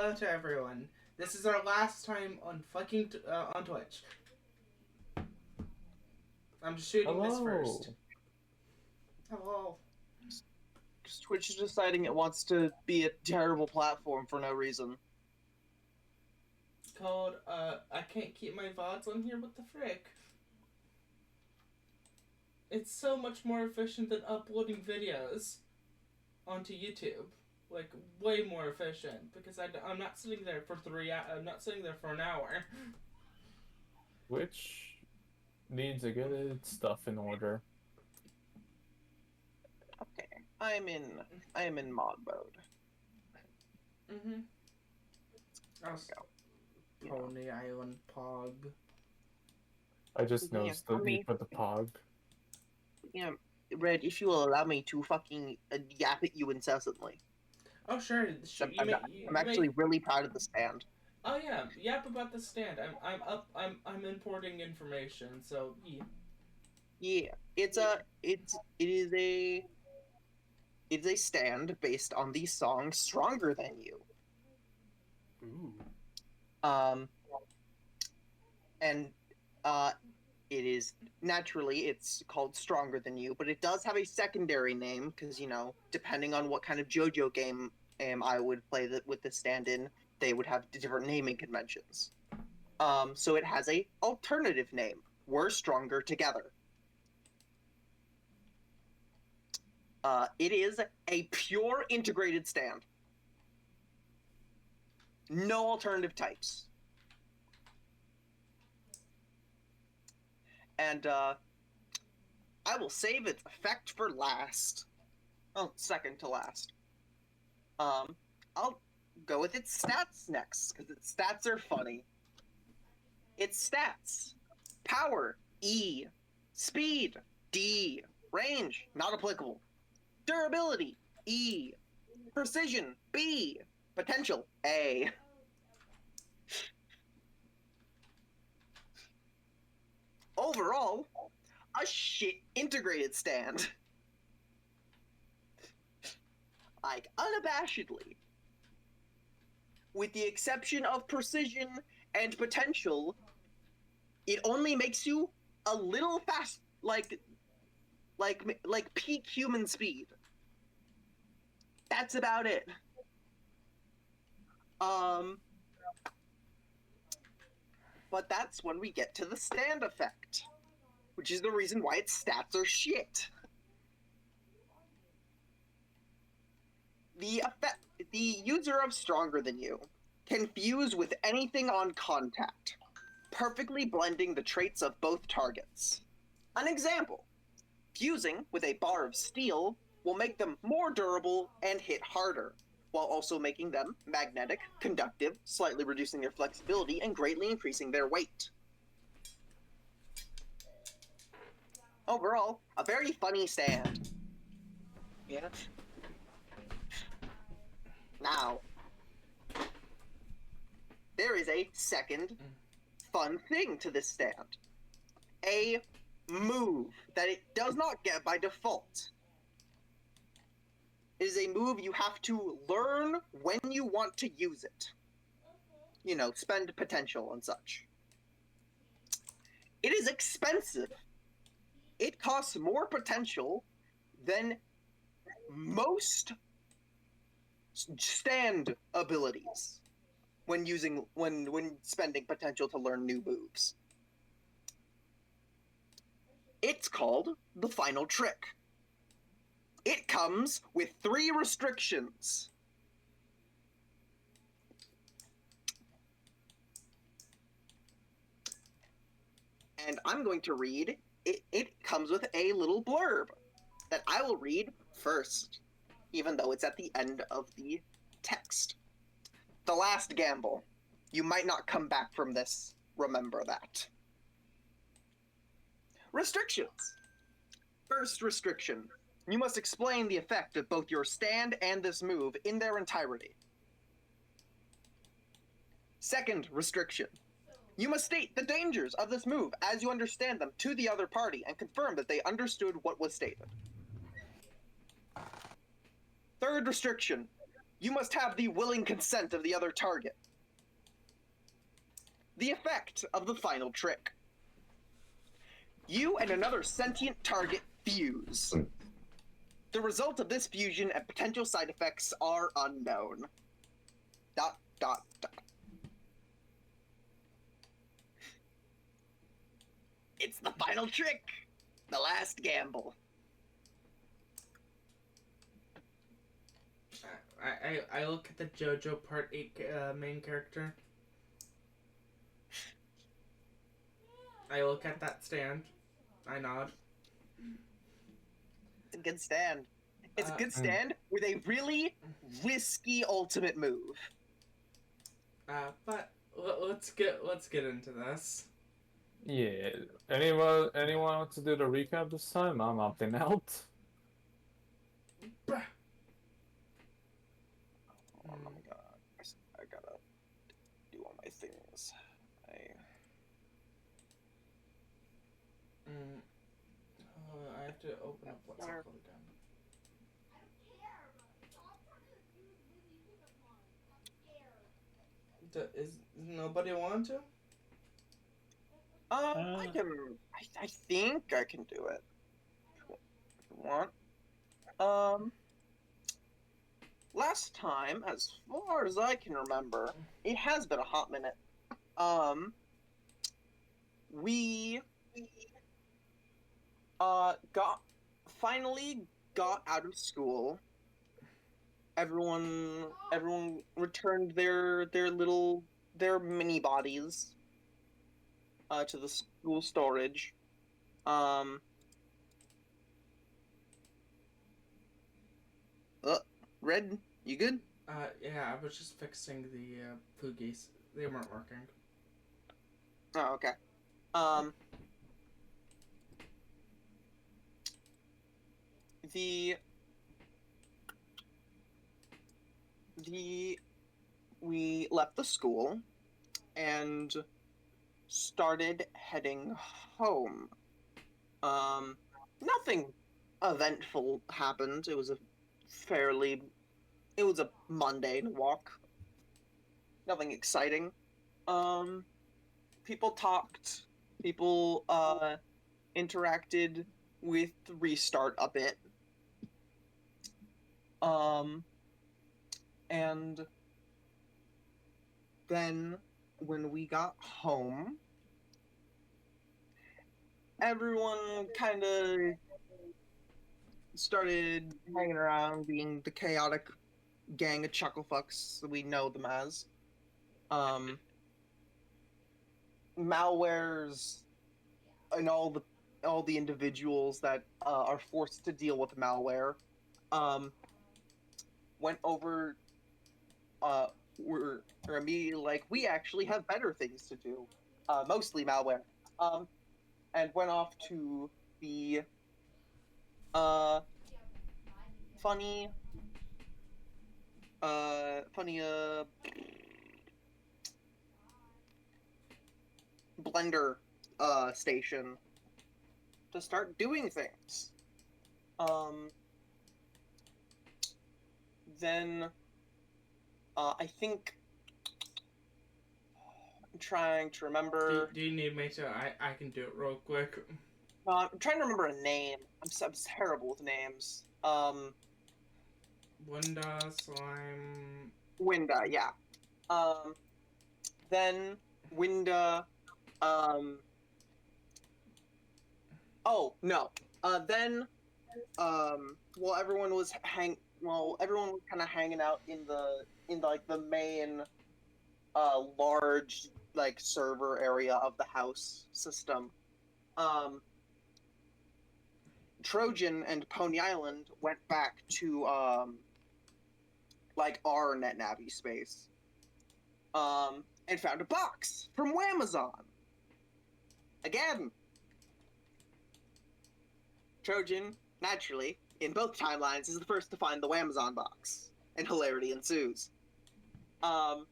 hello to everyone. This is our last time on on Twitch. I'm just shooting this first. Hello. Hello. Twitch is deciding it wants to be a terrible platform for no reason. Called, I can't keep my VODs on here, what the frick? It's so much more efficient than uploading videos onto YouTube. Like, way more efficient. Because I'm not sitting there for I'm not sitting there for an hour. Which needs to get its stuff in order. Okay, I am in mod mode. Mm-hmm. Go. Pony Island Pog. I just noticed the need for the pog. Red, if you will allow me to fucking yap at you incessantly. Oh sure, I'm actually really proud of the stand. Oh yeah, yap about the stand. I'm importing information, so yeah. Yeah, it is a stand based on the song "Stronger Than You." Ooh. And it's called "Stronger Than You," but it does have a secondary name because depending on what kind of JoJo game I would play with the stand in, they would have different naming conventions. So it has a alternative name. We're Stronger Together. It is a pure integrated stand. No alternative types. And I will save its effect for last. Oh, second to last. I'll go with its stats next, because its stats are funny. Its stats: power, E; speed, D; range, not applicable; durability, E; precision, B; potential, A. Overall, a shit integrated stand. Like, unabashedly. With the exception of precision and potential, it only makes you a little fast, like peak human speed. That's about it. But that's when we get to the stand effect, which is the reason why its stats are shit. The user of Stronger Than You can fuse with anything on contact, perfectly blending the traits of both targets. An example: fusing with a bar of steel will make them more durable and hit harder, while also making them magnetic, conductive, slightly reducing their flexibility, and greatly increasing their weight. Overall, a very funny stand. Yeah. Now, there is a second fun thing to this stand. A move that it does not get by default. It is a move you have to learn when you want to use it. Spend potential and such. It is expensive. It costs more potential than most stand abilities when spending potential to learn new moves. It's called the Final Trick. It comes with 3 restrictions. And I'm going to read it. It comes with a little blurb that I will read first, even though it's at the end of the text. The last gamble. You might not come back from this. Remember that. Restrictions. First restriction. You must explain the effect of both your stand and this move in their entirety. Second restriction. You must state the dangers of this move as you understand them to the other party and confirm that they understood what was stated. Third restriction. you must have the willing consent of the other target. The effect of the final trick. You and another sentient target fuse. The result of this fusion and potential side effects are unknown. ... It's the final trick. The last gamble. I look at the JoJo Part 8 main character. I look at that stand. I nod. It's a good stand. It's a good stand with a really risky ultimate move. But let's get into this. Yeah. Anyone want to do the recap this time? I'm opting out. Bruh. Oh my god. I gotta do all my things. I have to open up what's it called again. Is nobody want to? I can. I think I can do it. If you want. Last time, as far as I can remember, it has been a hot minute. We finally got out of school. Everyone returned their mini bodies to the school storage. Red, you good? Yeah, I was just fixing the Poogies. They weren't working. Oh, okay. We left the school and started heading home. Nothing eventful happened. It was a mundane walk. Nothing exciting. People talked. People interacted with Restart a bit. And then when we got home, everyone kind of started hanging around, being the chaotic gang of chucklefucks that we know them as. Malwares and all the individuals that are forced to deal with malware went over. Were immediately like, we actually have better things to do, mostly malware, and went off to the funny blender station to start doing things. Then I think I'm trying to remember. Do you need me to? I can do it real quick. I'm trying to remember a name. I'm terrible with names. Winda, Slime. Winda, yeah. Then Winda. Oh no. Then. Well, everyone was kind of hanging out in the main, large server area of the house system. Trojan and Pony Island went back to our NetNavi space. And found a box from Wamazon. Again. Trojan, naturally, in both timelines, is the first to find the Wamazon box, and hilarity ensues. As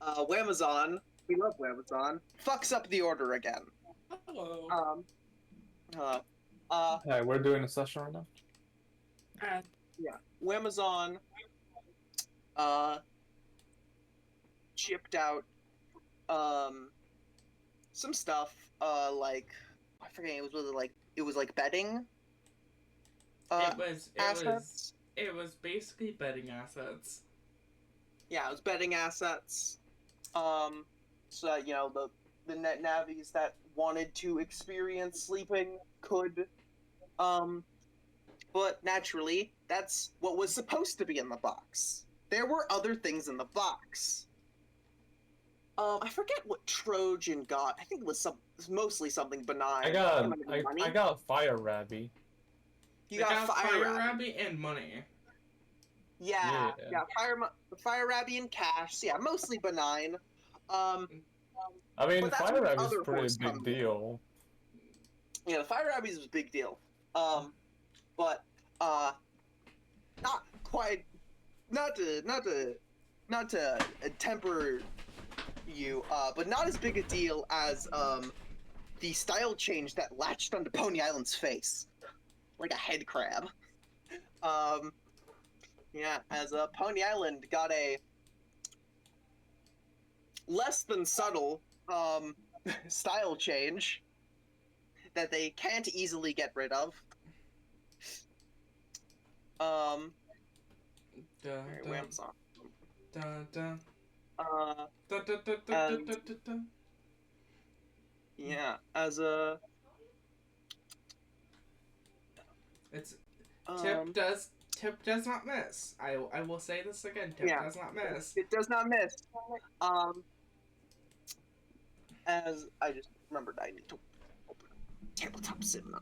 Wamazon, we love Wamazon, fucks up the order again. Hello. Hello. Hey, we're doing a session right now. Amazon shipped out some stuff like I forget it was like betting It was assets. basically betting assets. Yeah, it was betting assets. So the net navies that wanted to experience sleeping could. But naturally, that's what was supposed to be in the box. There were other things in the box. I forget what Trojan got. I think it was mostly something benign. I It got might have been money. I got Fire Rabby. You They got Fire Rabbit. Rabbit and money. Yeah, Yeah. Fire Rabbit and cash. So yeah, mostly benign. Um, I mean, but that's Fire where the Rabby's other pretty horse big comes in. deal. Yeah, the Fire Rabbit is a big deal. But not quite. Not to temper you, but not as big a deal as the style change that latched onto Pony Island's face, like a head crab. Yeah, as Pony Island got a less than subtle style change that they can't easily get rid of. Wait, I'm sorry. Dun, dun. Uh, Dun, dun, dun, dun, and- dun, dun, dun. yeah, as a It's um, Tip does not miss. I will say this again. Tip Yeah. does not miss. it does not miss. As I just remembered, I need to open tabletop sim,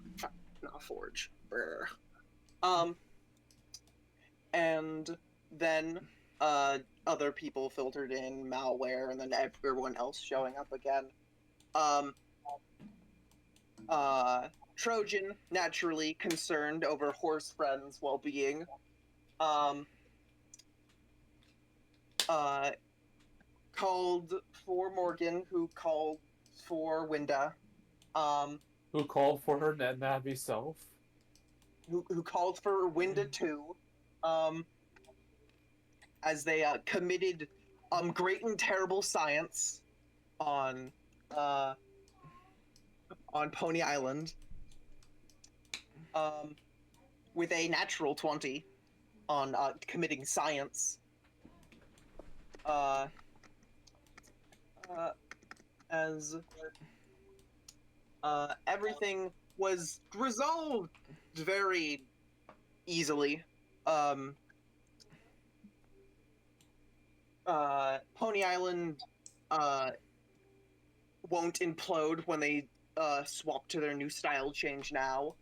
not Forge. Brr. And then other people filtered in malware, and then everyone else showing up again. Trojan, naturally concerned over Horse Friend's well-being, called for Morgan, who called for Winda, Who called for her net navy self? who called for Winda too, as they committed great and terrible science on Pony Island, with a natural 20 on committing science. As everything was resolved very easily. Pony Island won't implode when they swap to their new style change now.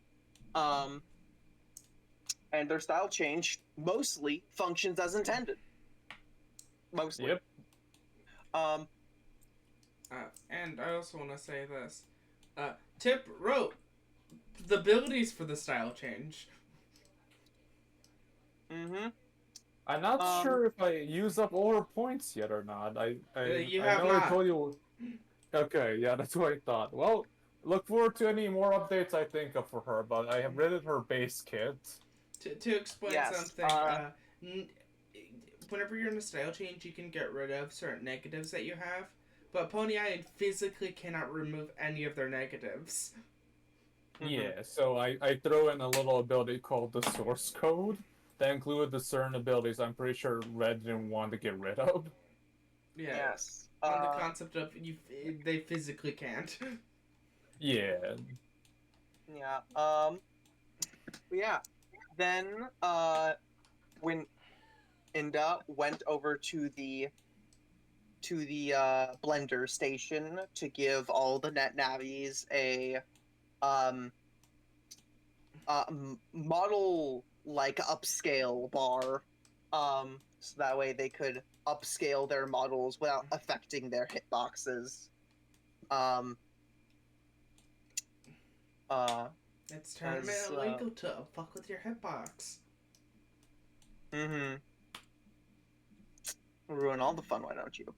And their style change mostly functions as intended. Mostly. Yep. And I also want to say this. Tip wrote the abilities for the style change. Mm-hmm. I'm not sure if I use up all her points yet or not. You I have know not. I told you. Okay, yeah, that's what I thought. Well, look forward to any more updates I think of for her, but I have read her base kit. To explain Yes, something, whenever you're in a style change, you can get rid of certain negatives that you have, but Pony Island physically cannot remove any of their negatives. Yeah, so I throw in a little ability called the source code that included the certain abilities I'm pretty sure Red didn't want to get rid of. Yeah. Yes. On the concept of they physically can't. Yeah. Yeah. Yeah. Then when Inda went over to the blender station to give all the net navies a model like upscale bar, so that way they could upscale their models without affecting their hitboxes. It's turned illegal to fuck with your hitbox. Mm-hmm. Ruin all the fun, why don't you?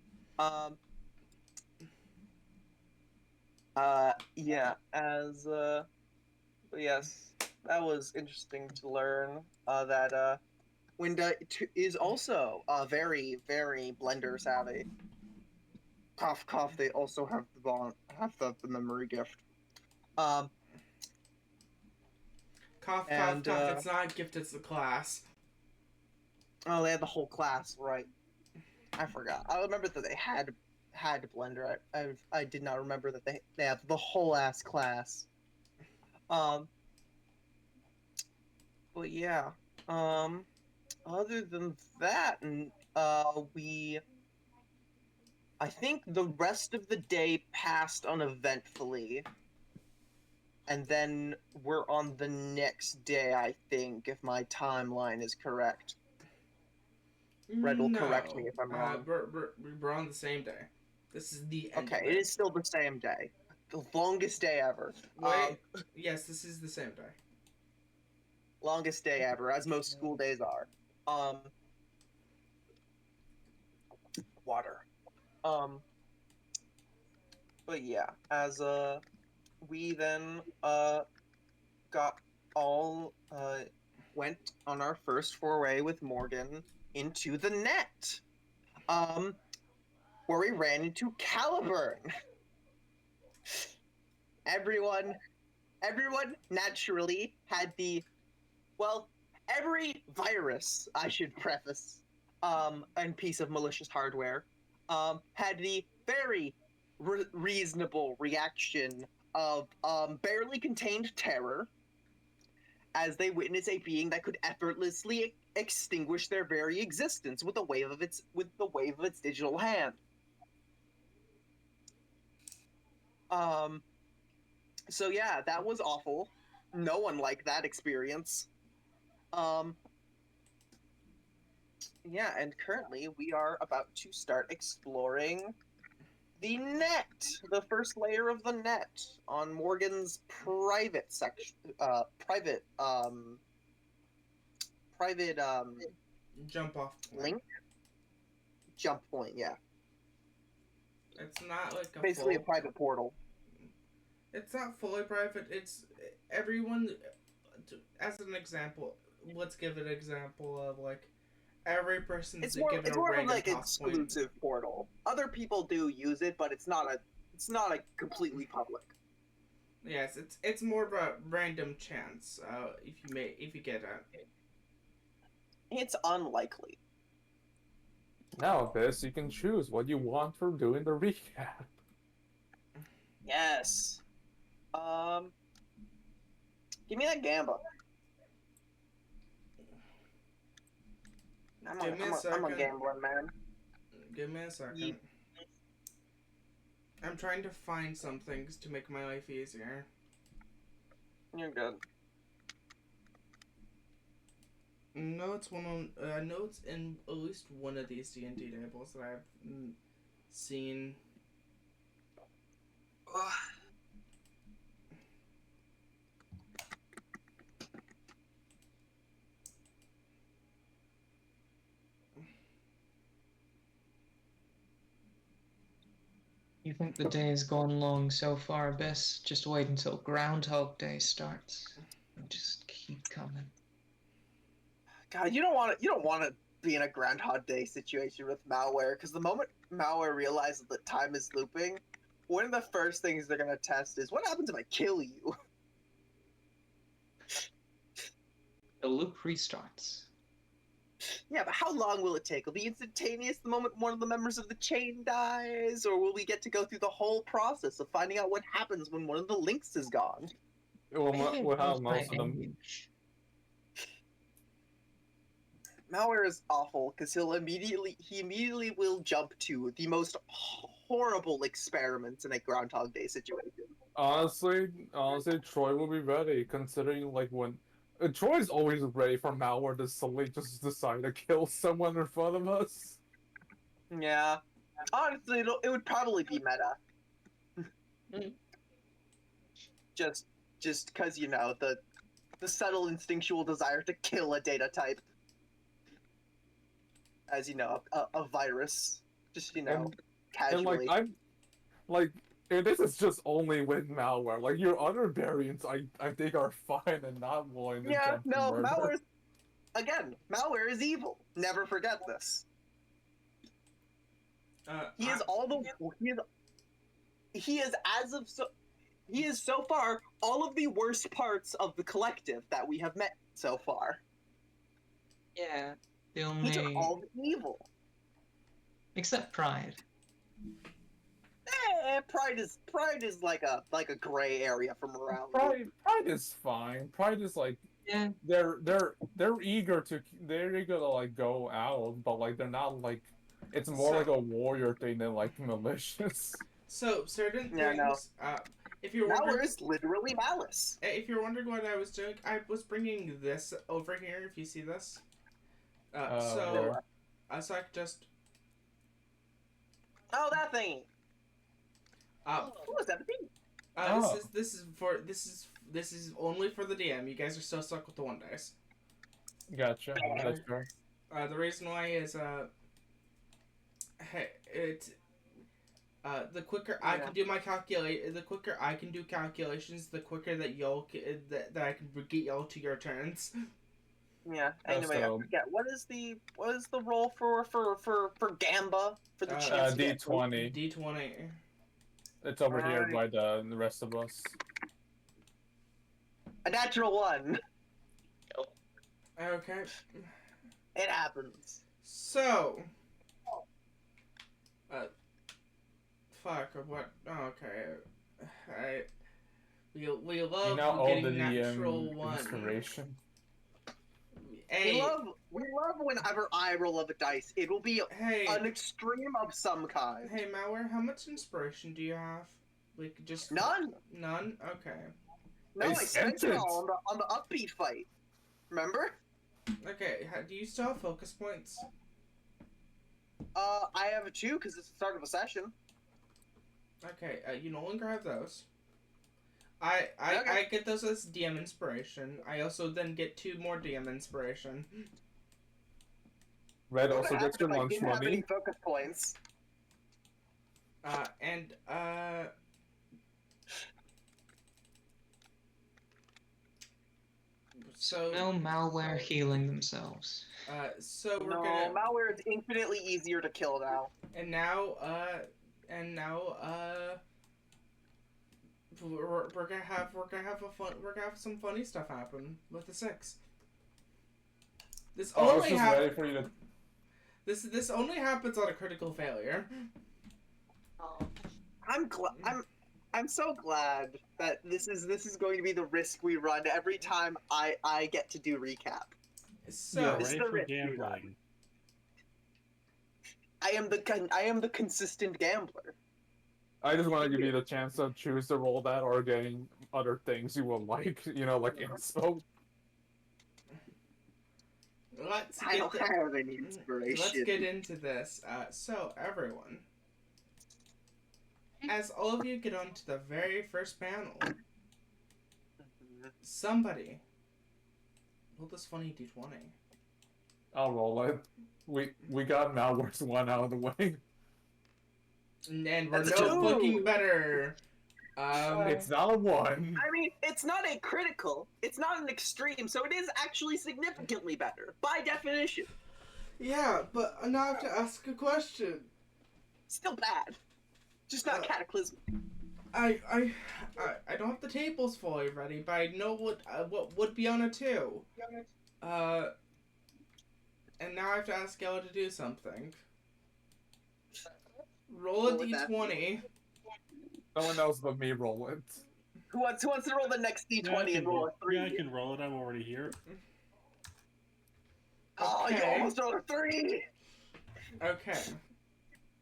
Yeah, as yes. interesting to learn that Winda is also very, very Blender savvy. Cough, cough. They also have the memory gift. Um, Cough, cough, and cough. It's not a gift, it's a class. oh, they had the whole class, right? I forgot. I remember that they had Blender. I did not remember that they have the whole ass class. Um, but yeah. Other than that, and I think the rest of the day passed uneventfully, and then we're on the next day. I think, if my timeline is correct. Red will correct me No. if I'm wrong. We're on the same day. This is the end Okay, of it it. is still the same day. The longest day ever. Wait. Yes, this is the same day. Longest day ever, as most school days are. Water. But yeah, as we then got all went on our first foray with Morgan into the net. Where we ran into Caliburn. Everyone naturally had every virus, I should preface, and piece of malicious hardware, had the very reasonable reaction of barely contained terror as they witness a being that could effortlessly extinguish their very existence with the wave of its digital hand. So yeah, that was awful. No one liked that experience. Yeah, and currently we are about to start exploring the net, the first layer of the net on Morgan's private section, private Jump off point. link, jump point. Yeah, It's not like a basically a private portal. It's not fully private. It's everyone. As an example, let's give an example of like every person's It's more given it's a more of random like talk exclusive portal. Other people do use it, but it's not a completely public. Yes, it's more of a random chance. If you get it. It's unlikely. Nowadays, you can choose what you want for doing the recap. Yes. Give me that Gamba. I'm a gambling man. Give me a second. I'm trying to find some things to make my life easier. You're good. No, it's no, it's in at least one of these D&D tables that I've seen. You think the day has gone long so far, Abyss? Just wait until Groundhog Day starts. Just keep coming. God, you don't want to be in a Groundhog Day situation with malware, because the moment malware realizes that time is looping, one of the first things they're gonna test is what happens if I kill you. The loop restarts. Yeah, but how long will it take? Will it be instantaneous the moment one of the members of the chain dies, or will we get to go through the whole process of finding out what happens when one of the links is gone? We'll have most of them. Malware is awful because he immediately will jump to the most horrible experiments in a Groundhog Day situation. Honestly, Troy will be ready, considering like when Troy's always ready for malware to suddenly just decide to kill someone in front of us. Yeah, honestly, it would probably be meta. Just because the subtle instinctual desire to kill a data type, as a virus, just and casually. like this is just only with malware. Like your other variants, I think are fine and not willing to Yeah, jump to no, murder. malware is evil. Never forget this. He is he is as of so he is so far all of the worst parts of the collective that we have met so far. Yeah, the He took only all the evil. except pride. Pride is like a gray area from around. Pride is fine. Pride is like Yeah, they're eager to like go out, but like they're not like it's more So- like a warrior thing than like malicious. So certain Yeah, no. things. If you're wondering, Malware is literally malice. if you're wondering what I was doing, I was bringing this over here. If you see this, so I could just Oh, that thing. uh, What was that thing? Oh. this is only for the DM. You guys are still stuck with the one dice. Gotcha. That's fair. The reason why is the quicker I can do the quicker I can do calculations, the quicker that that I can get y'all to your turns. Yeah. Anyway, I So- forget what is the roll for Gamba for the chance to get D20. D20. It's over here Alright. by the rest of us. a natural one. Okay. It happens. So. Fuck. What? Oh, okay. We love You know all getting the natural one. inspiration. Hey, We love whenever I roll of a dice. It will be hey, an extreme of some kind. hey, Malware. How much inspiration do you have? Like just None. None. Okay. No, Hey, I spent it sentence. all on the upbeat fight. Remember? Okay. Do you still have focus points? I have 2 because it's the start of a session. Okay. You no longer have those. I Okay. get those as DM inspiration. I also then get 2 more DM inspiration. Red What also would gets your happen if I lunch didn't have any money. focus points? So no malware healing themselves. so we're No, gonna malware is infinitely easier to kill now. and now we're gonna have some funny stuff happen with the 6. This I was only just ready for you to. this only happens on a critical failure. I'm so glad that this is going to be the risk we run every time I get to do recap. So Yeah, This is Ready the for risk we run. gambling. I am the consistent gambler. I just want to give you the chance to choose to roll that or getting other things you will like, like inspo. I don't have any inspiration. Let's get into this. So everyone, as all of you get onto the very first panel, somebody roll this funny d20. I'll roll it. We got Malware's one out of the way. And we're That's no a 2. fucking better. It's not a one. I mean, it's not a critical. It's not an extreme, so it is actually significantly better by definition. Yeah, but now I have to ask a question. Still bad, just not cataclysmic. I don't have the tables fully ready, but I know what would be on a 2. And now I have to ask Ella to do something. Roll a What would that d20. No one else but me roll it. Who wants to roll the next d20 and roll a 3? Yeah, I can roll it. I'm already here. Oh, you Okay. almost rolled a 3. Okay.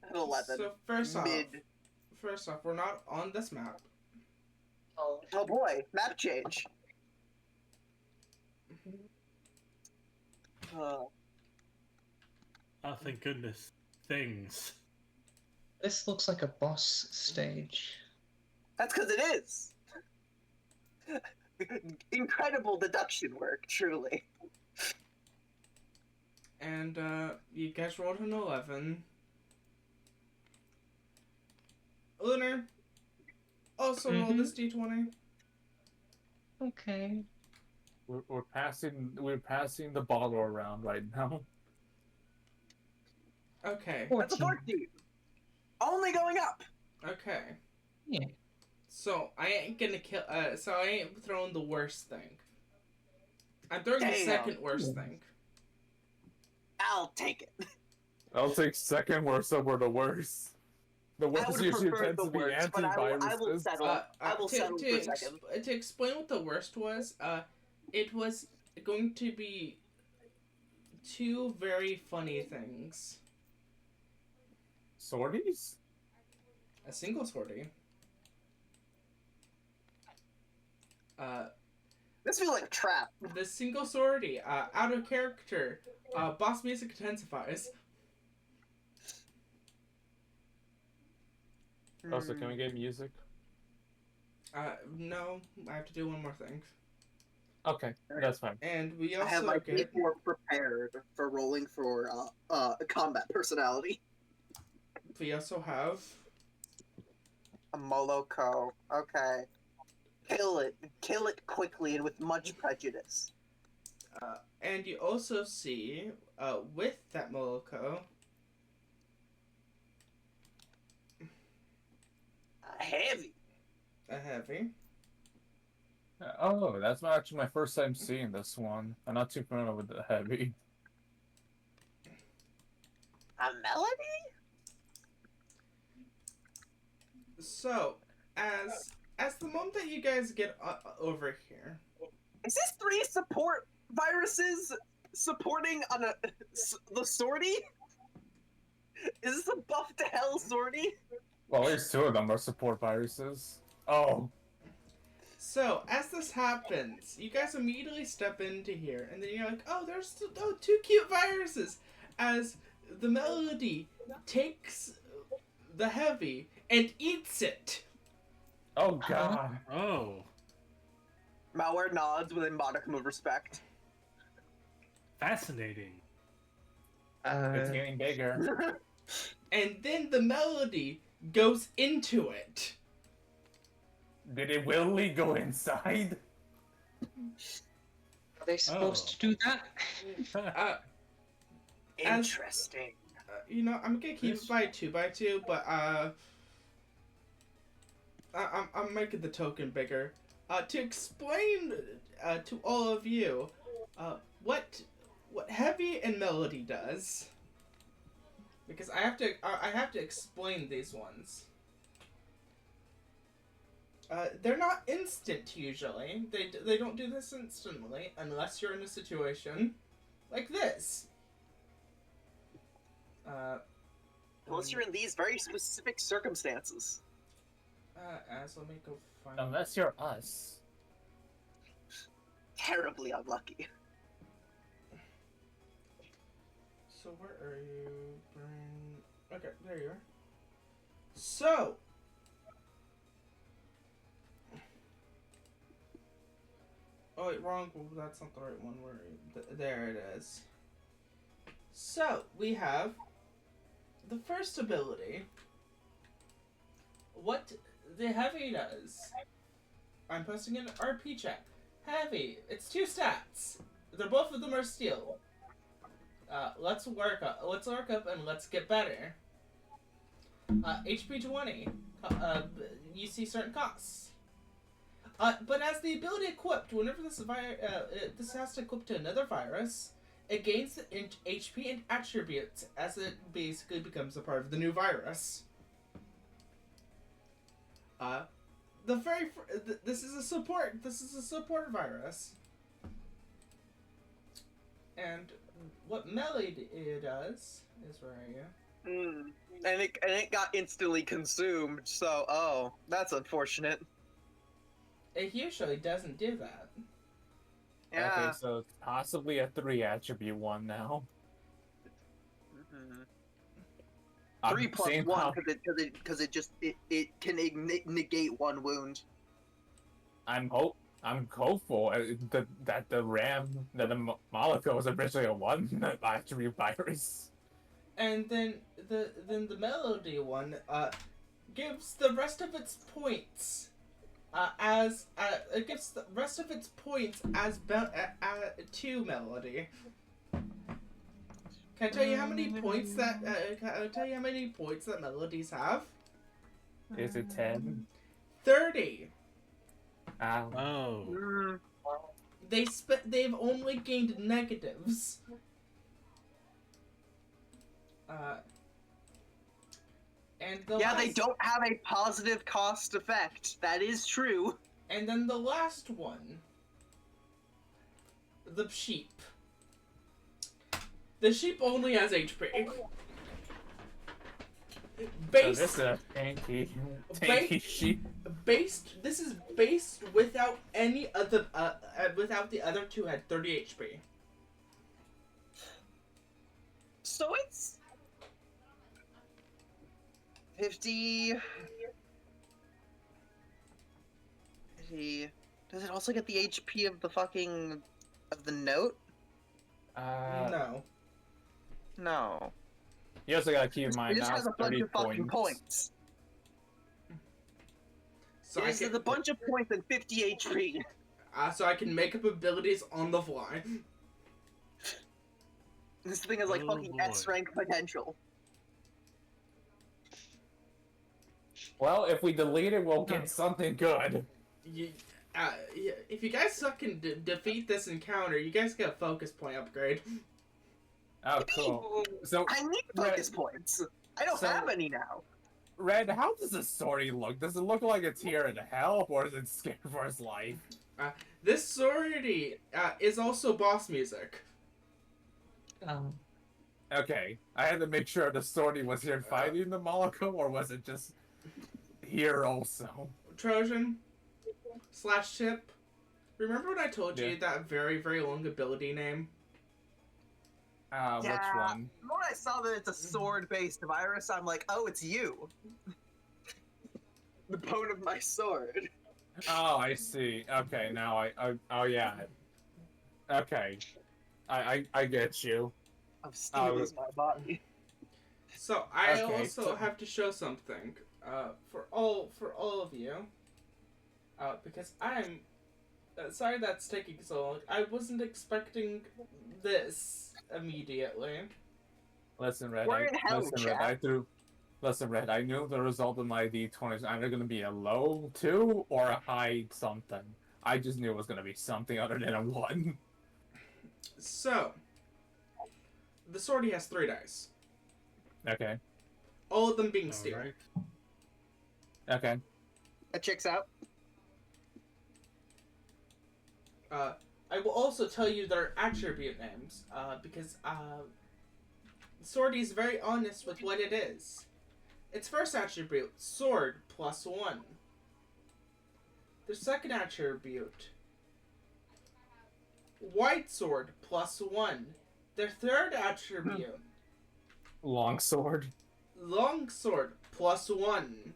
An 11. So first Mid. off, we're not on this map. Oh boy, map change. Oh, thank goodness. Things. This looks like a boss stage. That's because it is. Incredible deduction work, truly. And you guys rolled an 11. Lunar, Also roll this d20. Okay. We're passing the bottle around right now. Okay. That's a 14. 14. Only going up. Okay. Yeah. So I ain't gonna kill. So I ain't throwing the worst thing. I'm throwing the Damn. second worst thing. I'll take it. I'll take second worst over the worst. The I worst would usually prefer tends the to be worst, but I will antiviruses. settle. I will settle for second. To explain what the worst was, it was going to be two very funny things. Sorties? A single sortie. This feels like a trap. The single sortie, out of character, boss music intensifies. Oh, so can we get music? No, I have to do one more thing. Okay, that's fine. And we I have also my get... D4 prepared for rolling for combat personality. We also have... A Moloko. Okay. Kill it. Kill it quickly and with much prejudice. And you also see, with that Moloko... Heavy. A heavy. Oh, that's actually my first time seeing this one. I'm not too familiar with the heavy. A melody? So, as the moment that you guys get over here... Is this 3 support viruses supporting on the sortie? Is this a buff to hell sortie? Well, at least 2 of them are support viruses. Oh. So, as this happens, you guys immediately step into here, and then you're like, oh, there's 2 cute viruses! As the melody takes the heavy and eats it. Oh, God. Oh, Malware nods with a modicum of respect. fascinating. It's getting bigger. And then the melody goes into it. Did it willingly go inside? Are they supposed to do that? Interesting. You know, I'm gonna keep it by 2x2, but I'm making the token bigger. To explain to all of you what heavy and melody does, because I have to explain these ones. They're not instant usually. They don't do this instantly unless you're in a situation like this. Unless you're in these very specific circumstances. Let me go find. Unless you're us. Terribly unlucky. So where are you? Okay, there you are. So. Oh wait, wrong. Well, that's not the right one. There it is. So we have the first ability. What the heavy does. I'm posting an RP check. Heavy. It's 2 stats. Both of them are steel. Let's work up and let's get better. HP 20. You see certain costs. But as the ability equipped, whenever this has to equip to another virus, it gains the HP and attributes as it basically becomes a part of the new virus. This is a support. This is a support virus. And what Melody does is where are you? And it got instantly consumed. So that's unfortunate. It usually doesn't do that. Yeah. Okay, so it's possibly a 3 attribute one now. 3 plus 1 because it can negate 1 wound. I'm hopeful that the molecule is originally a 1 attribute virus. And then the melody one, gives the rest of its points as it gives the rest of its points as to Melody. Can I tell you how many points that melodies have? Is it 10? 30. Oh. Mm, They've only gained negatives. And yeah, they don't have a positive cost effect. That is true. And then the last one, the sheep. The sheep only has HP. So Based, this is a tanky sheep. this is based without any other, without the other two had 30 HP. So it's 50. Does it also get the HP of the fucking of the note? No. No. You also gotta keep in It mind just now has it's a bunch 30 of fucking points. So This is a bunch of points and 50 HP. so I can make up abilities on the fly. This thing has like Oh, fucking boy. S rank potential. Well, if we delete it, we'll get something good. If you guys can defeat this encounter, you guys get a focus point upgrade. Oh, cool. So, I need focus points. I don't So- have any now. Red, how does the story look? Does it look like it's here in hell, or is it scared for his life? This sorority is also boss music. Okay, I had to make sure the story was here fighting the Moloko, or was it just here also? Trojan / Chip. Remember when I told you Yeah. that very, very long ability name? Yeah. Which one? When I saw that it's a sword-based virus, I'm like, oh, it's you. The bone of my sword. Oh, I see. Okay, now oh yeah. Okay. I get you. Of steel is my body. So I Okay, also so- have to show something for all of you, because I'm sorry that's taking so long. I wasn't expecting this immediately. Listen, Red, We're in hell, chat. Listen, Red, I knew the result of my D20 is either gonna be a low 2 or a high something. I just knew it was gonna be something other than a 1. So the sortie has 3 dice, Okay. all of them being steel. Alright. Okay. That checks out. I will also tell you their attribute names, because Sword is very honest with what it is. Its first attribute, Sword, +1. The second attribute, White Sword, +1. Their third attribute, Longsword. Long Sword, +1.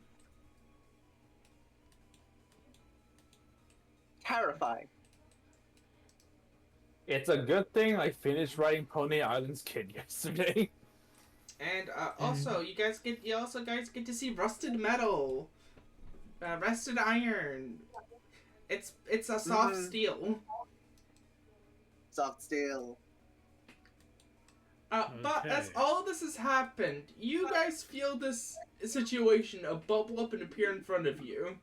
Terrifying. It's a good thing I finished writing Pony Island's Kid yesterday. And also, you guys get to see rusted metal, rusted iron. It's a soft Mhm. steel. Soft steel. But as Okay. all of this has happened, you guys feel this situation bubble up and appear in front of you.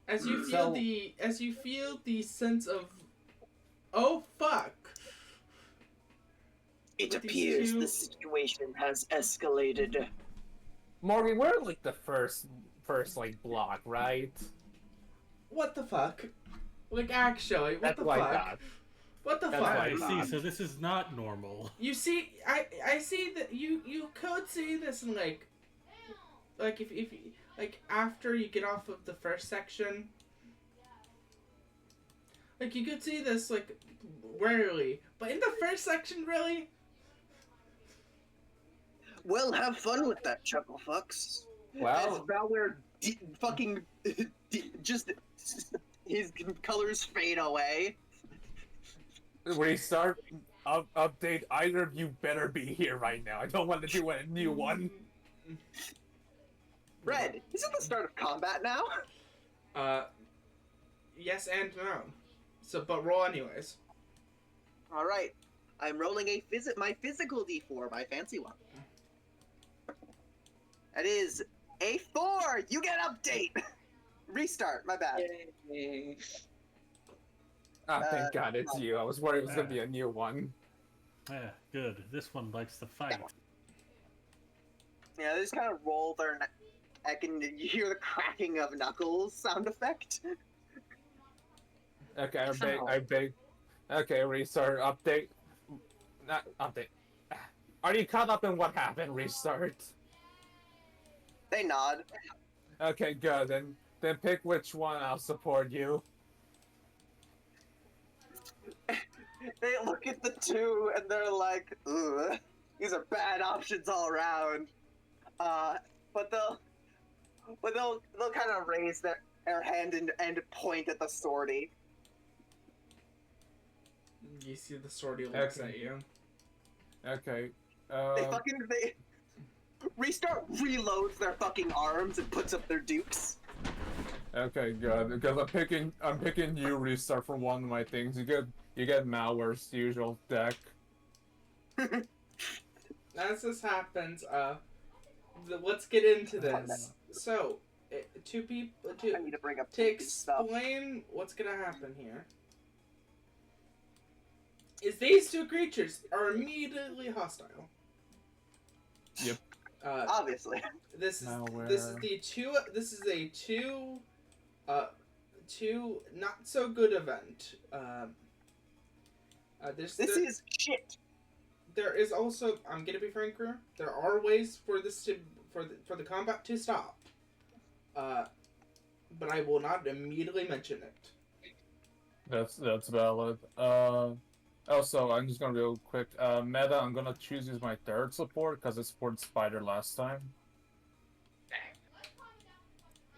As you feel the sense of, oh fuck. It With these appears two- the situation has escalated. Morgan, we're like the first like block, right? What the fuck? Like actually, what That's the what I fuck? thought. What the That's fuck? what I I see, so this is not normal. You see, I see that you could see this in like if you, like after you get off of the first section, like you could see this like rarely, but in the first section, really, Well, have fun with that, chuckle fucks. As Well, Valware fucking just his colors fade away. restart, update. Either of you better be here right now. I don't want to do a new one. Red, isn't the start of combat now? Yes and no. So, but roll anyways. All right, I'm rolling my physical D4, my fancy one. That is a 4. You get update. Restart. My bad. Yay. Ah, thank God it's you. I was worried it was gonna be a new one. Yeah, good. This one likes to fight. Yeah, they just kind of roll their neck, and you hear the cracking of knuckles sound effect. Okay, I beg. Okay, restart. Update. Not update. Are you caught up in what happened? Restart. They nod. Okay, good. Then pick which one. I'll support you. They look at the two and they're like, ugh, these are bad options all around. But they'll kind of raise their hand and point at the sortie. You see the sortie looks at you. Okay. They restart reloads their fucking arms and puts up their dukes. Okay, good. Because I'm picking you. Restart for one of my things. You get Malware's usual deck. As this happens, let's get into this. So, two people I need to bring up to stuff. explain what's gonna happen here. Is these two creatures are immediately hostile. Yep. Obviously. This is Malware. this is the two. This is a two not so good event. This is shit. There is also, I'm gonna be frank here, there are ways for this to for the combat to stop. But I will not immediately mention it. That's valid. Also, I'm just gonna real quick. Meta, I'm gonna choose as my third support because it supported Spider last time.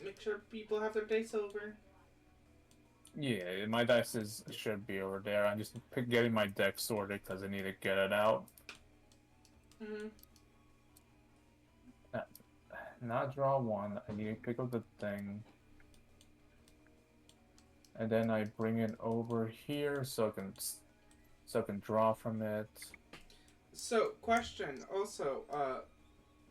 Make sure people have their dice over. Yeah, my dice should be over there. I'm just getting my deck sorted because I need to get it out. Mm-hmm. Not draw one. I need to pick up the thing. And then I bring it over here so I can draw from it. So, question also,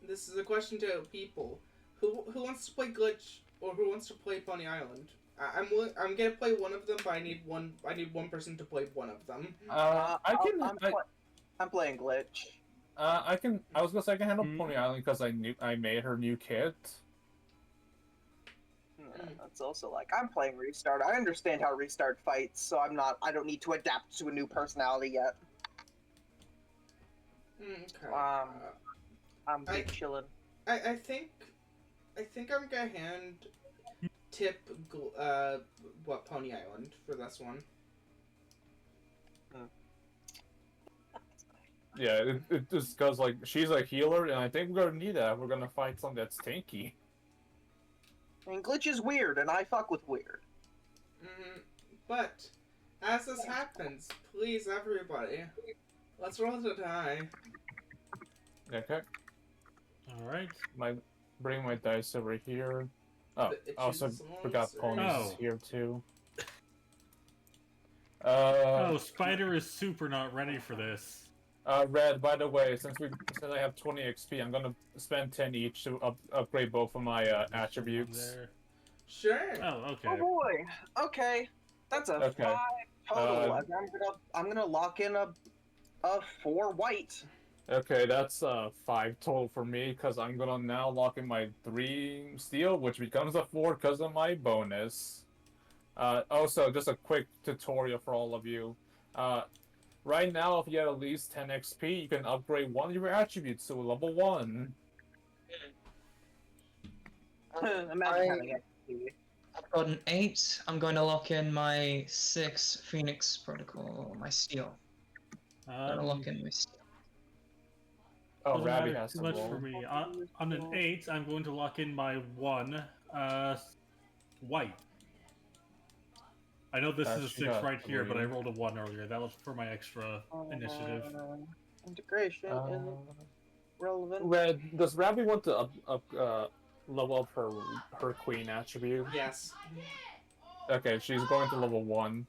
this is a question to people. Who wants to play Glitch or who wants to play Pony Island? I'm gonna play one of them, but I need one person to play one of them. I'm playing Glitch. I was gonna say I can handle Pony Island because I made her new kit. That's also like, I'm playing Restart. I understand how Restart fights, so I don't need to adapt to a new personality yet. Okay. I'm chilling. I think I'm gonna hand tip Pony Island for this one. Yeah, it just because like she's a healer, and I think we're gonna need that. We're gonna fight something that's tanky. I mean, Glitch is weird, and I fuck with weird. But as this happens, please everybody, let's roll to die. Okay. All right. Bring my dice over here. Oh, I also forgot Pony's here too. Spider is super not ready for this. Red, by the way, since I have 20 XP, I'm gonna spend 10 each to upgrade both of my attributes. Sure. Oh, okay. Oh boy. Okay, that's a 5 total. I'm gonna lock in a 4 white. Okay, that's 5 total for me because I'm gonna now lock in my 3 steel, which becomes a 4 because of my bonus. Also, just a quick tutorial for all of you. Right now, if you have at least 10 XP, you can upgrade one of your attributes to a level 1. I've got an 8. I'm going to lock in my 6 Phoenix Protocol, my steel. I'm going to lock in my steel. Oh, doesn't Rabbi matter has too to much roll. for me. On an 8, I'm going to lock in my 1 white. I know this is a 6 right here, but I rolled a 1 earlier. That was for my extra initiative. Integration. relevant? Red, does Rabbi want to level up her queen attribute? Yes. Okay, she's going to level 1.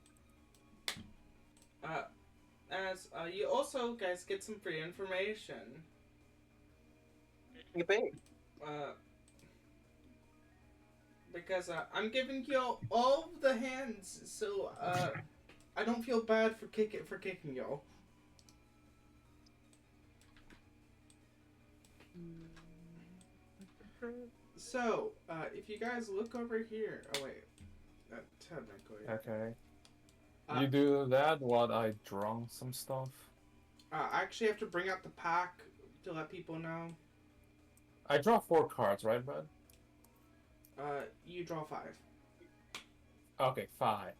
As you also guys get some free information. Yippee. Because I'm giving you all of the hands, so I don't feel bad for kicking y'all. So, if you guys look over here, oh wait, technically. Okay. Uh, You do that while I draw some stuff. I actually have to bring out the pack to let people know. I draw 4 cards, right, bud? You draw 5. Okay, 5.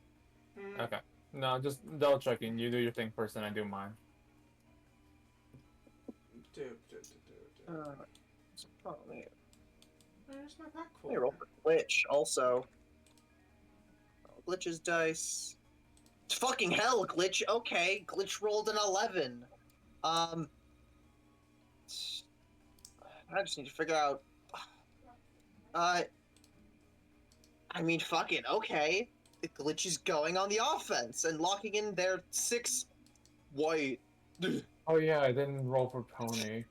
Mm. Okay. No, just double checking. You do your thing first, and I do mine. Oh, man. Where's my pack Let me for? roll for glitch also. Oh, glitch's dice. Fucking hell, glitch. Okay, glitch rolled an 11. I just need to figure out. I mean, fuck it. Okay, the glitch is going on the offense and locking in their 6 white. Oh yeah, I didn't roll for Pony.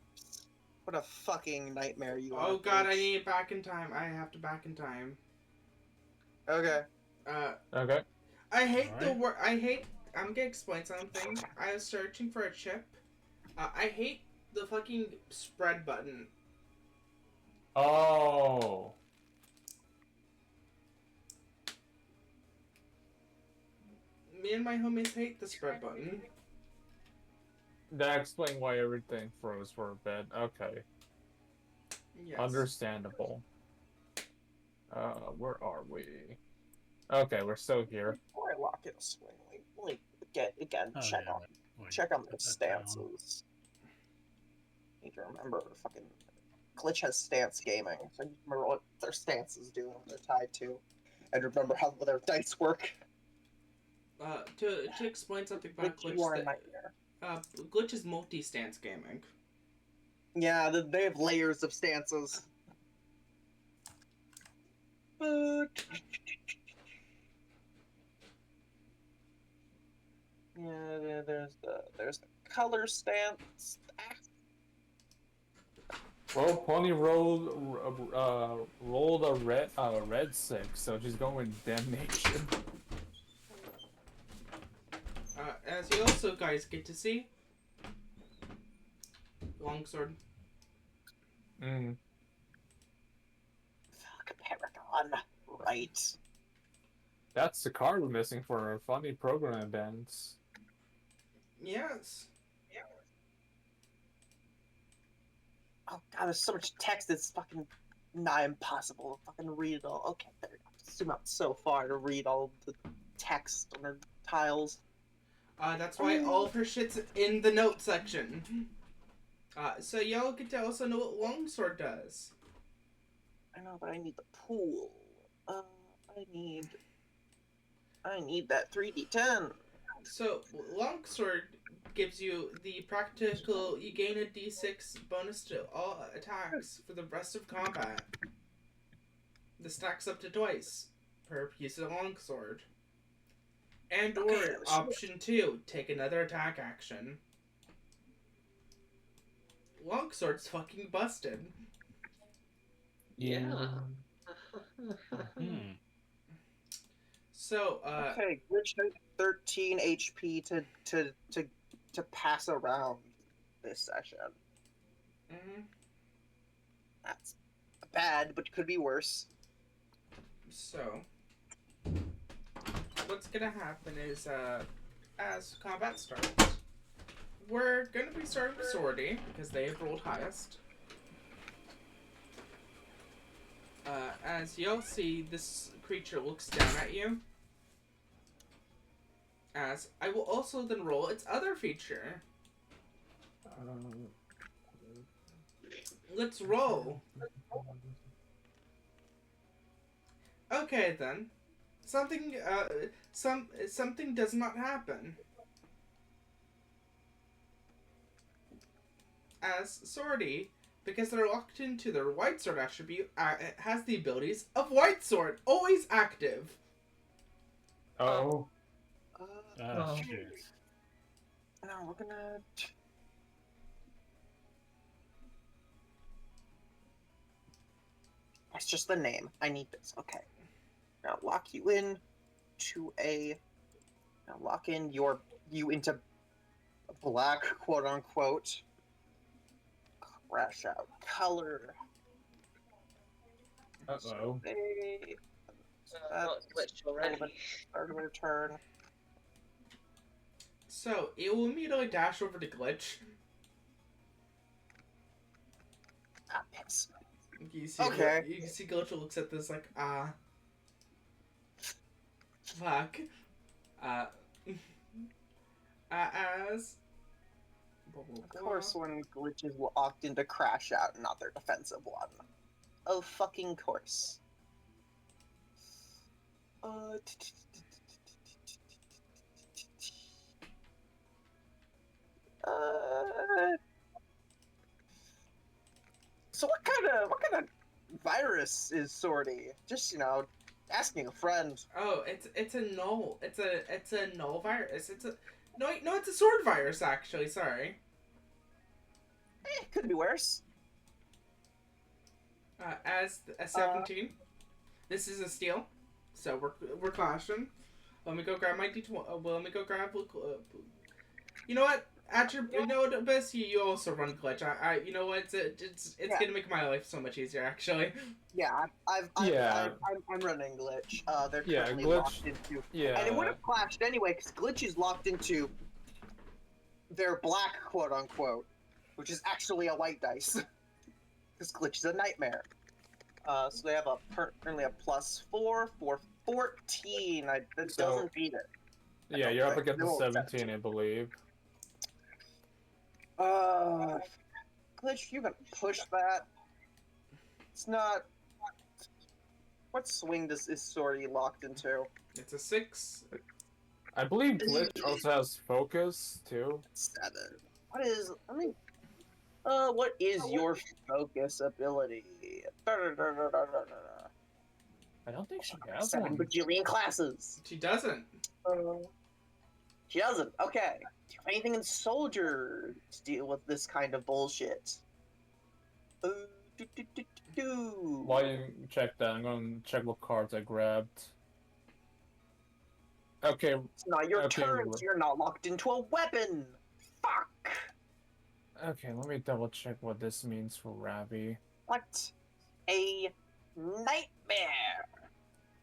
What a fucking nightmare you are. Oh god, I Glitch. need back in time. I have to back in time. Okay. Okay. I hate the Alright. word. I'm gonna explain something. I was searching for a chip. I hate the fucking spread button. Oh. Me and my homies hate the spread button. That explains why everything froze for a bit. Okay. Yes. Understandable. Where are we? Okay, we're still here. Before I lock in a swing, let me get again Oh, check yeah, on right. Wait, check on the put that down. stances. Need to remember fucking Glitch has stance gaming, so I need to remember what their stances do and what they're tied to. And remember how their dice work. To explain something about Glitch, you are a Glitch, nightmare. Glitch is multi-stance gaming. Yeah, they have layers of stances. Yeah, there's the color stance. Well, Pony rolled a red 6, so she's going damnation. As you also guys get to see, longsword. Mm. Fuck, Paragon. Right. That's the card we're missing for our funny program events. Yes. Oh god, there's so much text, it's fucking not impossible to fucking read it all. Okay, there we go. Zoom out so far to read all the text on the tiles. That's why all of her shit's in the note section. So y'all get to also know what longsword does. I know, but I need the pool. I need that 3d10. So longsword gives you the practical. You gain a d6 bonus to all attacks for the rest of combat. This stacks up to twice per piece of longsword. And or Okay, option 2, take another attack action. Longsword's fucking busted. Yeah. Hmm. So Okay, Glitch has 13 HP to pass around this session. mhm. That's bad, but could be worse. So what's gonna happen is as combat starts, we're gonna be starting with Swordy because they have rolled highest. As you'll see, this creature looks down at you. As I will also then roll its other feature. Let's roll. Okay then. Something does not happen. as Swordy, because they're locked into their White Sword attribute, it has the abilities of White Sword, always active. Oh. Oh. Shit. No, we're gonna. That's just the name. I need this. Okay. Now lock you in to a. Now lock in you into black, quote unquote. Crash out color. Uh-oh. Hey, Not glitched already. start of their turn. So, it will immediately dash over to Glitch. Ah, piss. You see, Okay. you can see Glitch looks at this like, fuck. Uh, as. Blah, blah, Of blah. course, when glitches will opt into crash out, not their defensive one. Of fucking course. So what kind of virus is Swordy? Just asking a friend. Oh, it's a null. It's a null virus. It's a sword virus actually. Sorry. Could be worse. As a 17, this is a steal, so we're clashing. Let me go grab my D20. Let me go grab. You know what? You know what, Abyss? You also run Glitch. You know what? It's Yeah. gonna make my life so much easier actually. Yeah, I'm running glitch. They're currently Glitch. locked into. Yeah. And it would have clashed anyway, because glitch is locked into their black, quote unquote, which is actually a white dice. Because glitch is a nightmare. So they have currently a +4 for 14. That So- doesn't beat it. Yeah, you're up think. against the No, 17, I believe. Glitch, you can push that. It's not. What swing is Swordy locked into? It's a 6. I believe Glitch also has focus, too. 7. What is your focus ability? I don't think she has 7 one. bajillion classes. She doesn't. She doesn't. Okay. Do you have anything in soldier to deal with this kind of bullshit? While you check that, I'm going to check what cards I grabbed. Okay, It's not your Okay, turn, so you're not locked into a weapon. Fuck. okay, let me double check what this means for Ravi. What a nightmare.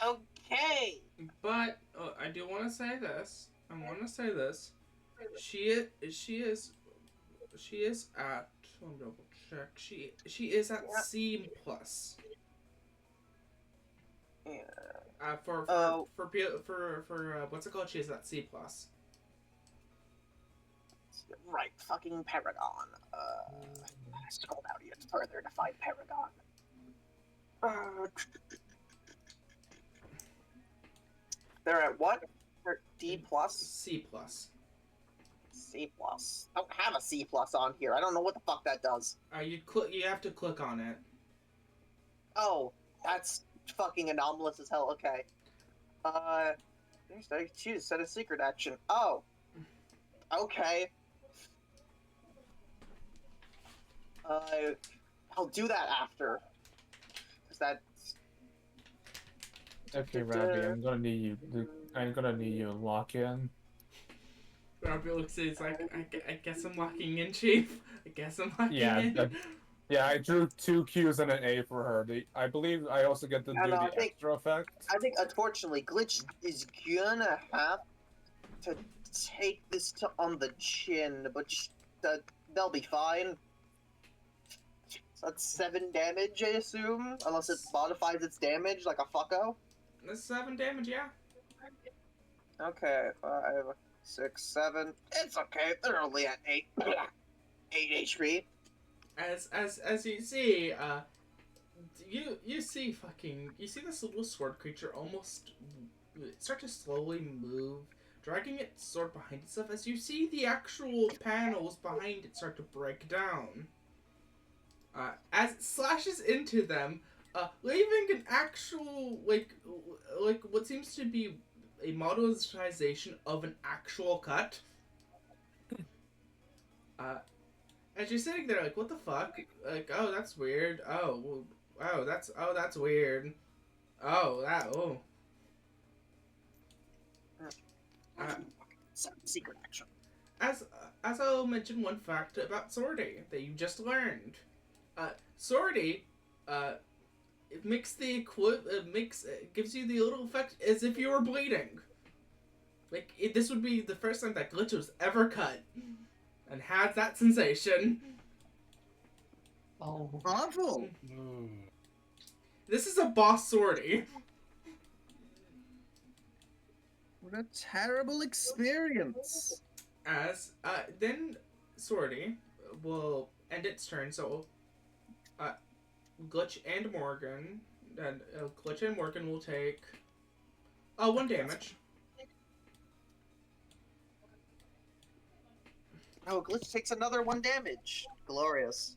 Okay. But I do want to say this. She is at. Let me double check. She is at Yeah. C plus. Yeah. For what's it called? She is at C plus. Right, fucking Paragon. Scroll down even further to find Paragon. They're at what? They're D plus? C plus. C plus. I don't have a C plus on here. I don't know what the fuck that does. You have to click on it. Oh, that's fucking anomalous as hell. Okay. Choose set a secret action. Oh. Okay. I'll do that after. Cause that's. Okay, Ravi, I'm gonna need you to lock in. Robbie looks at it, it's like, I guess I'm locking in, Chief. I guess I'm locking Yeah, in. Yeah, I drew 2 Qs and an A for her. I believe I also get to do the extra effect. I think, unfortunately, Glitch is gonna have to take this on the chin, but they'll be fine. So that's 7 damage, I assume? Unless it modifies its damage like a fucko? That's 7 damage, yeah. Okay, 5, 6, 7. It's okay, they're only at 8. 8 HP. As you see, you see this little sword creature almost start to slowly move dragging its sword behind itself as you see the actual panels behind it start to break down. As it slashes into them, leaving an actual, like what seems to be a modelization of an actual cut. As you're sitting there, like, what the fuck? Like, oh, that's weird. That's weird. Oh. Secret action. As I'll mention one fact about Swordy that you just learned. Swordy, it makes the gives you the little effect as if you were bleeding. Like this would be the first time that glitch was ever cut, and has that sensation. Oh. Awful. This is a boss Swordy. What a terrible experience. As then Swordy will end its turn. So, Glitch and Morgan will take 1 damage. Oh, Glitch takes another 1 damage. Glorious.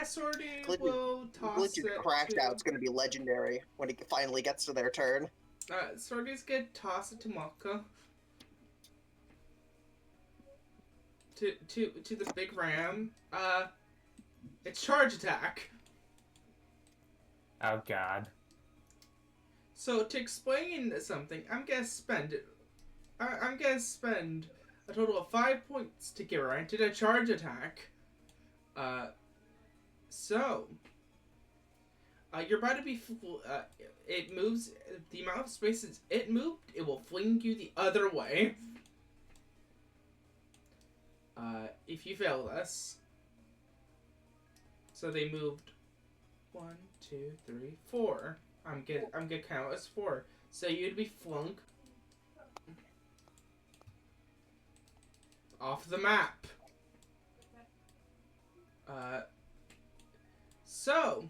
Swordy Glitch will toss Glitch is it cracked to... out. It's gonna be legendary when it finally gets to their turn. Swordy's gonna toss it to Maka. To the big ram. It's charge attack. Oh god. So to explain something, I'm gonna spend a total of 5 points to get granted a charge attack. You're about to be. It moves the amount of spaces it moved. It will fling you the other way. If you fail this. So they moved 1, 2, 3, 4. I'm gonna count as 4. So you'd be flung off the map. So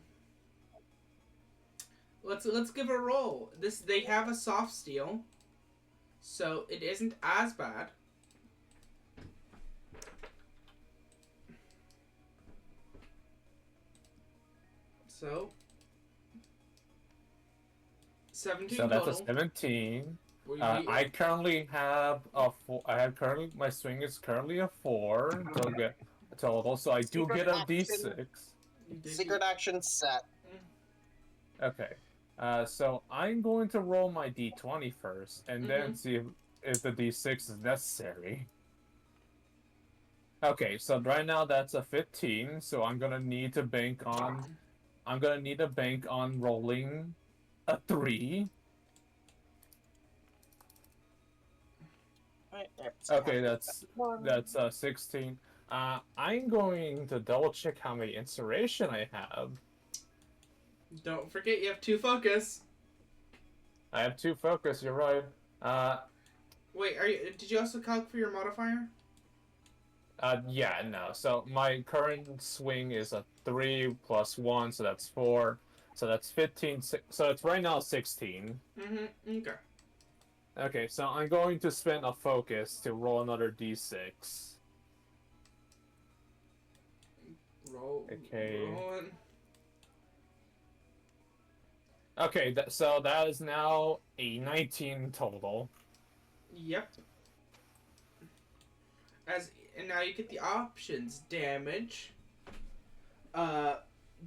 let's give it a roll. They have a soft steel, so it isn't as bad. So 17 So that's total. a 17. We- I currently have a 4. My swing is currently a 4. So get total. So I do Secret get a action. D6. you did- Secret action set. Okay. So I'm going to roll my D20 first, and then see if the D6 is necessary. Okay, so right now that's a 15. So I'm gonna need to bank on. I'm gonna need to bank on rolling a 3. Okay, that's 16. I'm going to double check how many inspiration I have. Don't forget you have 2 focus. I have 2 focus. You're right. Wait, did you also calc for your modifier? Yeah, no. So my current swing is a 3 plus 1, so that's 4. So that's 15. So it's right now 16. Okay. Okay, so I'm going to spend a focus to roll another D6. Roll. Okay. Rolling. Okay, so that is now a 19 total. Yep. And now you get the options: damage,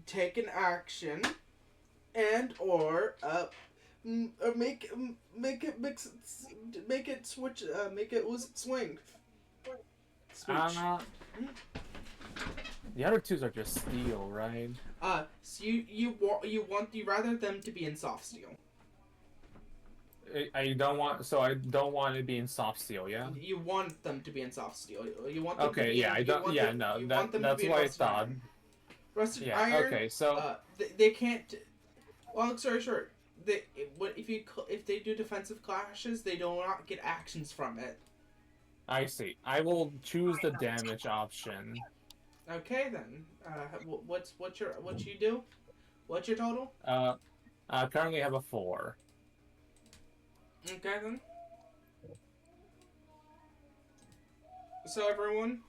take an action, and or make it switch, make it lose its swing. Switch. The other 2s are just steel, right? So you rather them to be in soft steel. I don't want. So I don't want it being soft steel. Yeah. You want them to be in soft steel. You want them to Okay. be Yeah. in, I don't. want Yeah. them- No. you want them to That's be in what I rusted thought. iron. Rusted Yeah. iron. Okay. So. They can't. Long story short, if they do defensive clashes, they do not get actions from it. I see. I will choose the damage option. Okay then. What you do? What's your total? I currently have a 4. Okay then. So everyone,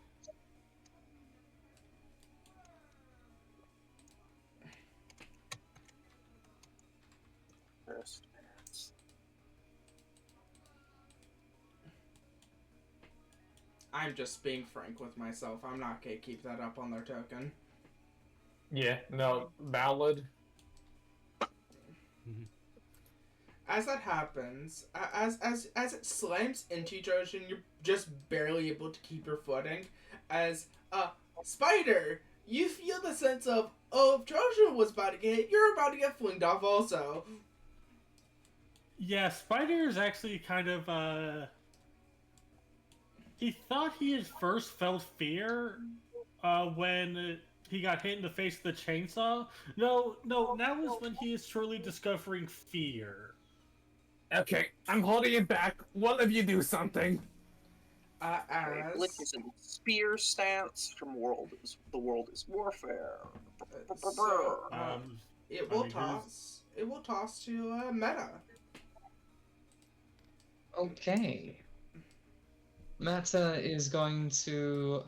I'm just being frank with myself. I'm not gonna keep that up on their token. Yeah, no, valid. As that happens, as it slams into each other, and you're just barely able to keep your footing. As Spider, you feel the sense of, oh, if Trojan was about to get hit, you're about to get flinged off also. Yeah, Spider is actually kind of, he thought he had first felt fear when he got hit in the face with the chainsaw. No, now is when he is truly discovering fear. Okay, I'm holding it back. One of you do something. Okay, Blitz and spear stance from the world is warfare. So, it I will mean, toss. It will toss to Meta. Okay. Mata is going to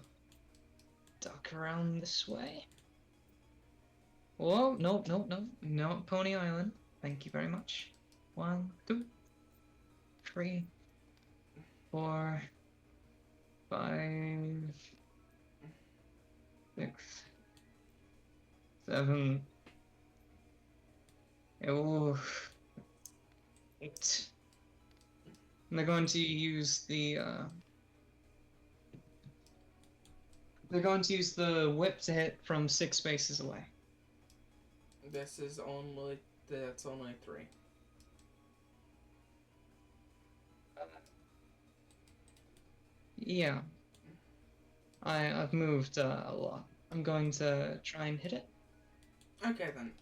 duck around this way. Whoa, nope, nope, nope. No, Pony Island. Thank you very much. 1, 2, 3, 4, 5, 6, 7. Oh, 8. And they're going to use the they're going to use the whip to hit from 6 spaces away. This is only. That's only 3. Yeah. I've moved a lot. I'm going to try and hit it. Okay then.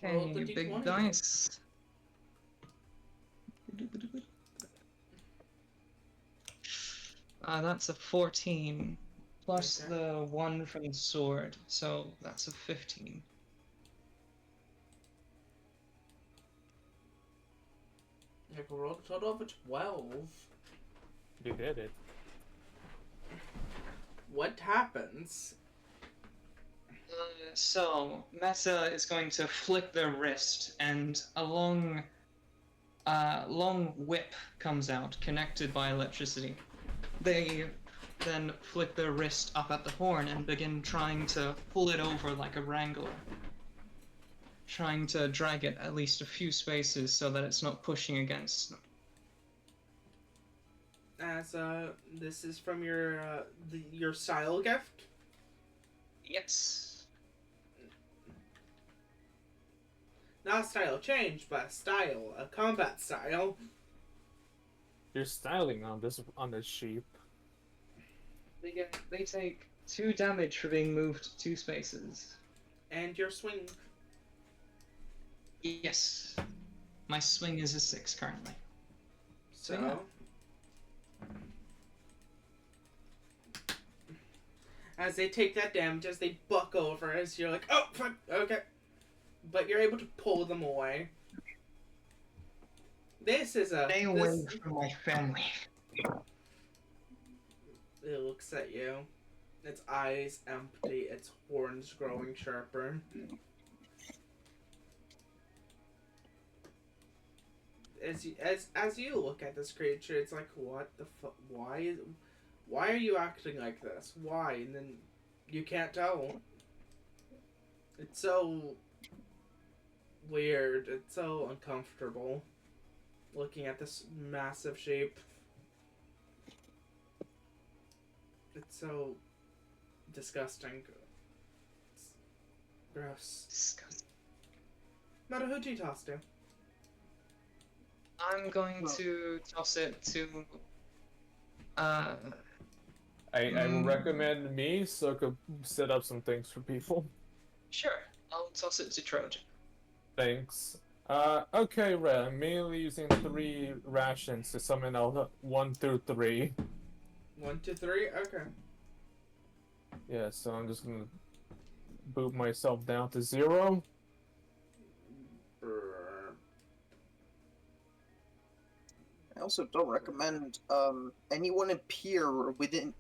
Roll the Okay, big D20. dice. That's a 14. Plus Okay. the 1 from the sword, so that's a 15. You can roll a total of a 12. You did it. What happens? So Meta is going to flick their wrist, and a long whip comes out, connected by electricity. They then flick their wrist up at the horn and begin trying to pull it over like a wrangler. Trying to drag it at least a few spaces so that it's not pushing against them. As this is from your your style gift. Yes. Not a style change, but a style, a combat style. You're styling on this sheep. They take 2 damage for being moved 2 spaces. And your swing. Yes. My swing is a 6 currently. So. Yeah. As they take that damage, as they buck over, as you're like, oh, fuck, okay. But you're able to pull them away. This is a. Stay away from my family. It looks at you. Its eyes empty, its horns growing sharper. As you look at this creature, it's like, what the fuck? Why are you acting like this? Why? And then you can't tell. It's so weird. It's so uncomfortable looking at this massive shape. It's so disgusting. It's gross. Disgusting. Meta, who'd you toss to? I'm going to toss it to. I will recommend me so I could set up some things for people. Sure. I'll toss it to Trojan. Thanks. Okay, Red. I'm mainly using 3 rations to summon out 1 through 3. 1, 2, 3. Okay. Yeah, so I'm just gonna boot myself down to 0. I also don't recommend anyone appear within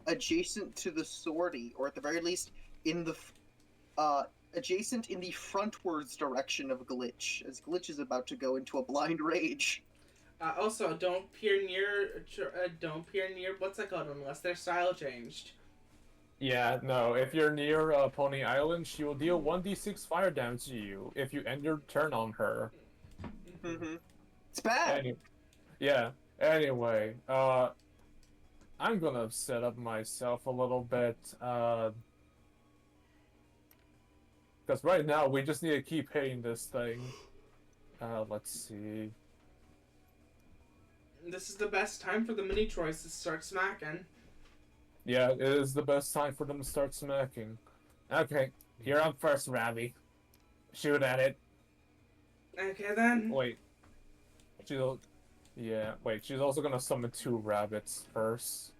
adjacent to the sortie, or at the very least in the adjacent in the frontwards direction of Glitch, as Glitch is about to go into a blind rage. Also, don't peer near. Don't peer near. What's that called? Unless their style changed. Yeah, no. If you're near Pony Island, she will deal 1d6 fire damage to you if you end your turn on her. Mm-hmm. It's bad. Yeah. Anyway, I'm gonna set up myself a little bit, because right now we just need to keep hitting this thing. Let's see. This is the best time for the mini Troys to start smacking. Yeah, it is the best time for them to start smacking. Okay, you're up first, Ravi. Shoot at it. Okay then. Wait. Yeah, wait, she's also gonna summon 2 rabbits first.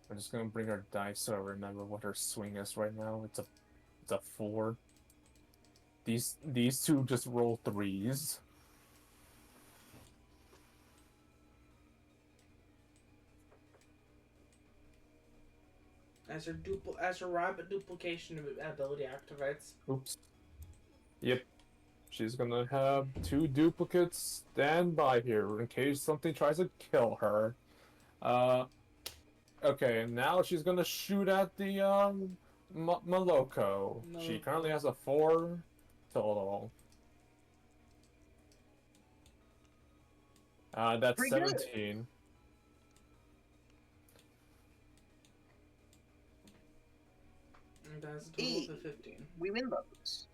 I'm just gonna bring her dice so I remember what her swing is right now. It's a 4. These two just roll 3s. As her rabbit duplication ability activates. Oops. Yep. She's gonna have 2 duplicates stand by here in case something tries to kill her. Okay, and now she's gonna shoot at the Maloko. She currently has a 4 total. That's Pretty 17. Good. And that's a total of 15. We win those.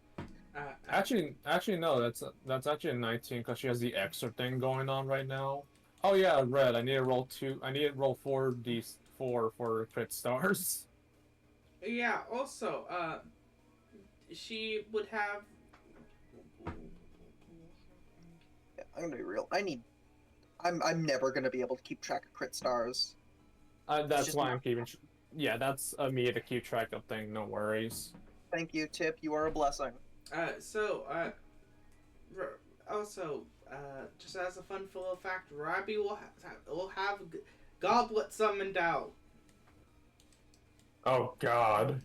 Actually, no. That's actually a 19 because she has the extra thing going on right now. Oh yeah, red. I need to roll 2. I need to roll 4d4 for crit stars. Yeah. Also, she would have. Yeah, I'm gonna be real. I'm never gonna be able to keep track of crit stars. That's why I'm keeping. Yeah, that's me to keep track of thing. No worries. Thank you, Tip. You are a blessing. Also, just as a fun little fact, Robbie will have Goblet summoned out. Oh God.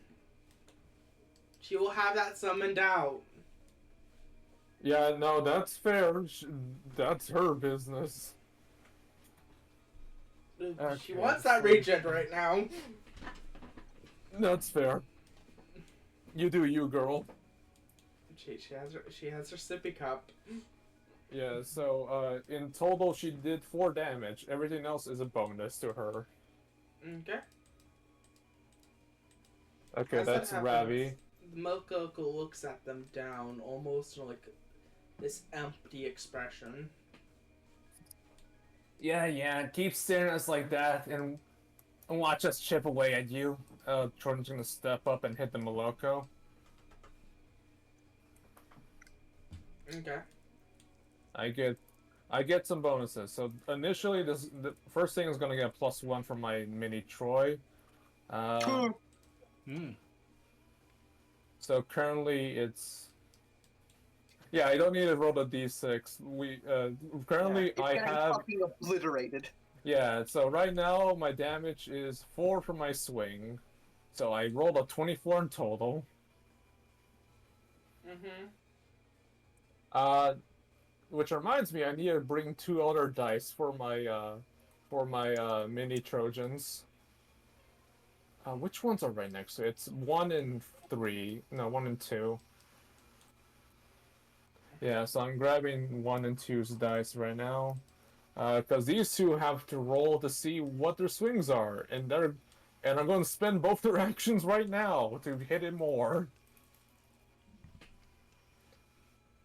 She will have that summoned out. Yeah, no, that's fair. That's her business. She wants that regen right now. That's fair. You do you, girl. She has her sippy cup. Yeah, so in total she did 4 damage. Everything else is a bonus to her. Okay. Okay, As that's that Ravi. happens, Mokoko looks at them down, almost like this empty expression. Yeah, keep staring at us like that and watch us chip away at you. Jordan's gonna step up and hit the Moloko. Okay. I get some bonuses. So initially, the first thing is gonna get +1 from my mini Troy. So currently it's. Yeah, I don't need to roll the d6. Currently Yeah, I have. Fucking obliterated. Yeah, so right now my damage is 4 for my swing. So I rolled a 24 in total. Which reminds me, I need to bring 2 other dice for my mini Trojans. Which ones are right next to it? It's 1 and 3. No, 1 and 2. Yeah, so I'm grabbing 1 and 2's dice right now. Because these two have to roll to see what their swings are. And I'm going to spend both their actions right now to hit it more.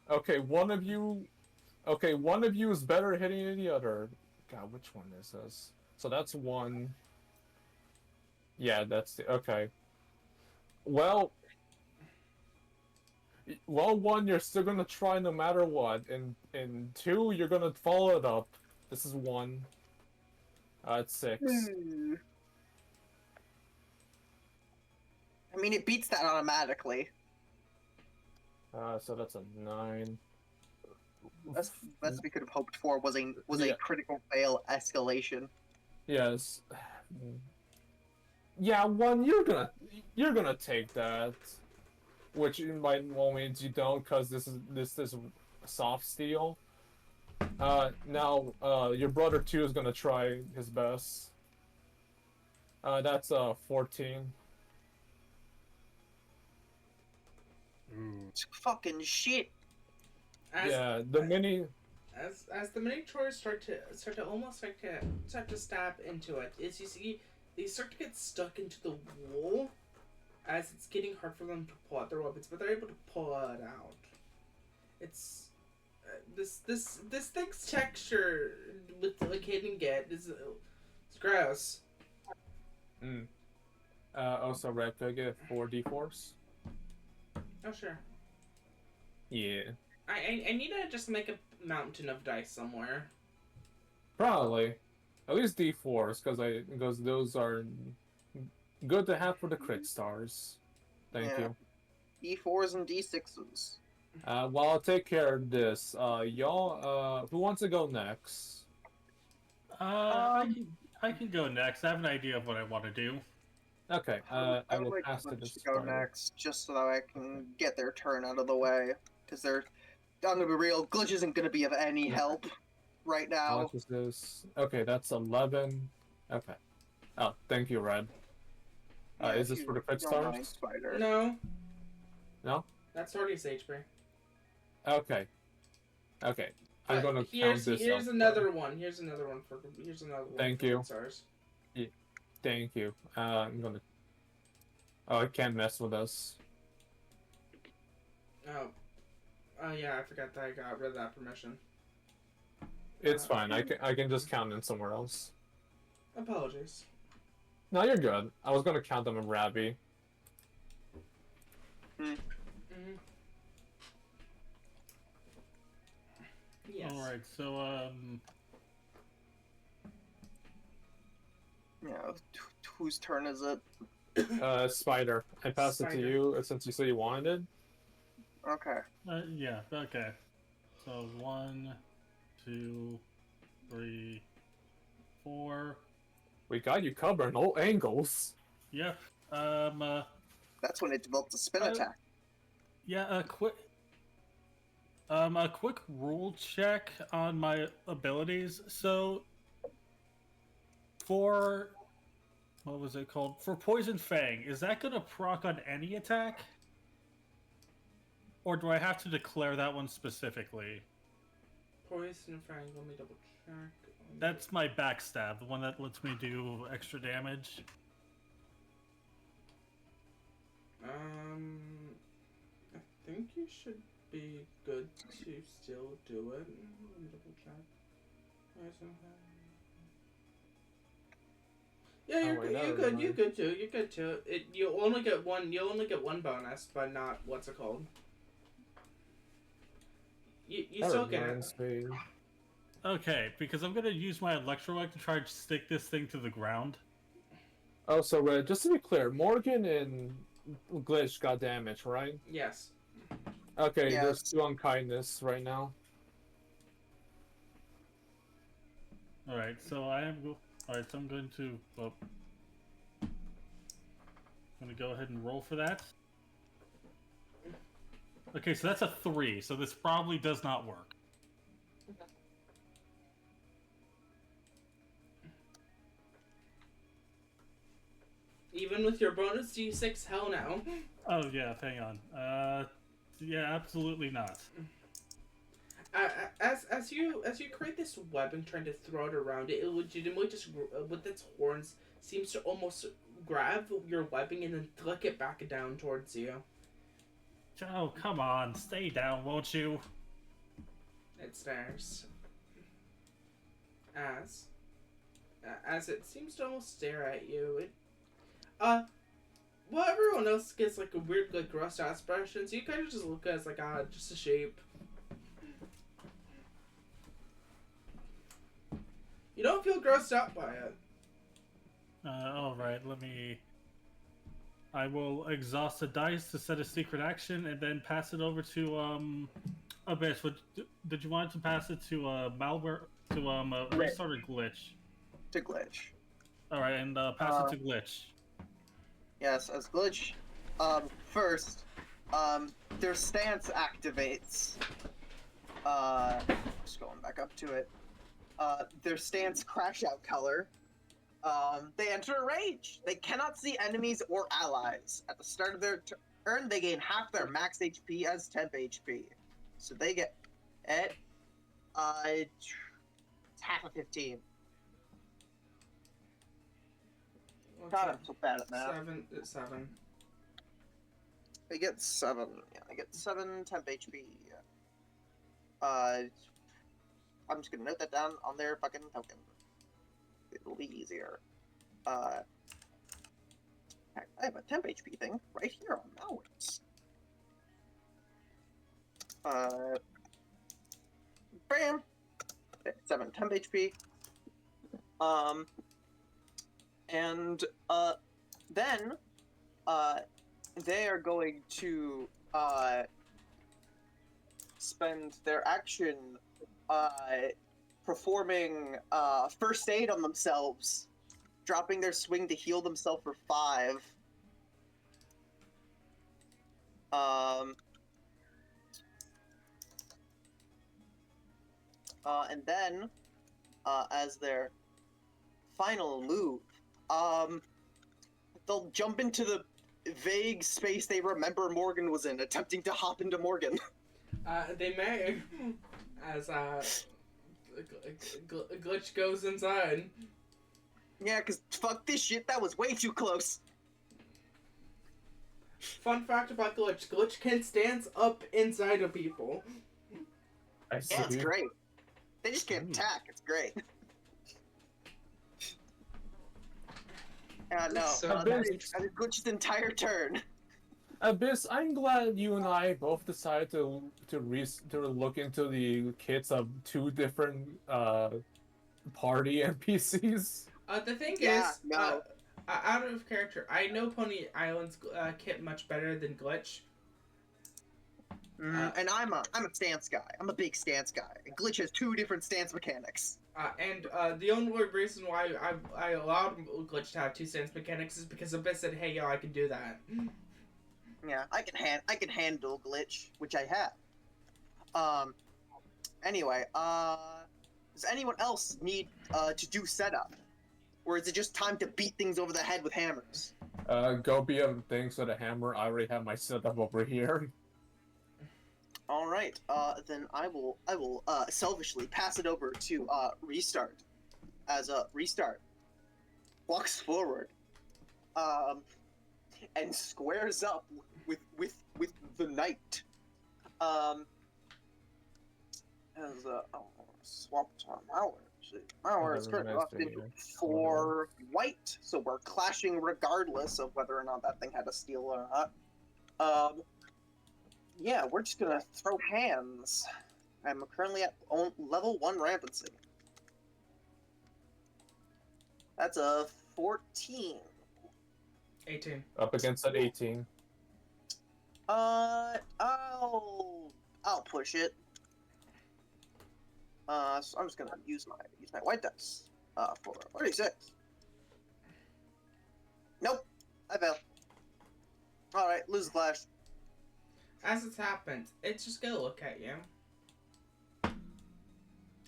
Okay, one of you is better at hitting than the other. God, which one is this? So that's 1. Yeah, okay. Well, 1, you're still gonna try no matter what, and 2, you're gonna follow it up. This is 1. It's 6. I mean, it beats that automatically. So that's a 9. Best we could have hoped for was a Yeah. critical fail escalation. Yes. Yeah, 1. You're gonna take that, which by no means you don't, cause this is soft steel. Now your brother 2 is gonna try his best. That's 14. It's fucking shit. As, Yeah, the mini. as the mini tours start to almost start to stab into it, is you see they start to get stuck into the wool as it's getting hard for them to pull out their weapons, but they're able to pull it out. It's this thing's texture with like hitting it is it's gross. Also, Red, could I get 4 d4s? Oh sure. Yeah. I need to just make a mountain of dice somewhere. Probably. At least d4s, because those are good to have for the crit stars. Thank Yeah. you. D4s and D6s. Well, I'll take care of this. Y'all, who wants to go next? I can go next. I have an idea of what I want to do. Okay, I I would will like pass to Butch this to go spider. next, just so that I can get their turn out of the way. Because they're, I'm gonna be real, Glitch isn't gonna be of any help right How now. much is this? Okay, that's 11. Okay. Oh, thank you, Red. Yeah, Is if this for the you crit don't mind, stars? Spider. No. No? That's already HP. Okay. Okay. I'm gonna count this Here's up. another one. Here's another one. Thank for you. good stars. Thank you. I'm gonna. Oh, I can't mess with us. Oh yeah, I forgot that I got rid of that permission. It's fine. I can just count in somewhere else. Apologies. No, you're good. I was gonna count them in Rabby. Mm-hmm. Yes. All right, so Yeah, whose turn is it? Spider. I passed it to Spider. you since you said you wanted it. Okay. yeah, okay. So 1, 2, 3, 4. We got you covered in all angles. Yep. That's when it developed a spin Uh, attack. Yeah, a quick rule check on my abilities. So, for what was it called? For Poison Fang, is that gonna proc on any attack, or do I have to declare that one specifically? Poison Fang. Let me double check. That's my backstab, the one that lets me do extra damage. I think you should be good to still do it. Let me double check. Poison Fang. Yeah, you're Oh, wait, good. You're never good. You're mind. good too. You're good too. You only get one. You only get one bonus, but not what's it called. You That still get reminds it. me. Okay, because I'm gonna use my electrowag to try to stick this thing to the ground. Oh, so Red, just to be clear, Morgan and Glitch got damage, right? Yes. Okay, Yes. there's 2 unkindness right now. All right, so All right, so I'm going to. Well, I'm gonna go ahead and roll for that. Okay, so that's a 3. So this probably does not work. Even with your bonus D6, hell no. Oh yeah, hang on. Yeah, absolutely not. As you create this weapon, trying to throw it around, it legitimately just with its horns seems to almost grab your weapon and then flick it back down towards you. Oh, come on, stay down, won't you? It stares. As it seems to almost stare at you. Well, everyone else gets like a weird, like grossed out expression, so you kind of just look at it as like just a shape. You don't feel grossed out by it. Alright, I will exhaust the dice to set a secret action and then pass it over to, Abyss. Did you want to pass it to, Malware, to, Restart or Glitch? To Glitch. Alright, and, pass it to Glitch. Yes, as Glitch, first, their stance activates. Just going back up to it. Their stance crash out color. They enter a rage. They cannot see enemies or allies. At the start of their turn, they gain half their max HP as temp HP. So they get it's half of 15. God, I'm so bad at math. 7. They get 7. Yeah, they get 7 temp HP. I'm just gonna note that down on their fucking token. It'll be easier. I have a temp HP thing right here on Malwares. Bam! 7 temp HP. And then they are going to spend their action performing first aid on themselves, dropping their swing to heal themselves for 5. And then, as their final move, they'll jump into the vague space they remember Morgan was in, attempting to hop into Morgan. They may, as Glitch goes inside. Yeah, because fuck this shit, that was way too close. Fun fact about Glitch: Glitch can stand up inside of people. I see. Yeah, it's great. They just can't attack, it's great. No, So that is Glitch's entire turn. Abyss, I'm glad you and I both decided to look into the kits of 2 different party NPCs. The thing Yeah, is, no. out of character, I know Pony Island's kit much better than Glitch. And I'm a stance guy. I'm a big stance guy. And Glitch has 2 different stance mechanics. And the only reason why I allowed Glitch to have 2 stance mechanics is because Abyss said, "Hey, yo, I can do that." Yeah, I can handle Glitch, which I have. Anyway, does anyone else need to do setup? Or is it just time to beat things over the head with hammers? Go be a things with a hammer. I already have my setup over here. All right. Then I will selfishly pass it over to Restart. As Restart walks forward, and squares up with the knight. As swap to Malware. Malware is currently locked into 4 white, so we're clashing regardless of whether or not that thing had a steal or not. Yeah, we're just gonna throw hands. I'm currently at level 1 rampancy. That's a 14. 18. Up against that 18. I'll push it. So I'm just gonna use my white dice. For 36. Nope, I fail. All right, lose the clash. As it's happened, it's just gonna look at you.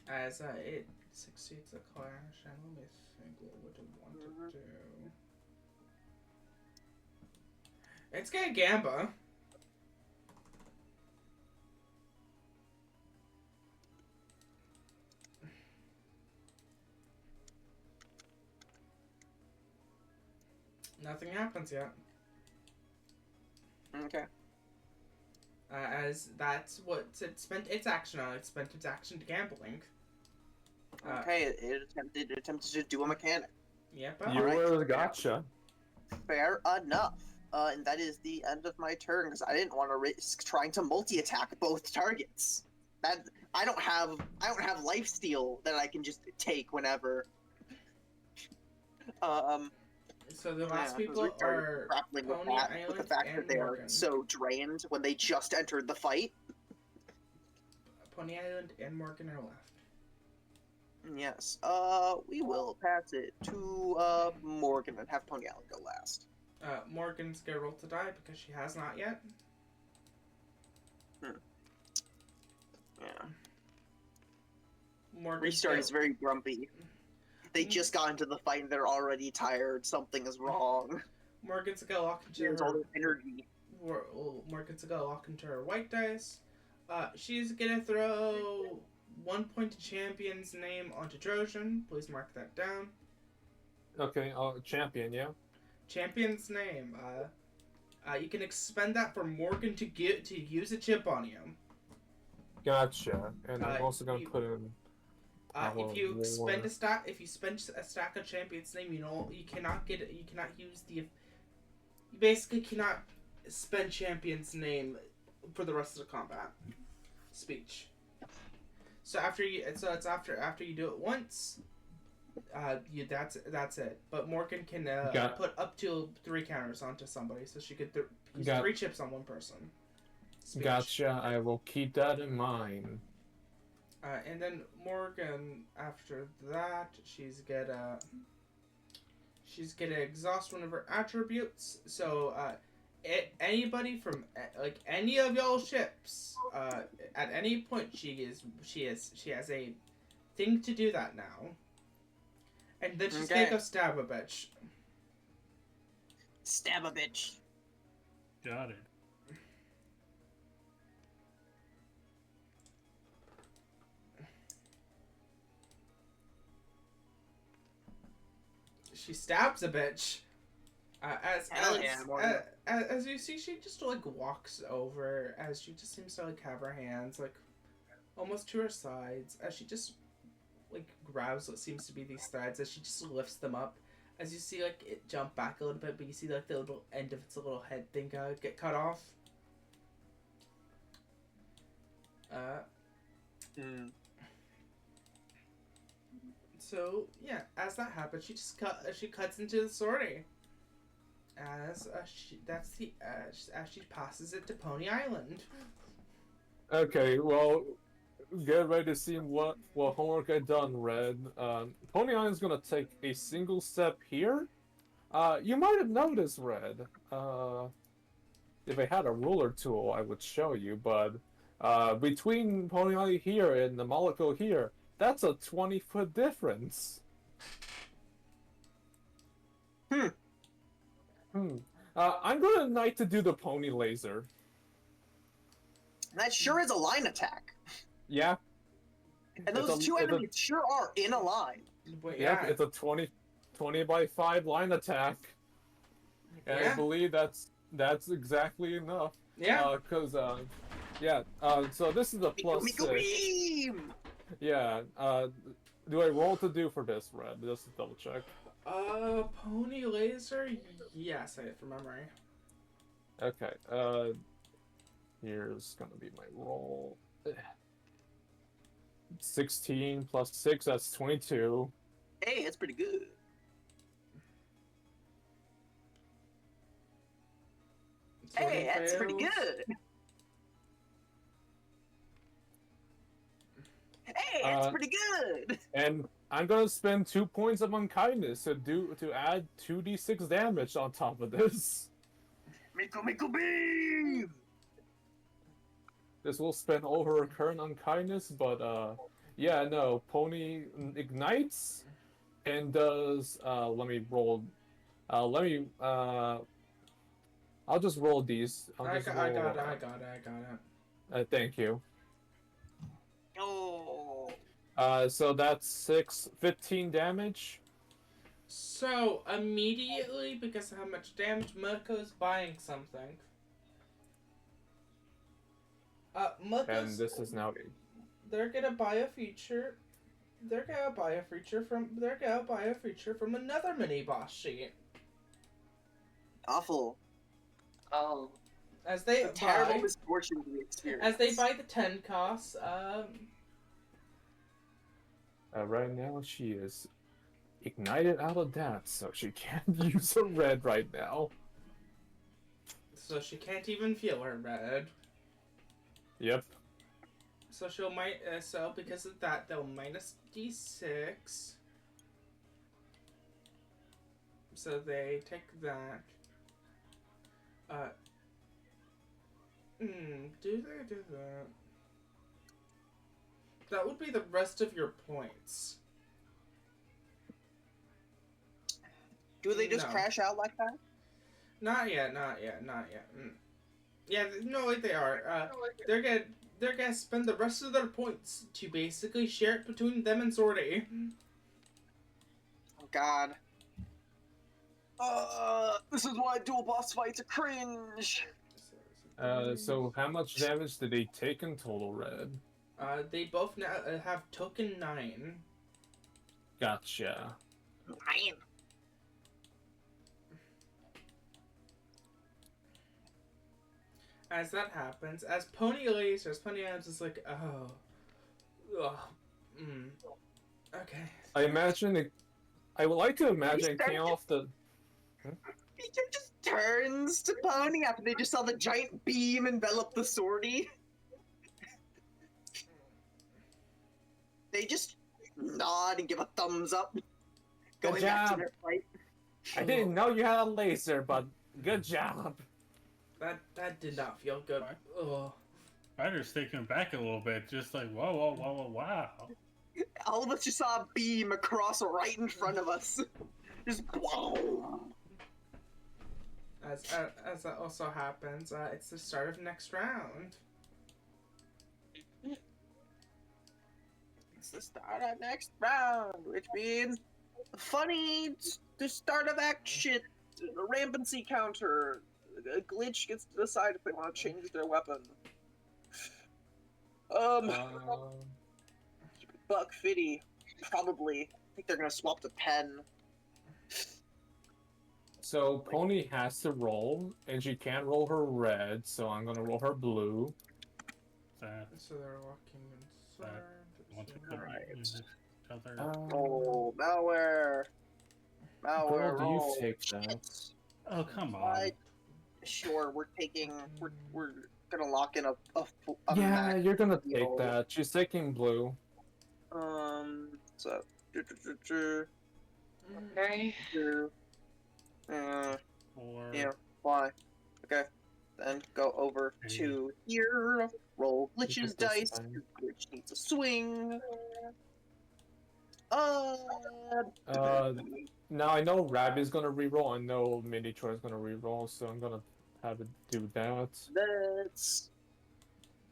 As it succeeds the clash, and let me think what would it want to do. It's gonna Gamba. Nothing happens yet. Okay. As that's what it spent its action on. It spent its action to gambling. Okay, it attempted to do a mechanic. Yep. You Alright. were gotcha. Fair enough. And that is the end of my turn because I didn't want to risk trying to multi-attack both targets. That I don't have life steal that I can just take whenever. So the last Yeah, I was people really started are grappling with Pony that, with the Island fact that and they're Morgan. so drained when they just entered the fight. Pony Island and Morgan are left. Yes. We will pass it to Morgan and have Pony Island go last. Morgan's gonna roll to die because she has not yet. Yeah. Morgan's Restart gonna, is very grumpy. They just got into the fight and they're already tired. Something is wrong. Morgan's gonna lock into Here's all her. their energy. Morgan's gonna lock into her white dice. She's gonna throw 1 point to champion's name onto Trojan. Please mark that down. Okay, champion, yeah. Champion's name. You can expend that for Morgan to use a chip on you. Gotcha. And I'm also gonna put in. If you spend a stack, a stack of champion's name, you cannot use the. You basically cannot spend champion's name for the rest of the combat speech. So after you do it once, that's it. But Morgan can put up to 3 counters onto somebody, so she could use 3 chips on one person. Speech. Gotcha. I will keep that in mind. And then Morgan, after that, she's gonna exhaust one of her attributes. So anybody from like any of y'all ships, at any point she has a thing to do that now. And then she's gonna go stab a bitch. Stab a bitch. Got it. She stabs a bitch. Morgan. As you see, she just like walks over as she just seems to like have her hands like almost to her sides as she just like grabs what seems to be these threads as she just lifts them up. As you see like it jump back a little bit, but you see like the little end of its little head thing get cut off. So yeah, as that happens, she cuts into the sortie. As she passes it to Pony Island. Okay, well, get ready to see what homework I done, Red. Pony Island's gonna take a single step here. You might have noticed, Red. If I had a ruler tool, I would show you, but between Pony Island here and the molecule here, that's a 20-foot difference. I'm gonna Knight to do the pony laser. That sure is a line attack. Yeah. And those two enemies sure are in a line. But yeah, it's a 20 by 5 line attack. And I believe that's exactly enough. Yeah. So this is a plus 6. Yeah. Do I roll to do for this, Red? Just to double check. Pony laser? Yes, I have from memory. Okay, here's gonna be my roll. 16 plus 6, that's 22. Hey, that's pretty good. Hey, that's pretty good. Hey, that's pretty good. And I'm gonna spend 2 points of unkindness to add 2d6 damage on top of this. Miko beam! This will spend over her current unkindness, but yeah, no. Pony ignites and does. Let me roll. I'll just roll these. I got it. Thank you. Oh. So that's 15 damage. So immediately, because of how much damage, Mirko's buying something. And this is now. They're gonna buy a feature. They're gonna buy a feature from another mini boss sheet. Awful. Oh. As they A terrible buy, misfortune we experience. as they buy the 10 costs, Right now she is ignited out of that, so she can't use her red right now. so she can't even feel her red. Yep. So so because of that, they'll minus d6. So they take that. Do they do that? That would be the rest of your points. Do they just No. crash out like that? Not yet. Yeah, no, they are. They're gonna spend the rest of their points to basically share it between them and Zordy. Oh god. This is why dual boss fights are cringe. So how much damage did they take in total, Red? They both now have token 9. Gotcha. Man. As that happens, as Pony lasers, Pony Adams is like, okay. I would like to imagine it came off the. Pikachu just turns to Pony after they just saw the giant beam envelop the sortie. They just nod and give a thumbs up. Going back to job. their fight. I didn't know you had a laser, but good job. That did not feel good. Ugh. Ryder's taken back a little bit, just like, wow. All of us just saw a beam across right in front of us. Just wow. As that also happens, it's the start of next round. It's the start of next round, which means the start of action, the rampancy counter. A glitch gets to decide if they want to change their weapon. Buck Fitty, probably. I think they're gonna swap to 10. So Pony has to roll, and she can't roll her red, so I'm gonna roll her blue. So they're walking inside. Alright. Oh, malware. Malware. Girl, do you roll. take that? Oh, come on. Sure, we're gonna lock in a Yeah, max you're gonna deal. take that. She's taking blue. So. Okay. Yeah, why? Okay. Then go over to here. Roll glitches this dice. time. Glitch needs a swing. Now I know Rabbi's gonna reroll. I know Mini Troy's gonna reroll, so I'm gonna have it do that. That's.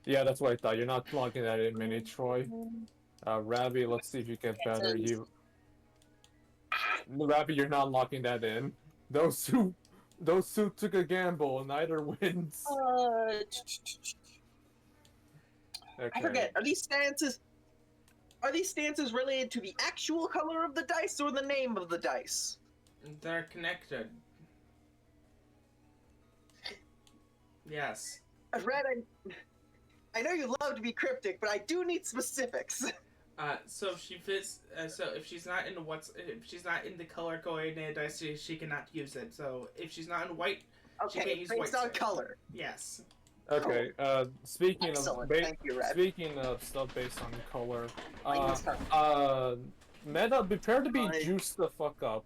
Yeah, that's what I thought. You're not locking that in, Mini Troy. Rabbi, let's see if you get better. Rabbi, you're not locking that in. Those two took a gamble. Neither wins. Okay. I forget. Are these stances related to the actual color of the dice or the name of the dice? They're connected. Yes. Red, I know you love to be cryptic, but I do need specifics. So she fits. So if she's not in the color coordinated dice, she cannot use it. So if she's not in white, she Okay, can't use based white. on color. Yes. Okay. Speaking Excellent. of Thank you, Red. speaking of stuff based on color, Like this Meta, prepare to be Like- juiced the fuck up.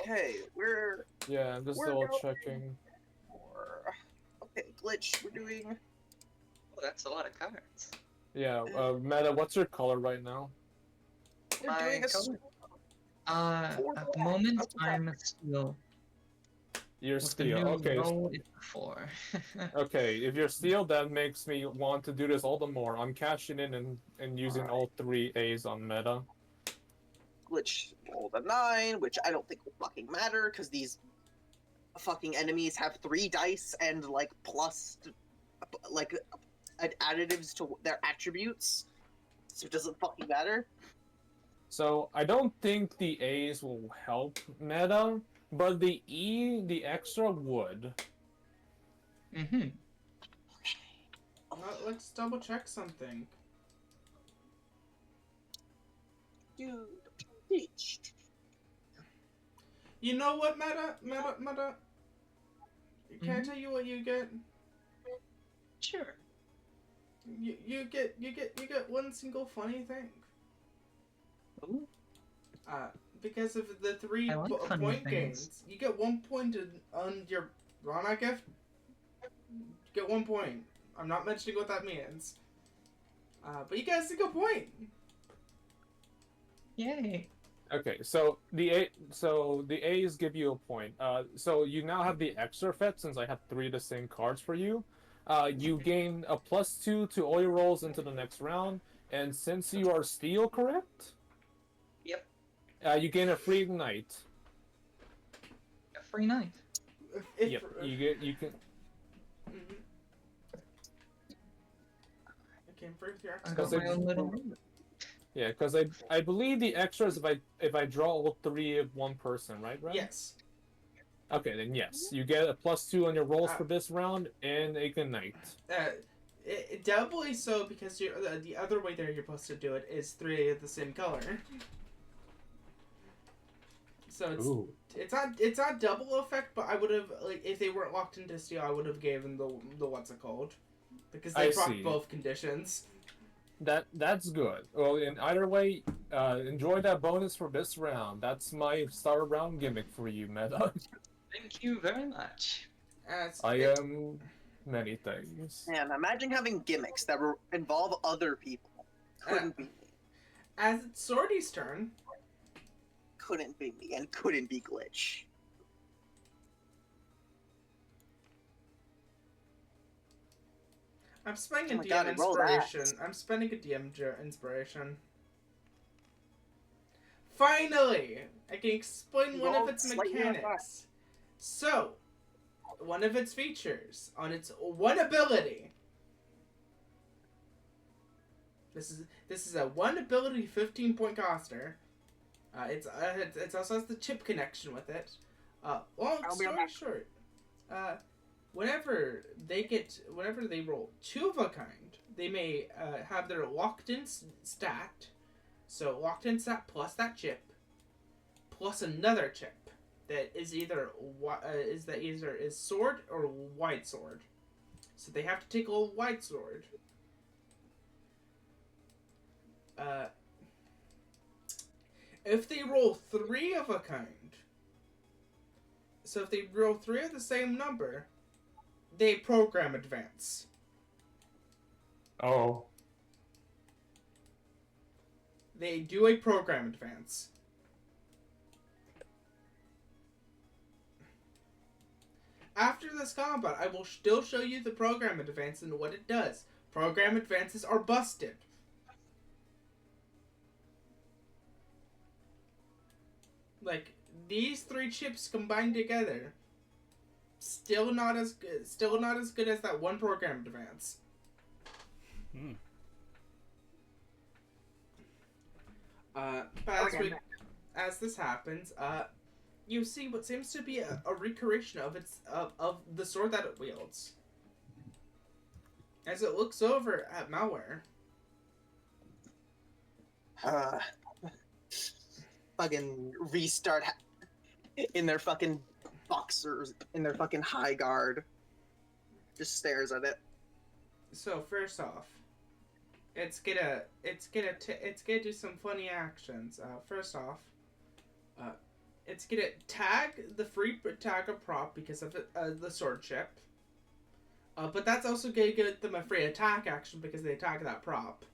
Okay, we're Yeah, I'm just We're double going- checking. okay, glitch. We're doing. Oh, that's a lot of cards. Yeah, Meta, what's your color right now? We're My doing a. color? At the moment, I'm a steel. You're With the steel. new Okay. roll, it's a 4. Okay, if you're steel, that makes me want to do this all the more. I'm cashing in and using all 3 A's on Meta. Glitch rolled a 9, which I don't think will fucking matter because these fucking enemies have 3 dice and like plus like additives to their attributes, so it doesn't fucking matter. So I don't think the A's will help Meta, but the E, the extra would. Mm-hmm. Let's double check something. Dude. You know what, Meta? Can I Mhm. tell you what you get? Sure. You get one single funny thing. Ooh. Because of the three I like funny point things. gains, you get 1 point on your Rana gift. You get 1 point. I'm not mentioning what that means. But you get a single point. Yay. Okay, so the A's give you a point. So you now have the extra effect since I have 3 distinct cards for you. You gain a +2 to all your rolls into the next round, and since you are steel, correct? Yep. You gain a free ignite. A free knife. Yep, you can. Mhm. Okay, improve your I extra. got Because my own little room. Yeah, because I believe the extra is if I draw all 3 of one person, right? Yes. Okay, then yes, you get a +2 on your rolls for this round and a ignite. Doubly so because you're, the other way that you're supposed to do it is 3 of the same color. So it's not double effect, but I would have, like, if they weren't locked into steel, I would have given the what's it called, because they proc both conditions. That's good. Well, in either way, enjoy that bonus for this round. That's my start round gimmick for you, Meta. Thank you very much. I am many things. Man, imagine having gimmicks that involve other people. Couldn't be me. As it's Swordy's turn. Couldn't be me, and couldn't be Glitch. I'm spending Oh a my God, DM I rolled that. inspiration. I'm spending a DM inspiration. Finally, I can explain one of its mechanics. So, one of its features on its one ability. This is a one ability 15-point coster. It also has the chip connection with it. Long story short, whenever they roll 2 of a kind, they may have their locked in stat. So locked in stat plus that chip, plus another chip that is either is sword or wide sword. So they have to take a wide sword. If they roll 3 of a kind, so if they roll 3 of the same number, they program advance. Oh. They do a program advance. After this combat, I will still show you the program advance and what it does. Program advances are busted. Like, these 3 chips combined together, still not as good as that one program advance. But as this happens, you see what seems to be a recreation of the sword that it wields. As it looks over at Malware. Fucking restart in their fucking boxers, in their fucking high guard. Just stares at it. So first off, it's gonna do some funny actions. First off, it's gonna tag the free tagger prop because of the sword chip. But that's also gonna give them a free attack action because they attack that prop.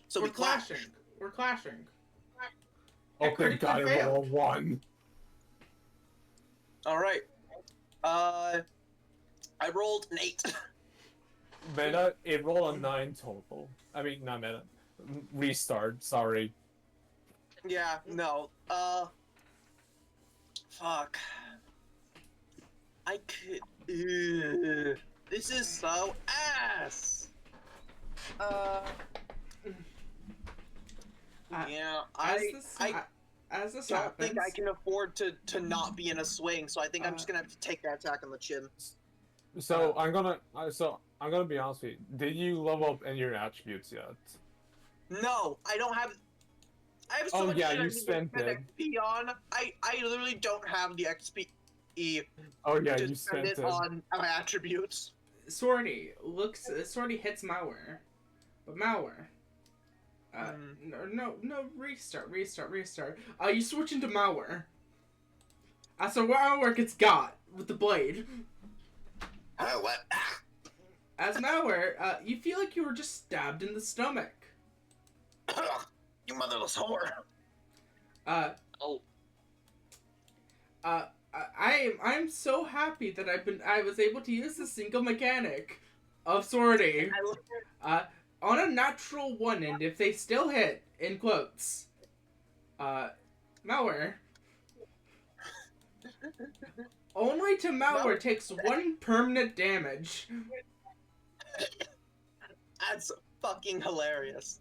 So We're clashing. We're clashing. Oh, thank God, I rolled a 1. Alright. I rolled an 8. Meta, it rolled a 9 total. I mean, not meta. Restart, sorry. Yeah, no. Fuck. I could. This is so ass. Yeah, As this don't happens, think I can afford to not be in a swing, so I think I'm just gonna have to take that attack on the chin. So I'm gonna be honest with you. Did you level up any of your attributes yet? No, I don't have. I have so Oh much yeah, shit I you need to spent spend it. XP on. I literally don't have the XP Oh yeah, to you spend spent it it. on my attributes. Sorty hits Malware, but Malware. No, restart. You switch into Malware. So Malware gets got with the blade. Oh, what? As Malware, you feel like you were just stabbed in the stomach. You motherless whore. Oh, I'm so happy that I was able to use the single mechanic of Sorty. On a natural one, and if they still hit, in quotes, Malware. Only to Malware takes 1 permanent damage. That's fucking hilarious.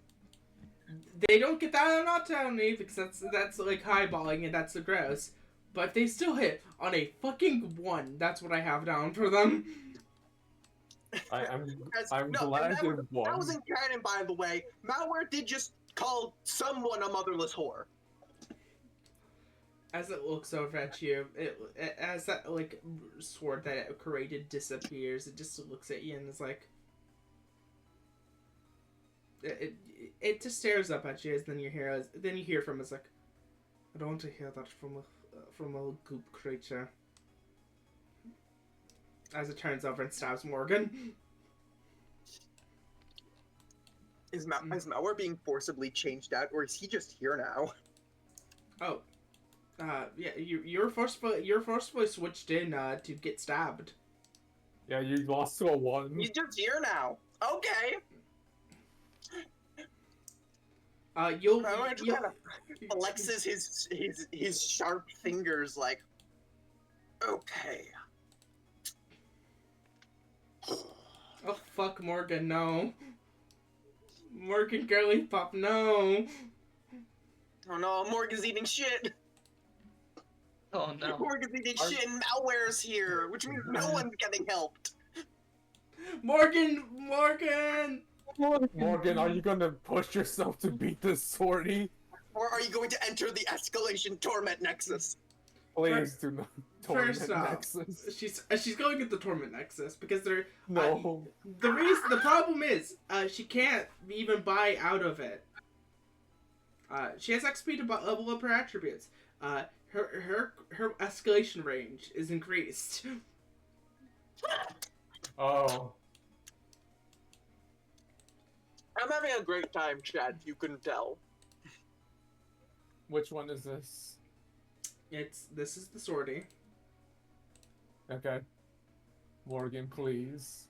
They don't get that on autonomy because that's like highballing and that's gross. But if they still hit on a fucking 1, that's what I have down for them. I'm No, glad that it that was won. in canon, by the way. Malware did just call someone a motherless whore. As it looks over at you, as that like sword that it created disappears, it just looks at you and is like, it just stares up at you. As then you hear from it's like, I don't want to hear that from a goop creature. As it turns over and stabs Morgan. Is Malware being forcibly changed out, or is he just here now? Oh, yeah, you're forcefully switched in to get stabbed. Yeah, you lost to a 1. He's just here now. Okay. You'll Just kind of flexes his sharp fingers like, okay. Oh fuck, Morgan, no. Morgan girly pop, no. Oh no, Morgan's eating shit. oh no. Morgan's eating shit and Malware's here, which means no one's getting helped. Morgan. Morgan, are you gonna push yourself to beat this Sorty? Or are you going to enter the escalation torment nexus? Please do not. First Torment off, Nexus. she's going to the torment nexus because they're No. the problem is she can't even buy out of it. She has XP to level up her attributes. Her escalation range is increased. Oh. I'm having a great time, Chad, you can tell. Which one is this? This is the sortie. Okay. Morgan, please.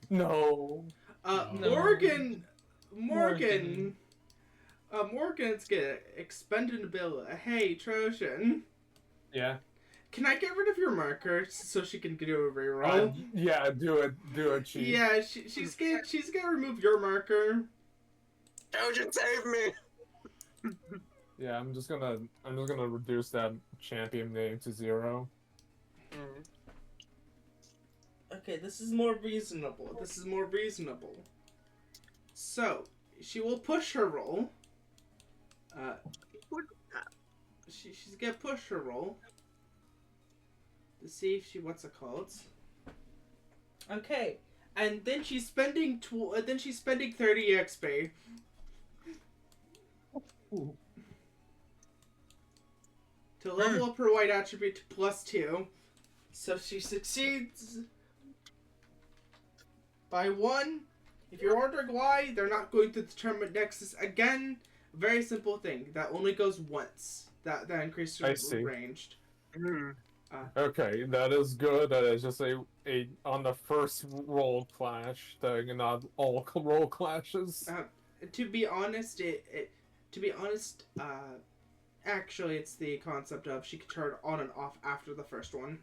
No. No. Morgan's get expended ability. Hey, Trojan. Yeah. Can I get rid of your marker so she can do a reroll? Yeah, do it, Chief. Yeah, she's gonna remove your marker. Trojan, save me! Yeah, I'm just gonna reduce that champion name to 0. Okay, this is more reasonable. So, she will push her roll. She's gonna push her roll to see if she what's it called. Okay, and then she's spending 30 XP. Ooh. To level up her white attribute to +2. So she succeeds by 1. If you're wondering why they're not going to the tournament nexus again, very simple thing. That only goes once. That increases her ranged. Okay, that is good. That is just a on the first roll clash thing, and not all roll clashes. To be honest, actually, it's the concept of she could turn on and off after the first one.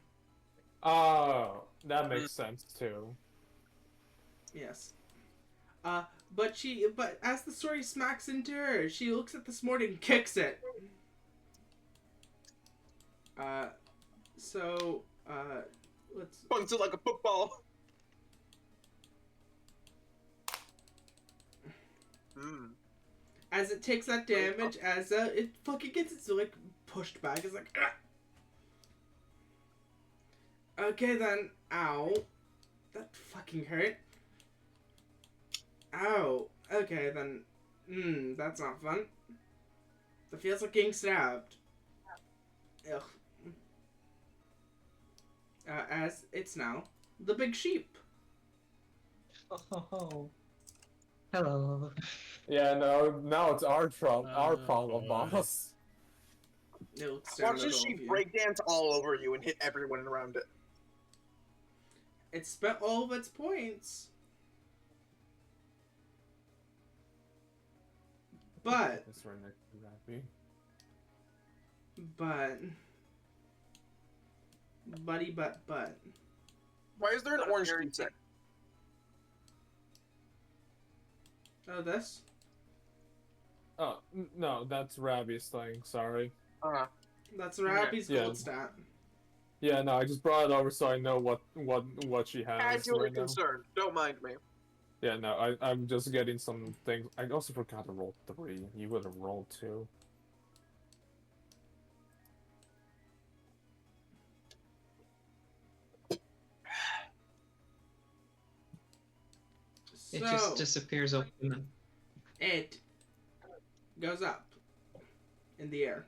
Oh, that makes sense too. Yes. But as the story smacks into her, she looks at the sword and kicks it. So, let's... Punts it like a football. As it takes that damage, as it fucking gets its, like, pushed back, it's like, ah! Okay then, ow. That fucking hurt. Ow. Okay then, that's not fun. That feels like getting stabbed. Ugh. As it's now the big sheep. Oh. Hello. Yeah, no, now it's our our Oh, problem, boy. boss. It looks down Watch at this all sheep of you. breakdance all over you and hit everyone around it. It spent all of its points. But, That's right next to Rappy. but. Why is there an orange pizza? Oh, this? Oh, no, that's Rabby's thing, sorry. That's Rappy's Yeah. gold stat. Yeah, no, I just brought it over so I know what she has Casually right now. concerned. Don't mind me. Yeah, no, I'm just getting some things. I also forgot to roll 3. You would have rolled 2. It So, just disappears open. it goes up in the air.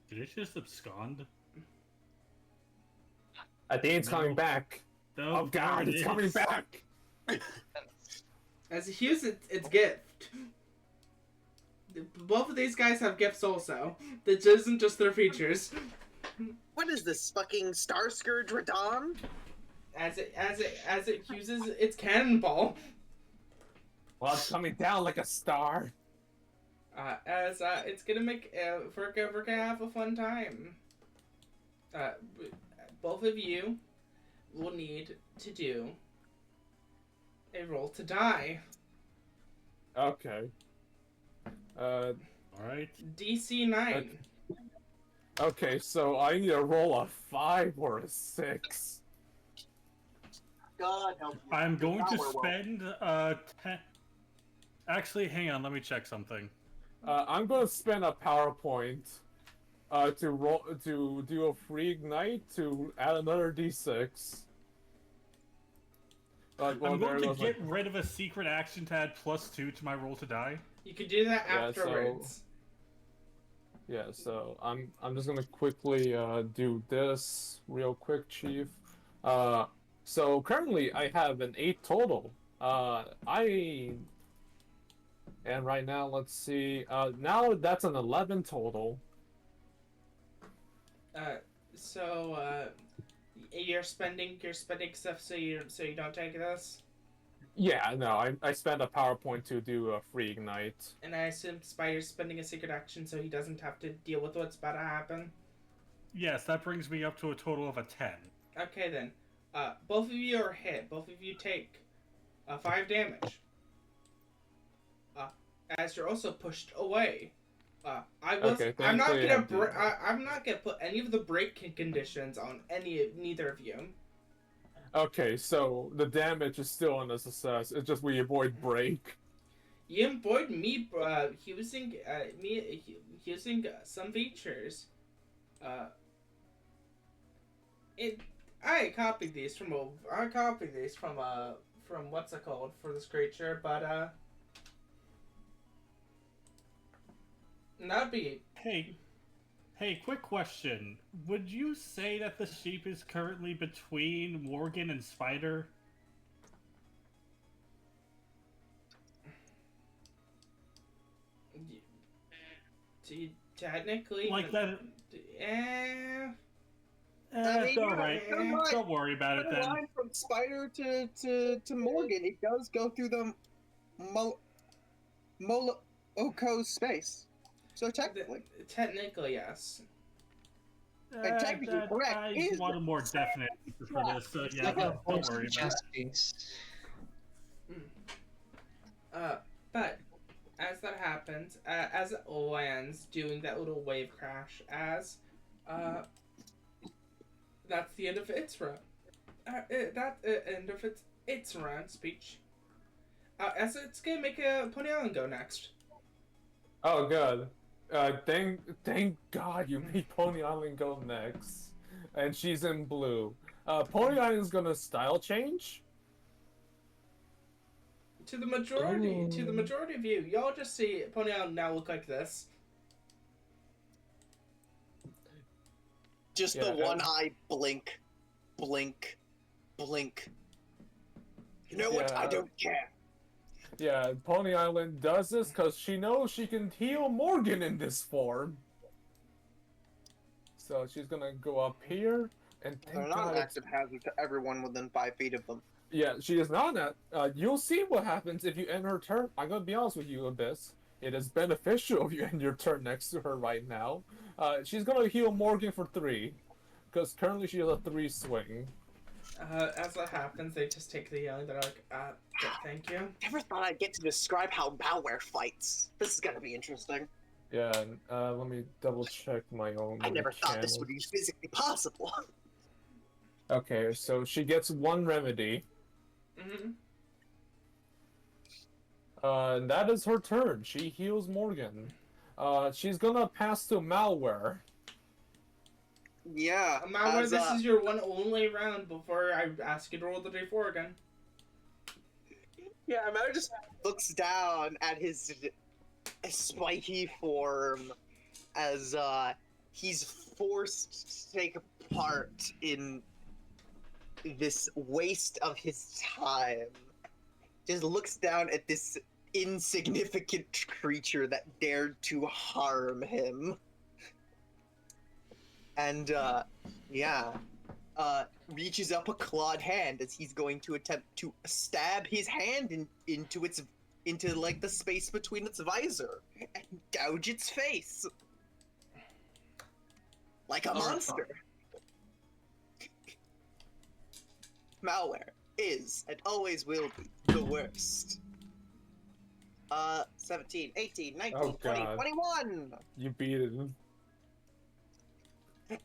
Did it just abscond? I think it's No. coming back. No, Oh god, there it it's coming is. back! As it uses its gift. Both of these guys have gifts also. That isn't just their features. What is this fucking Star Scourge Radon? As it uses its cannonball. Well, it's coming down like a star. It's gonna make we're gonna have a fun time. Both of you will need to do a roll to die. Okay. Alright. DC 9. Okay, so I need to roll a 5 or a 6. God help you. I'm going Not to where we're- spend 10. Actually, hang on, let me check something. I'm gonna spend a PowerPoint to do a free ignite to add another D6. I'm going to get rid of a secret action to add +2 to my roll to die. You could do that Yeah, afterwards. Yeah, so I'm just gonna quickly do this real quick, Chief. So currently I have an 8 total. And right now, let's see. Now that's an 11 total. You're spending stuff so you don't take this. Yeah, no, I spent a PowerPoint to do a free ignite. And I assume Spider's spending a secret action so he doesn't have to deal with what's about to happen. Yes, that brings me up to a total of a 10. Okay then. Both of you are hit. Both of you take 5 damage. As you're also pushed away. Okay, I'm not thankfully I'm not gonna put any of the break conditions on neither of you. Okay, so the damage is still on a success. It's just we avoid break. You avoid me using some features. I copied these from what's it called for this creature, but that'd be Hey, quick question. Would you say that the sheep is currently between Morgan and Spider? technically Like that. I mean, Alright. you're right. Don't worry about it The then. line from Spider to Morgan, it does go through the Moloko's space. So technically. Technically, yes. And technically correct I is want a more definite answer for this, so It's yeah, like a don't horse worry and about it. chess piece. But as that happens, as it lands, doing that little wave crash, that's the end of its round. End of its round speech. As it's gonna make a Pony Island go next. Oh, good. Thank God you made Pony Island go next. And she's in blue. Pony Island's gonna style change? To the majority of you, y'all just see Pony Island now look like this. just Yeah, the one eye blink, blink, blink. You know what? I Yeah. don't care. Yeah, Pony Island does this because she knows she can heal Morgan in this form. So she's gonna go up here, and They're thank not God an it's... active hazard to everyone within 5 feet of them. Yeah, she is not that. You'll see what happens if you end her turn. I'm gonna be honest with you, Abyss. It is beneficial if you end your turn next to her right now. She's gonna heal Morgan for 3, because currently she has a 3 swing. As that happens, they just take the yelling. They're like, thank you. Never thought I'd get to describe how malware fights. This is gonna be interesting. Yeah, let me double check my own. I never thought this would be mechanics. physically possible. Okay, so she gets 1 remedy. Mm-hmm. And that is her turn. She heals Morgan. She's gonna pass to Malware. Yeah. Malware, this is your one only round before I ask you to roll the D4 again. Yeah, Malware just looks down at his spiky form as he's forced to take part in this waste of his time. Just looks down at this insignificant creature that dared to harm him. And, reaches up a clawed hand as he's going to attempt to stab his hand into like the space between its visor and gouge its face. Like a monster. Malware is and always will be the worst. 17, 18, 19, Oh, 20, God. 21! You beat it.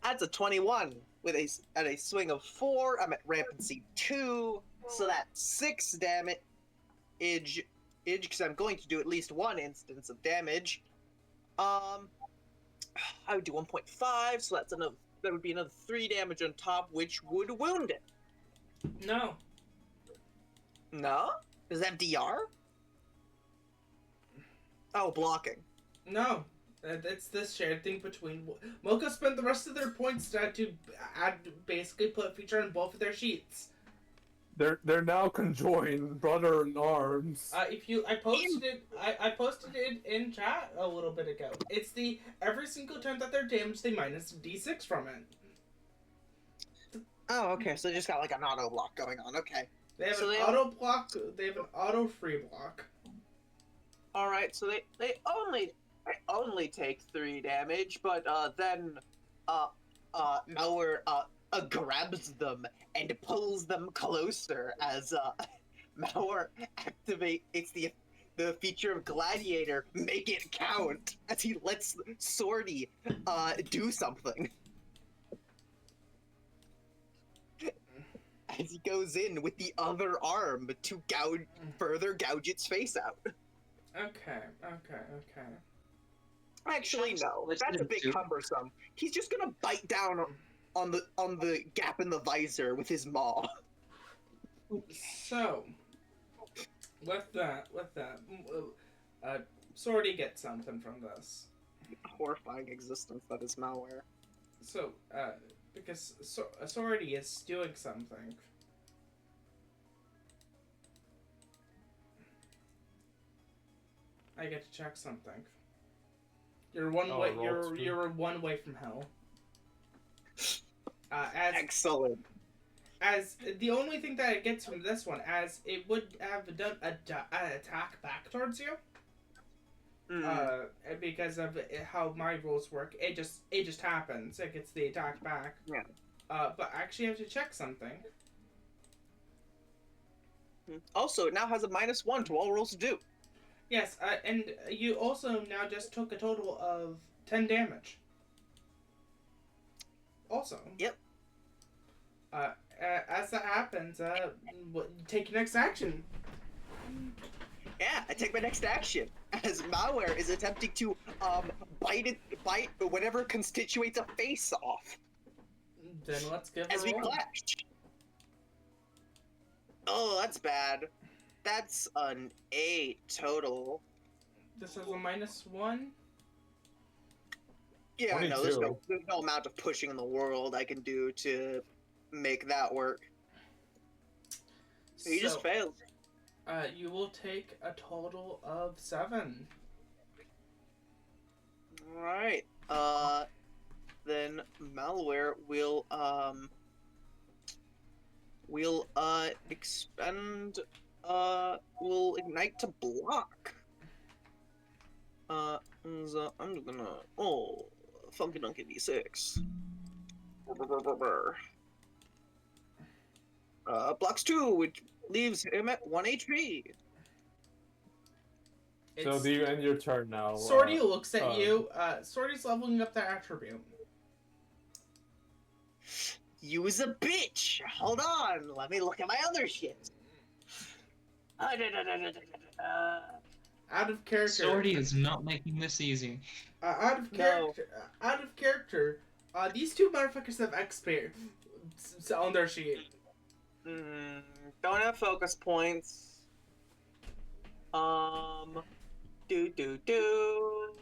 That's a 21 with at a swing of 4. I'm at rampancy 2, so that's 6 damage. Because I'm going to do at least 1 instance of damage. I would do 1.5, so that would be another 3 damage on top, which would wound it. No. No? Does that DR? Oh, blocking. No. It's this shared thing between... Mocha spent the rest of their points to basically put a feature on both of their sheets. They're now conjoined, brother in arms. I posted it in chat a little bit ago. It's the every single time that they're damaged, they minus D6 from it. Oh, okay, so they just got like an auto block going on, okay. They have So an they auto block. They have an auto free block. Alright, so they only take 3 damage, but then Malware grabs them and pulls them closer as Malware activates the feature of Gladiator, make it count, as he lets Swordy do something. As he goes in with the other arm to further gouge its face out. Okay. Actually, no. That's a bit cumbersome. He's just gonna bite down on the gap in the visor with his maw. So, with that, Swordy gets something from this. Horrifying existence that is Malware. So, because Swordy is doing something. I get to check something. You're one way. You're one way from hell. Excellent. As the only thing that it gets from this one, as it would have done an attack back towards you. Because of how my rules work, it just happens. It gets the attack back. Yeah. But I actually have to check something. Also, it now has a -1 to all rolls to do. Yes, and you also now just took a total of 10 damage. Also. Yep. As that happens, take your next action. Yeah, I take my next action as Malware is attempting to bite whatever constitutes a face off. Then let's give As a we roll. clash. Oh, that's bad. That's an 8 total. This is a -1. Yeah, I know. 22. There's no amount of pushing in the world I can do to make that work. He just failed. You will take a total of 7. Alright. Then Malware will expend will ignite to block. So I'm gonna Funky Donkey D6. Blocks 2, which leaves him at 1 HP. So do you end your turn now? Sorty looks at you. Sorty's leveling up their attribute. Use a bitch. Hold on. Let me look at my other shit. Out of character. Sorty is not making this easy. Out of character. Out of character. These two motherfuckers have XP on their sheet. Don't have focus points. Do do do.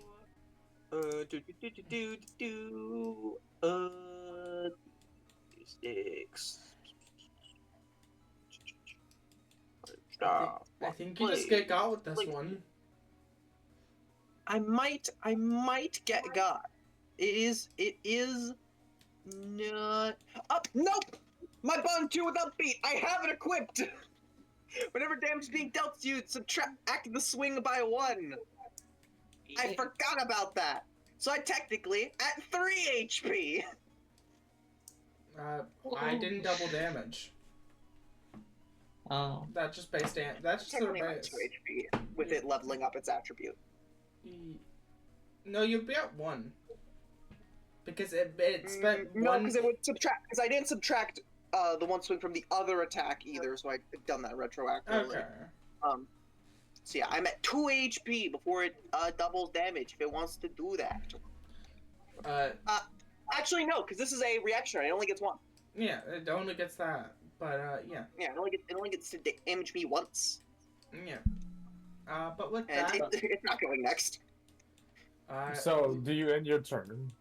D6. I think you just get got with this one. I might get got. It is not up. Nope. My bond 2 without beat. I have it equipped. Whenever damage is being dealt to you, subtract the swing by 1. I forgot about that. So I technically at 3 HP. I didn't double damage. Oh. That's just base damage. That's just their Technically I'm at base. 2 HP with it leveling up its attribute. No, you'd be at 1. Because it spent no, 1. because it would subtract. Because I didn't subtract the 1 swing from the other attack either, so I've done that retroactively. Okay. So yeah, I'm at 2 HP before it doubles damage if it wants to do that. Actually, no, because this is a reactionary. It only gets 1. Yeah, it only gets that. But yeah. Yeah, it only gets to damage me once. Yeah. But with And that. it's not going next. So do you end your turn?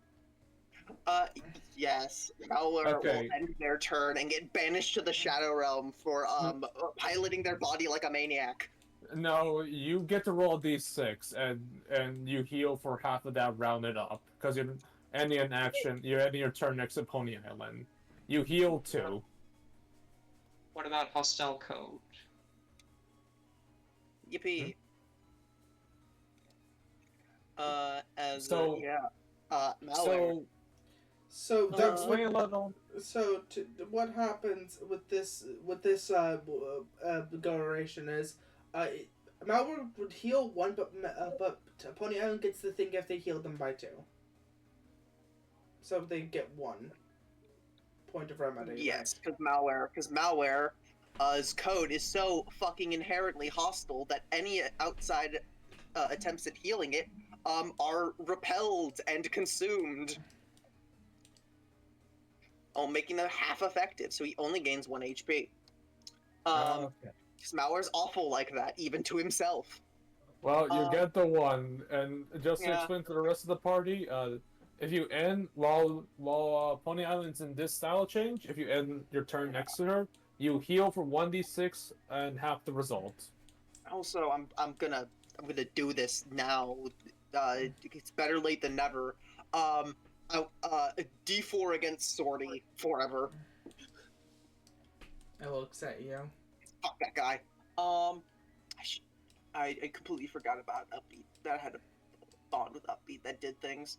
Yes. Malware Okay. will end their turn and get banished to the Shadow Realm for piloting their body like a maniac. No, you get to roll a d6 and you heal for half of that rounded up because you're ending an action. You're ending your turn next to Pony Island. You heal 2. What about hostile code? Yippee. Malware. So that's Wait a little. So what happens with this declaration is, Malware would heal 1, but Pony Island gets the thing if they heal them by 2. So they get 1 point of remedy. Yes, because Malware's code is so fucking inherently hostile that any outside attempts at healing it are repelled and consumed. Making them half effective, so he only gains 1 HP. Okay. Because Malware's awful like that, even to himself. Well, you get the 1, and just to Yeah. explain to the rest of the party, if you end while Pony Island's in this style change, if you end your turn next to her, you heal for 1d6 and half the result. Also, I'm gonna do this now. It's better late than never. D4 against Sorty forever. It looks at you. Fuck that guy. I completely forgot about Upbeat. That had spawned with upbeat that did things.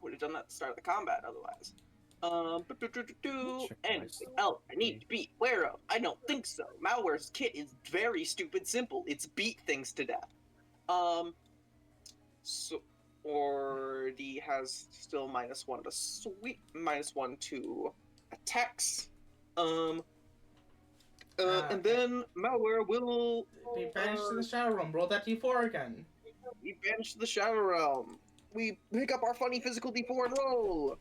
Would have done that at the start of the combat otherwise. Check Anything my else I need to be aware of? I don't think so. Malware's kit is very stupid simple. It's beat things to death. So, or D has still -1 to sweep, -1 to attacks. And then malware will Be banished to the Shadow Realm. Roll that d4 again. we banish the Shadow Realm. We pick up our funny physical D4 and roll.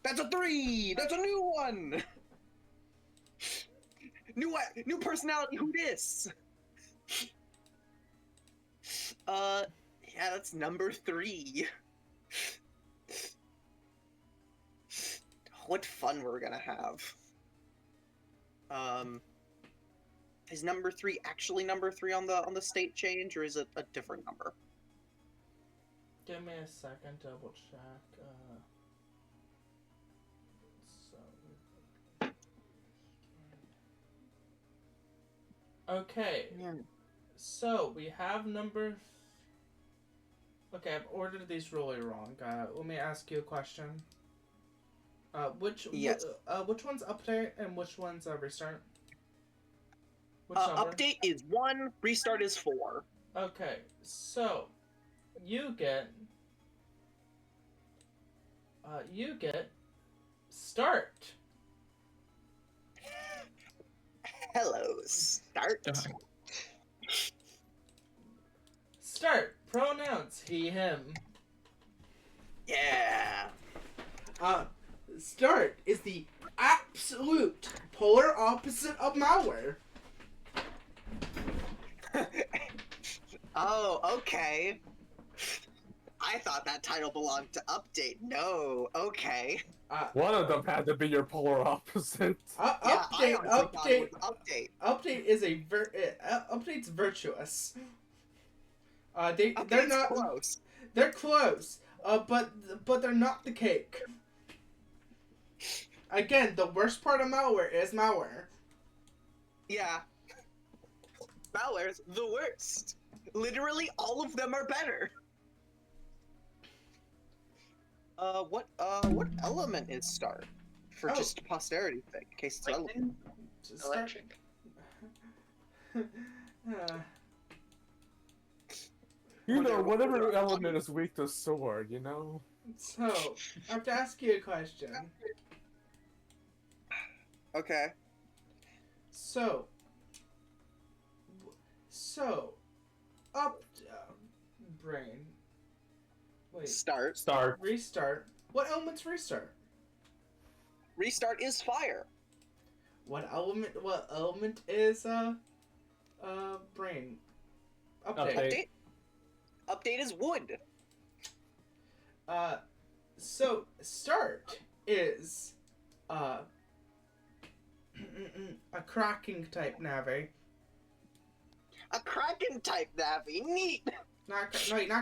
That's a 3. That's a new one. New personality. Who dis? Yeah, that's number 3. What fun we're gonna have. Is number 3 actually number 3 on the state change, or is it a different number? Give me a second, double check. Okay, so we have number. Okay, I've ordered these really wrong. Let me ask you a question. Which one's update and which one's restart? Which number? Update is 1, restart is 4. Okay, so you get start. Hello, start. Start. Pronouns he, him. Yeah. Start is the absolute polar opposite of malware. Oh, okay. I thought that title belonged to update. No, okay. One of them had to be your polar opposite. Yeah, I honestly thought it was update. Update is update's virtuous. They're Update's not close. They're close. But they're not the cake. Again, the worst part of malware is malware. Yeah. Malware's the worst. Literally, all of them are better. What element is start? For just posterity thing, in case it's relevant. Electric. You know, whatever element is weak to sword, you know? So, I have to ask you a question. Okay. So, brain. Wait. Start. Restart. What element's restart? Restart is fire. What element is brain? Update. Update is wood. So start is a cracking type navi. A Kraken type navi. Neat. Not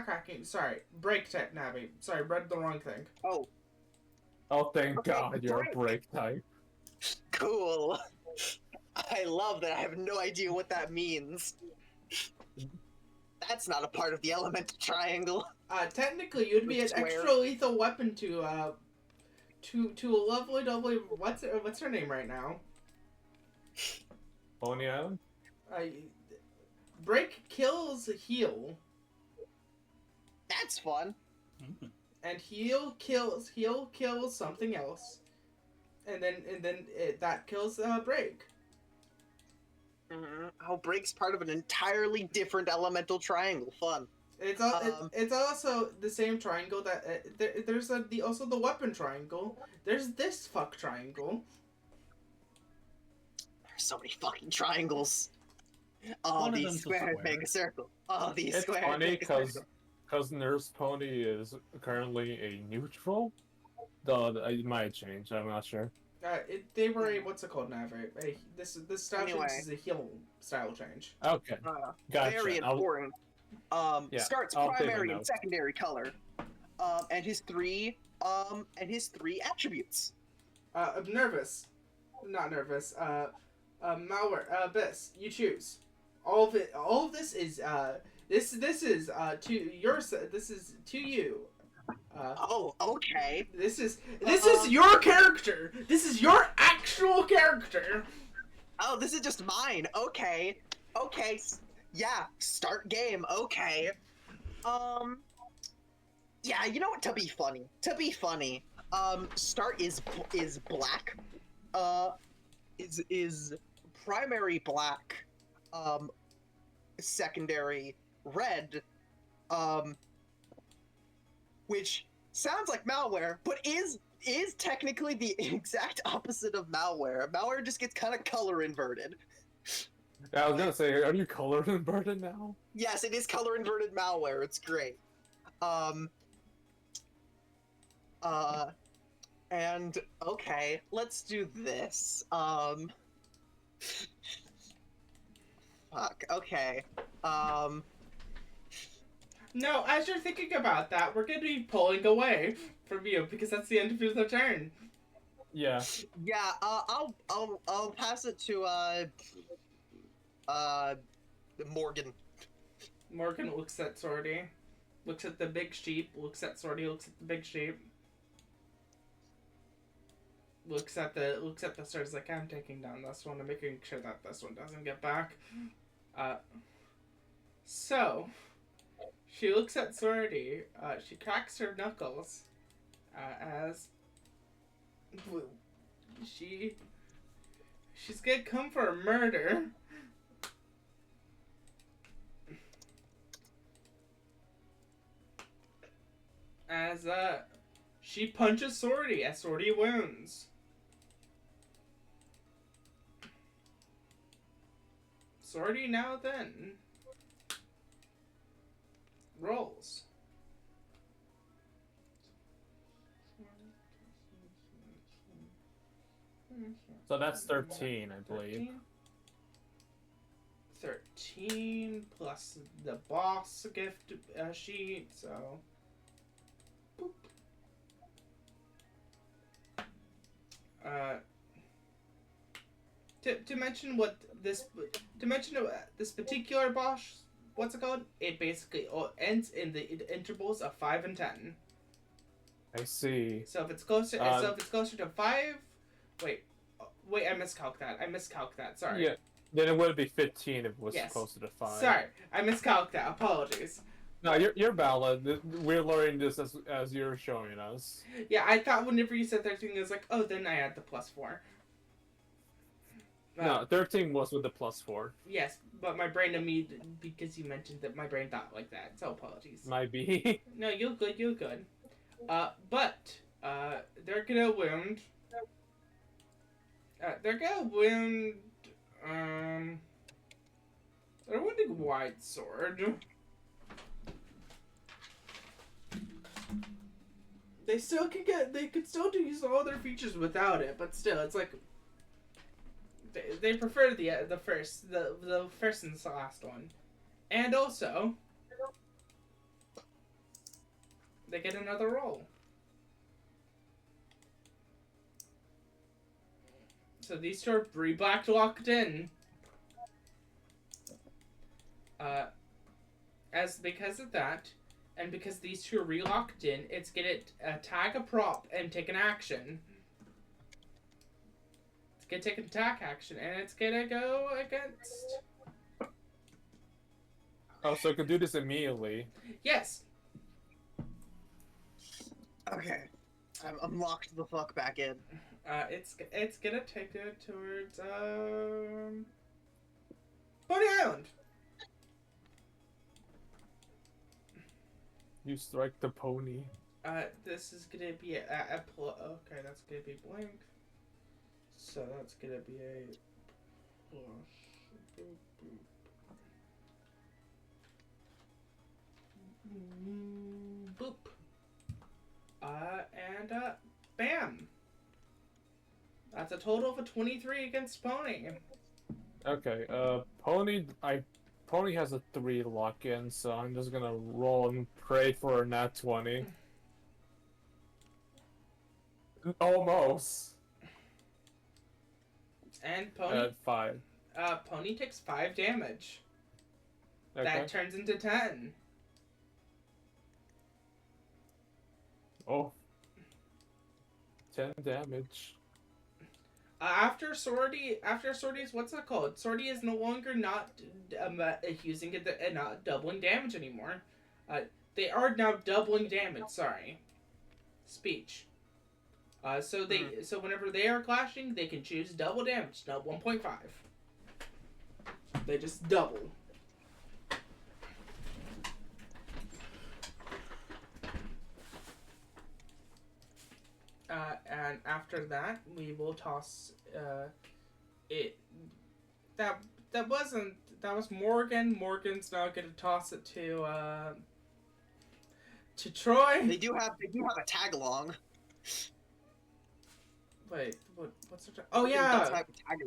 cracking. Sorry, break type navi. Sorry, read the wrong thing. Oh. Oh, thank Okay, God you're a break type. Cool. I love that I have no idea what that means. That's not a part of the element triangle. Technically, you'd be an extra lethal weapon to a lovely what's her name right now? Pony Island? Break kills heal. That's fun. And heal kills something else. And then that kills break. Mm-hmm. Oh, break's part of an entirely different elemental triangle. Fun. It's also the same triangle that there's also the weapon triangle. There's this fuck triangle. There's so many fucking triangles. Oh, One of these them's a squares square. make a circle. Oh, these It's squares funny make a circle. because Nurse Pony is currently a neutral. Though it might change, I'm not sure. They were a what's it called now? This style Anyway. change is a heal style change. Okay, gotcha. Very important. Yeah, Starts I'll take my primary and notes. secondary color. And his three attributes. Nervous, not nervous. Malware, abyss. You choose. All of this is This is to this is to you. Oh, okay. This is your character. This is your actual character. Oh, this is just mine. Okay. Okay. Yeah. Start game. Okay. Yeah. You know what? To be funny. Start is black. Is primary black. Secondary red. Which sounds like malware, but is technically the exact opposite of malware. Malware just gets kind of color inverted. Yeah, I was gonna say, are you color inverted now? Yes, it is color inverted malware. It's great. And okay, let's do this. Fuck. Okay. No, as you're thinking about that, we're gonna be pulling away from you because that's the end of your turn. Yeah. Yeah. I'll pass it to Morgan. Morgan looks at Sorty, looks at the big sheep, looks at Sorty, looks at the big sheep. Looks at the stars like, I'm taking down this one and making sure that this one doesn't get back. So she looks at Sorty, she cracks her knuckles, as she's gonna come for a murder. As she punches Sorty as Sorty wounds. Sorty now then rolls. So that's 13, I believe. 13 plus the boss gift sheet, so. Boop. To mention what this this particular boss, what's it called? It basically ends in the intervals of 5 and 10. I see. So if it's closer, to 5, wait, I miscalced that. Sorry. Yeah. Then it would be 15 if it was Yes. closer to 5. Sorry, I miscalculated that. Apologies. No, you're valid. We're learning this as you're showing us. Yeah, I thought whenever you said 13, it was like, oh, then I add the +4. No, 13 was with the +4. Yes, but my brain immediately, because you mentioned that my brain thought like that, so apologies. Might be. No, you're good. But they're gonna wound. They're wounding Wide Sword. They could still use all their features without it, but still, it's like they prefer the first and the last one, and also they get another roll. So these two are re-black locked in. Because of that, and because these two are re-locked in, it's gonna tag a prop and take an action. It's gonna take an attack action, and it's gonna go against. Oh, so it can do this immediately. Yes. Okay. I'm locked the fuck back in. It's gonna take it towards Pony Island. You strike the pony. This is gonna be okay, that's gonna be blank. So that's gonna be a plus. Boop. And bam. That's a total of a 23 against Pony. Okay, Pony has a 3 lock-in, so I'm just gonna roll and pray for a nat 20. Almost. And Pony. 5. Pony takes 5 damage. Okay. That turns into 10. Oh. 10 damage. After Sorty's, what's that called? Sorty is no longer not using it and not doubling damage anymore. They are now doubling damage. Sorry, speech. So whenever they are clashing, they can choose double damage, not 1.5. They just double. And after that, we will toss it. That wasn't. That was Morgan. Morgan's now gonna toss it to Troy. They do have a tag along. Wait, what's the? Oh Does yeah. have a tag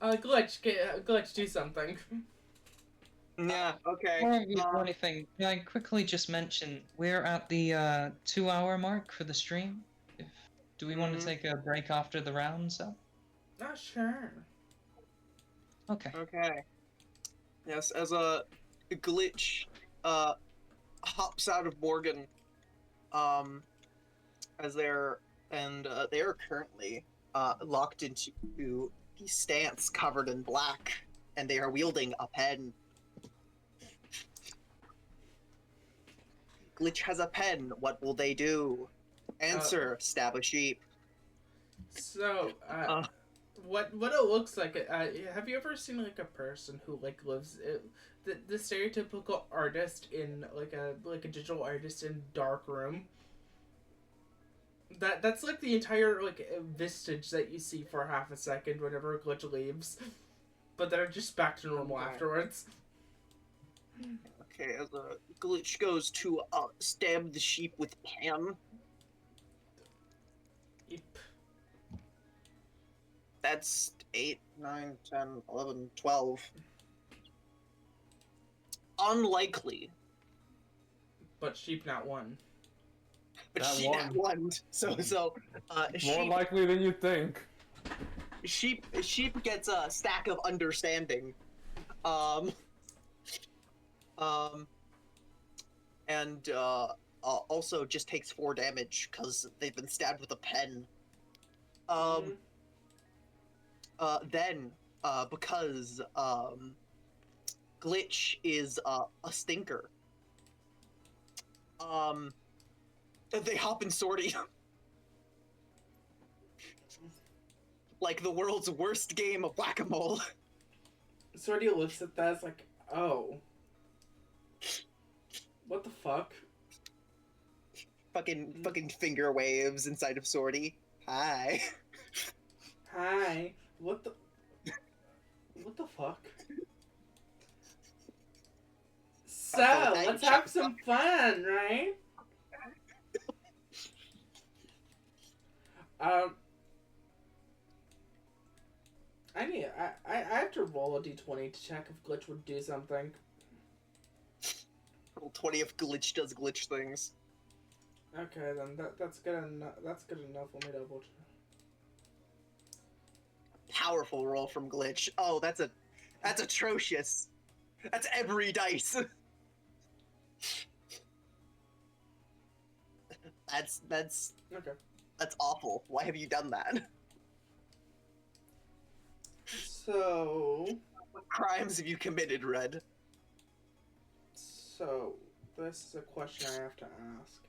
along. Glitch, do something. Yeah. Okay. Before anything, can I quickly just mention we're at the 2-hour mark for the stream? Do we want to take a break after the round? So. Not sure. Okay. Okay. Yes, as a glitch hops out of Morgan, as they are currently locked into the stance covered in black, and they are wielding a pen. Glitch has a pen. What will they do? Answer: stab a sheep. So, what it looks like? Have you ever seen like a person who like lives the stereotypical artist in like a digital artist in dark room? That's like the entire like vestige that you see for half a second whenever a glitch leaves, but they're just back to normal afterwards. Okay, as a glitch goes to stab the sheep with pan. Yep. That's 8, 9, 10, 11, 12. Unlikely. But sheep not one. But That sheep at one. So More sheep, likely than you think. sheep gets a stack of understanding. And also just takes 4 damage because they've been stabbed with a pen. Then because Glitch is a stinker, they hop in Sortie. Like the world's worst game of whack-a-mole. Sorty looks at that as like, oh. What the fuck? Fucking finger waves inside of Sortie. Hi. Hi. What the fuck? So, let's have some fun, right? I have to roll a d20 to check if Glitch would do something. Roll 20 if Glitch does glitch things. Okay, then that's good enough. That's good enough. Let me double check. Powerful roll from Glitch. Oh, that's atrocious. That's every dice. That's Okay. That's awful. Why have you done that? So. What crimes have you committed, Red? So, this is a question I have to ask.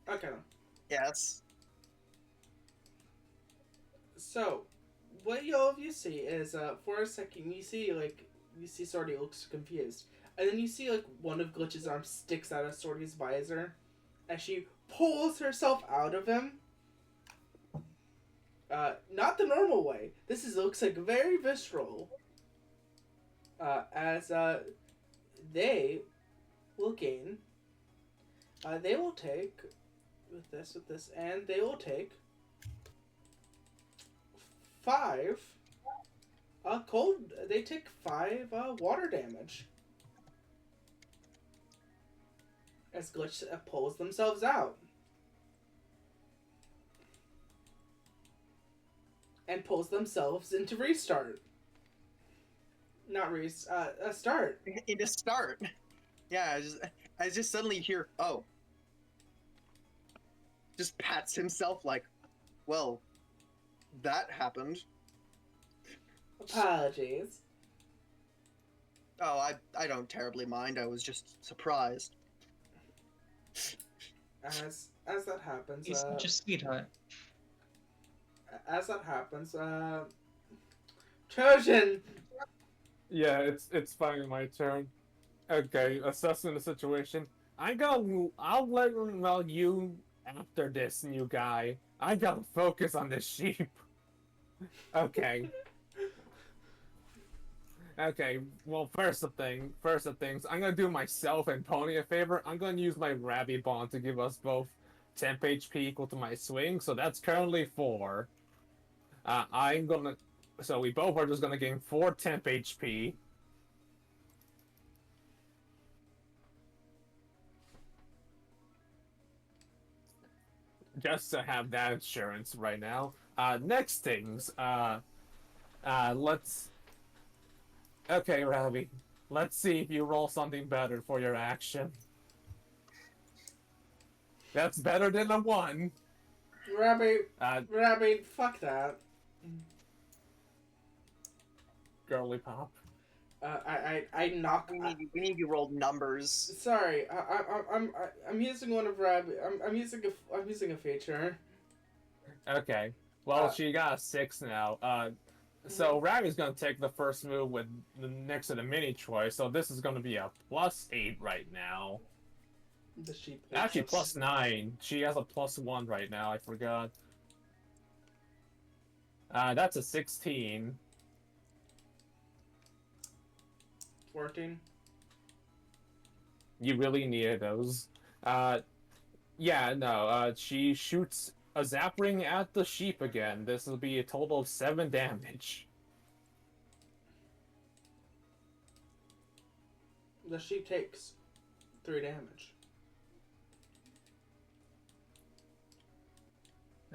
Okay. Yes. So, what all of you see is, for a second, you see Sorty looks confused. And then you see, like, one of Glitch's arms sticks out of Sorty's visor as she pulls herself out of him. Not the normal way. Looks like very visceral. As they will gain. They will take with this, and they will take 5 cold. They take 5 water damage as Glitch pulls themselves out. And pulls themselves into restart. Not Reese. Start. into start. Yeah, I just suddenly hear, oh. Just pats himself like, well, that happened. Apologies. Oh, I don't terribly mind. I was just surprised. As that happens, He's such a sweetheart. as that happens, Trojan. Yeah, it's finally my turn. Okay, assessing the situation. I'll let well you after this new guy. I gotta focus on this sheep. Okay. Okay, well, first of things, I'm gonna do myself and Pony a favor. I'm gonna use my Rabby Bond to give us both temp HP equal to my swing, so that's currently 4. So we both are just gonna gain 4 temp HP. Just to have that insurance right now. Next things, let's... Okay, Rabby. Let's see if you roll something better for your action. That's better than a 1. Rabbit, fuck that. Girly pop. I knock. We need you rolled numbers. Sorry, I'm using one of Rabbit. I'm using a feature. Okay. Well, she got a 6 now. So Rabby's gonna take the first move with the next to the mini choice. So this is gonna be a +8 right now. The sheep. Actually, +9. She has a +1 right now. I forgot. That's a 16. 14. You really needed those. Yeah, no. She shoots a zap ring at the sheep again. This will be a total of 7 damage. The sheep takes 3 damage.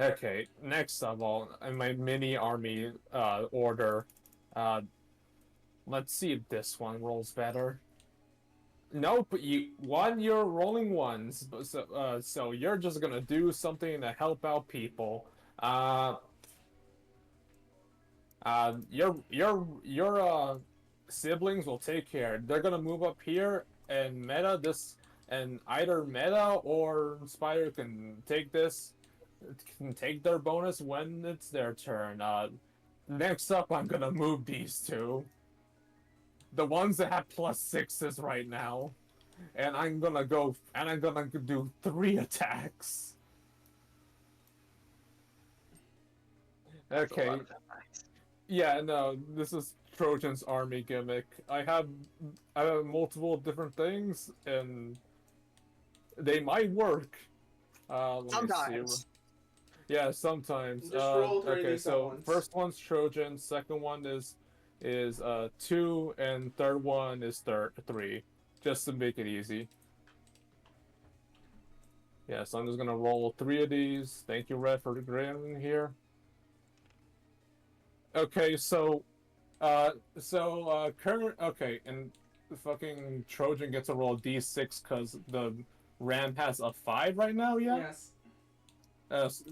Okay, next of all, in my mini army order, let's see if this one rolls better. Nope, you're rolling ones, but so you're just gonna do something to help out people. Your siblings will take care. They're gonna move up here and meta this, and either meta or Spider can take this, can take their bonus when it's their turn. Next up, I'm gonna move these two. The ones that have +6s right now. And I'm gonna do 3 attacks. Okay. Yeah, no, this is Trojan's army gimmick. I have multiple different things, and they might work. Let me Sometimes. see. Yeah, sometimes. Just roll 3 of okay, these at so once. first one's Trojan, second one is 2, and third one is 3, just to make it easy. Yeah, so I'm just gonna roll 3 of these. Thank you, Red, for the grin here. Okay, so okay, and the fucking Trojan gets to roll D6 because the Ram has a 5 right now. Yeah. Yes.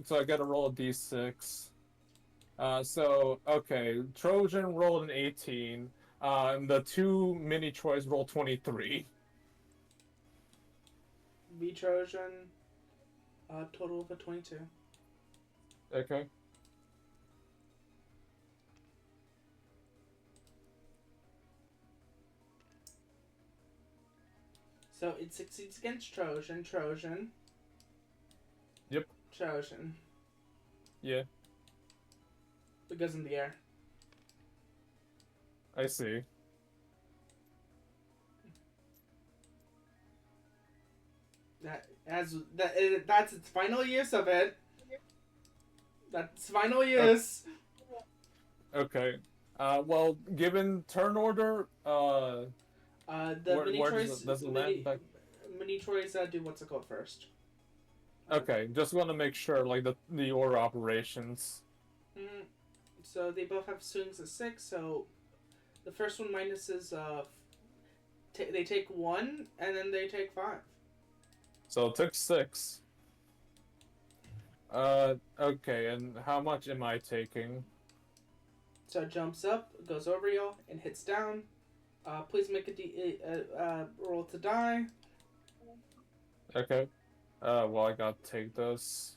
So I gotta roll a D6. So okay, Trojan rolled an 18. And the 2 mini choice rolled 23. B Trojan. Total of a 22. Okay. So it succeeds against Trojan. Trojan. Yep. Trojan. Yeah, It goes in the air. I see. That's its final use of it. That's final use. Okay. Well, given turn order, The mini where choice. does it land back? Mini choice. Do what's it called first? Okay, just want to make sure, like, the order operations. So they both have swings of 6. So The first one minuses they take 1 and then they take 5. So it took 6. Okay, and how much am I taking? So it jumps up, goes over you, and hits down. Please make a roll to die. Okay. Well, I gotta take this.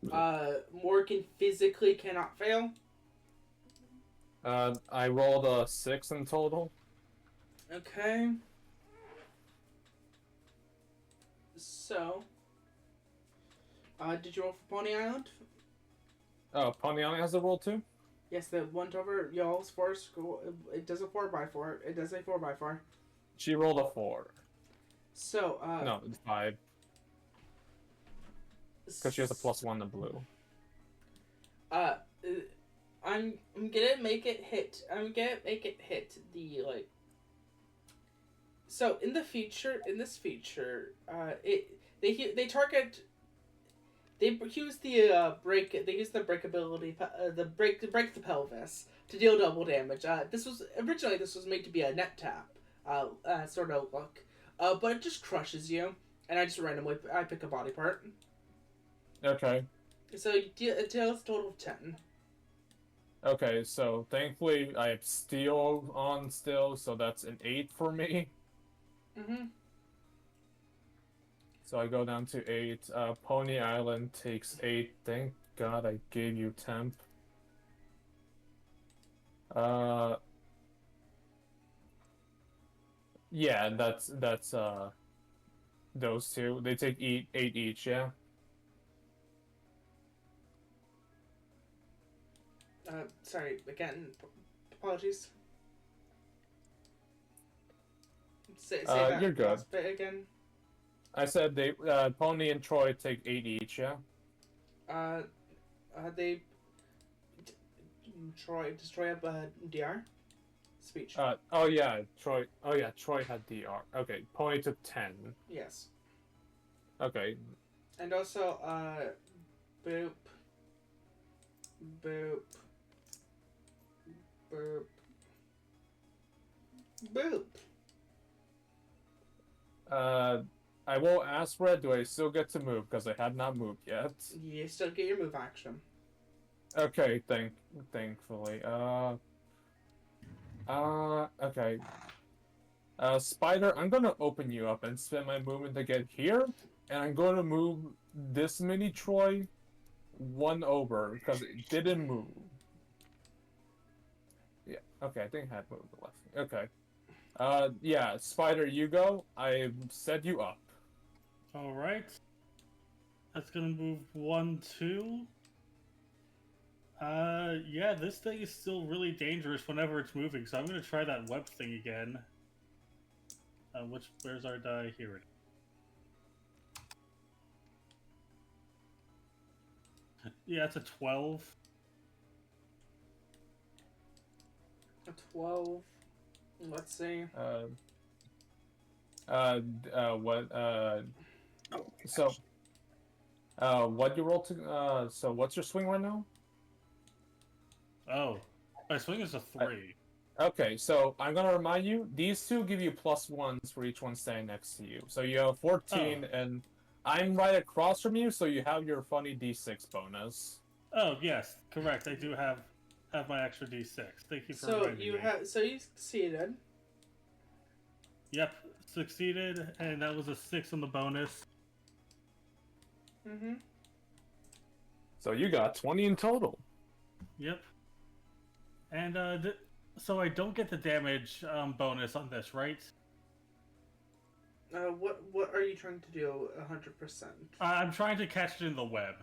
Morgan physically cannot fail. I rolled a 6 in total. Okay. So, did you roll for Pony Island? Oh, Pony Island has a roll too? Yes, the one over y'all's force. It does a 4x4. It does a 4x4. She rolled a 4. So, No, it's 5. Because she has a +1 to blue. I'm gonna make it hit. I'm gonna make it hit the like. So in this feature, they target. They use the break. They use the breakability. Break the pelvis to deal double damage. This was made to be a net tap. Sort of look. But it just crushes you, and I just randomly pick a body part. Okay. So it deals a total of 10. Okay, so thankfully I have steel on still, so that's an 8 for me. Mm-hmm. So I go down to 8. Pony Island takes 8. Thank God I gave you temp. Yeah, that's those two. They take 8 each, yeah. Sorry again. Apologies. Say that you're good. last bit again. I said they Pony and Troy take 8 each, yeah. They does Troy have DR speech? Oh yeah, Troy. Oh yeah, Troy had DR. Okay, Pony took 10. Yes. Okay. And also boop, boop, boop, boop. I will ask Red, do I still get to move? Because I had not moved yet. You still get your move action. Okay, thankfully. Okay. Spider, I'm gonna open you up and spend my movement to get here, and I'm gonna move this mini Troy 1 over, because it didn't move. Yeah, okay, I think I had moved the left. Okay. Yeah, Spider, you go. I set you up. Alright. That's gonna move 1, 2. Yeah, this thing is still really dangerous whenever it's moving, so I'm gonna try that web thing again. Where's our die? Here it is. Yeah, it's a 12. A 12. Let's see. What you roll to, so what's your swing right now? Oh, my swing is a 3. Okay, so I'm gonna remind you, these two give you +1s for each one standing next to you. So you have 14, and I'm right across from you, so you have your funny D6 bonus. Oh, yes, correct. I do have my extra D6. Thank you for reminding me. So you succeeded. Yep, succeeded, and that was a 6 on the bonus. Mm-hmm. So you got 20 in total. Yep. And so I don't get the damage bonus on this, right? What are you trying to do? 100%. I'm trying to catch it in the web.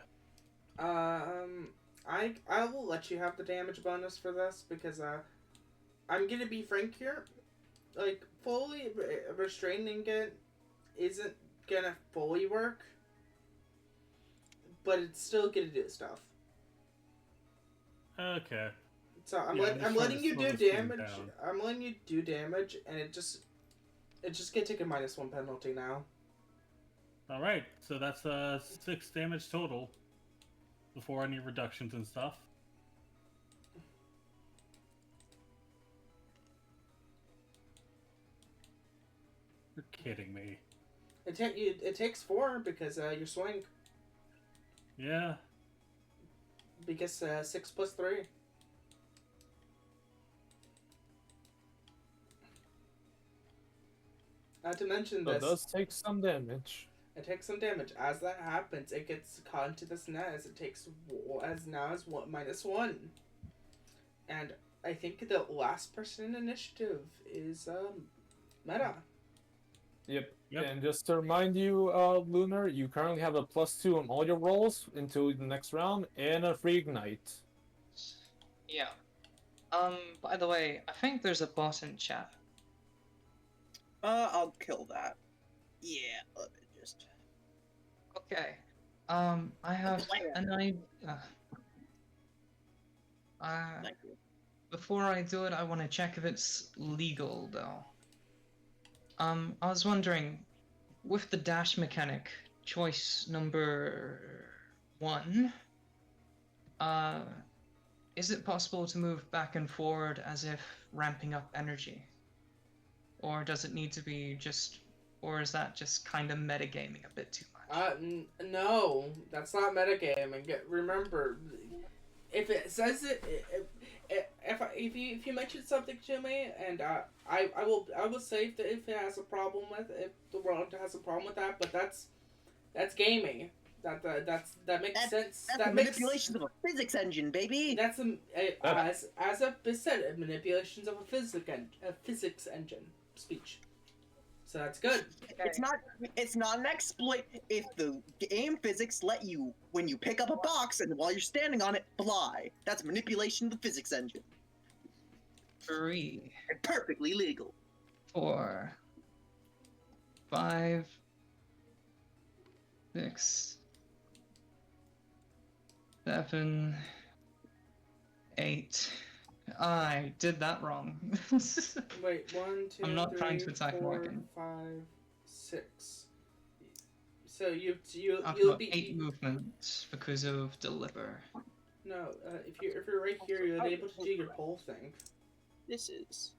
I will let you have the damage bonus for this because I'm gonna be frank here. Like fully restraining it isn't gonna fully work, but it's still gonna do stuff. Okay. So I'm letting you do damage. I'm letting you do damage, and it just gonna take a -1 penalty now. All right, so that's 6 damage total before any reductions and stuff. kidding me. It takes 4 because your swing. Yeah. Because 6 plus 3. Not to mention So it this. does take some damage. It takes some damage. As that happens, it gets caught into this net as it takes -1. And I think the last person in initiative is Meta. Yep. Yep. And just to remind you, Lunar, you currently have a +2 on all your rolls into the next round and a free ignite. Yeah. By the way, I think there's a bot in chat. I'll kill that. Yeah, let me just. Okay. I have an idea. Thank you. Before I do it, I want to check if it's legal, though. I was wondering, with the dash mechanic, choice number 1, is it possible to move back and forward as if ramping up energy? Or does it need to be just, or is that just kind of metagaming a bit too much? No, that's not metagaming. Remember, if it says if you mention something to me, and I will say if it has a problem with if the world has a problem with that, but that's gaming. That makes sense. That's That the makes manipulations of a physics engine, baby. That's as a said manipulations of a physics engine speech. So that's good. It's not an exploit if the game physics let you, when you pick up a box and while you're standing on it, fly. That's manipulation of the physics engine. 3, And perfectly legal. 4, 5, 6, 7, 8. I did that wrong. Wait, 1, 2, I'm not 3, trying to attack 4, Morgan. 5, 6. So I've you'll got be 8 movements because of deliver. No, if you're right here, you'll be able to do your whole thing. This is.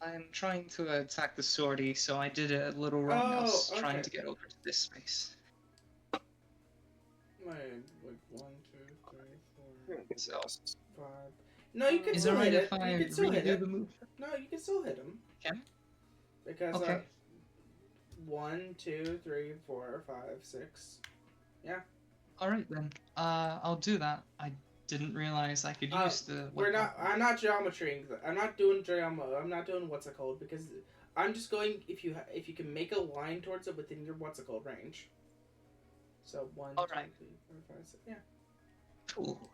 I'm trying to attack the sortie, so I did it a little wrong. I was trying okay. to get over to this space. Wait, like 1, 2, 3, 4, So, 5. No, you can is it still right hit if it. I You can still hit redo it. the move? No, you can still hit him. Can? Because Okay. 1, 2, 3, 4, 5, 6. Alright then. I'll do that. I didn't realize I could use the We're weapon. not. I'm not geometrying. I'm not doing geom. I'm not doing what's it called because I'm just going if you can make a line towards it within your what's it called range. So 1, 2, 3, Alright. 4, 5, 6. Yeah. Cool.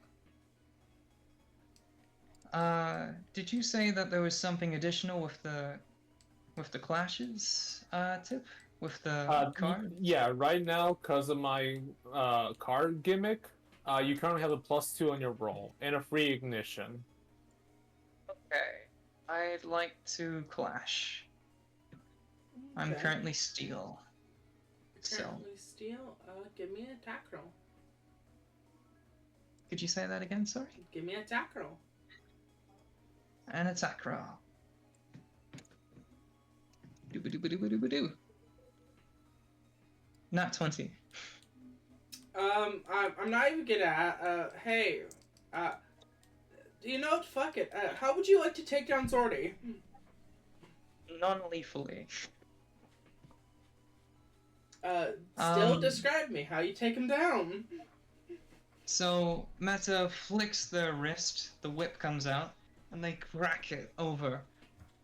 Did you say that there was something additional with the clashes, Tip? With the card? Yeah, right now, because of my card gimmick, you currently have a +2 on your roll and a free ignition. Okay. I'd like to clash. I'm Okay. currently steel. So, Currently steel. Give me an attack roll. could you say that again, sorry? Give me an attack roll. An attack roll. Doo-ba-doo-ba-doo-ba-doo-ba-doo. Not 20. I'm not even gonna. Hey. You know what? Fuck it. How would you like to take down Zordy? Non-lethally. Still describe me how you take him down. So, Meta flicks their wrist, the whip comes out, and they crack it over,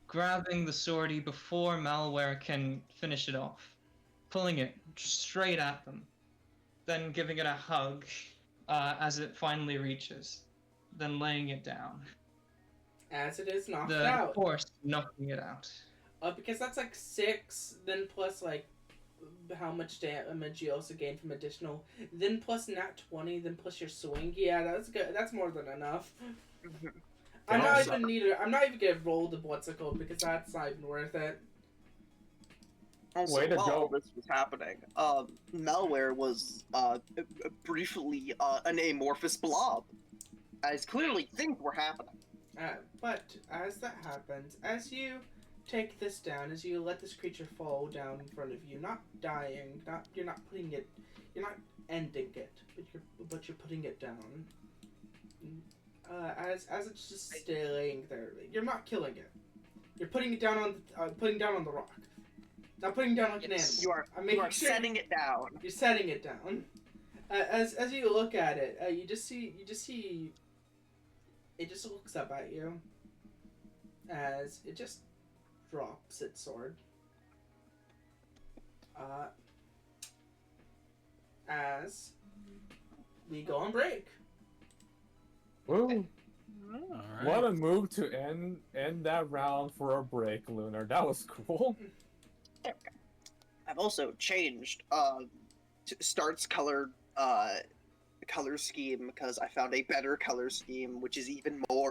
grabbing the sortie before Malware can finish it off, pulling it straight at them, then giving it a hug as it finally reaches, then laying it down. As it is knocked The out. force knocking it out. Because that's like 6, then plus like how much damage you also gain from additional, then plus nat 20, then plus your swing. Yeah, that's good. That's more than enough. I'm not even gonna roll the what's it called because that's not even worth it. Also, Way to while go. all this was happening, Malware was briefly an amorphous blob, as clearly things were happening. But as that happens, as you take this down, as you let this creature fall down in front of you, not dying, you're not ending it, but you're putting it down. As it's just staying there, you're not killing it. You're putting it down on the rock. Not putting it down like an animal. You are setting it down. You're setting it down. As you look at it, you just see. It just looks up at you. As it just drops its sword. As we go on break. Woo! All right. What a move to end that round for a break, Lunar. That was cool. I've also changed Start's color scheme because I found a better color scheme, which is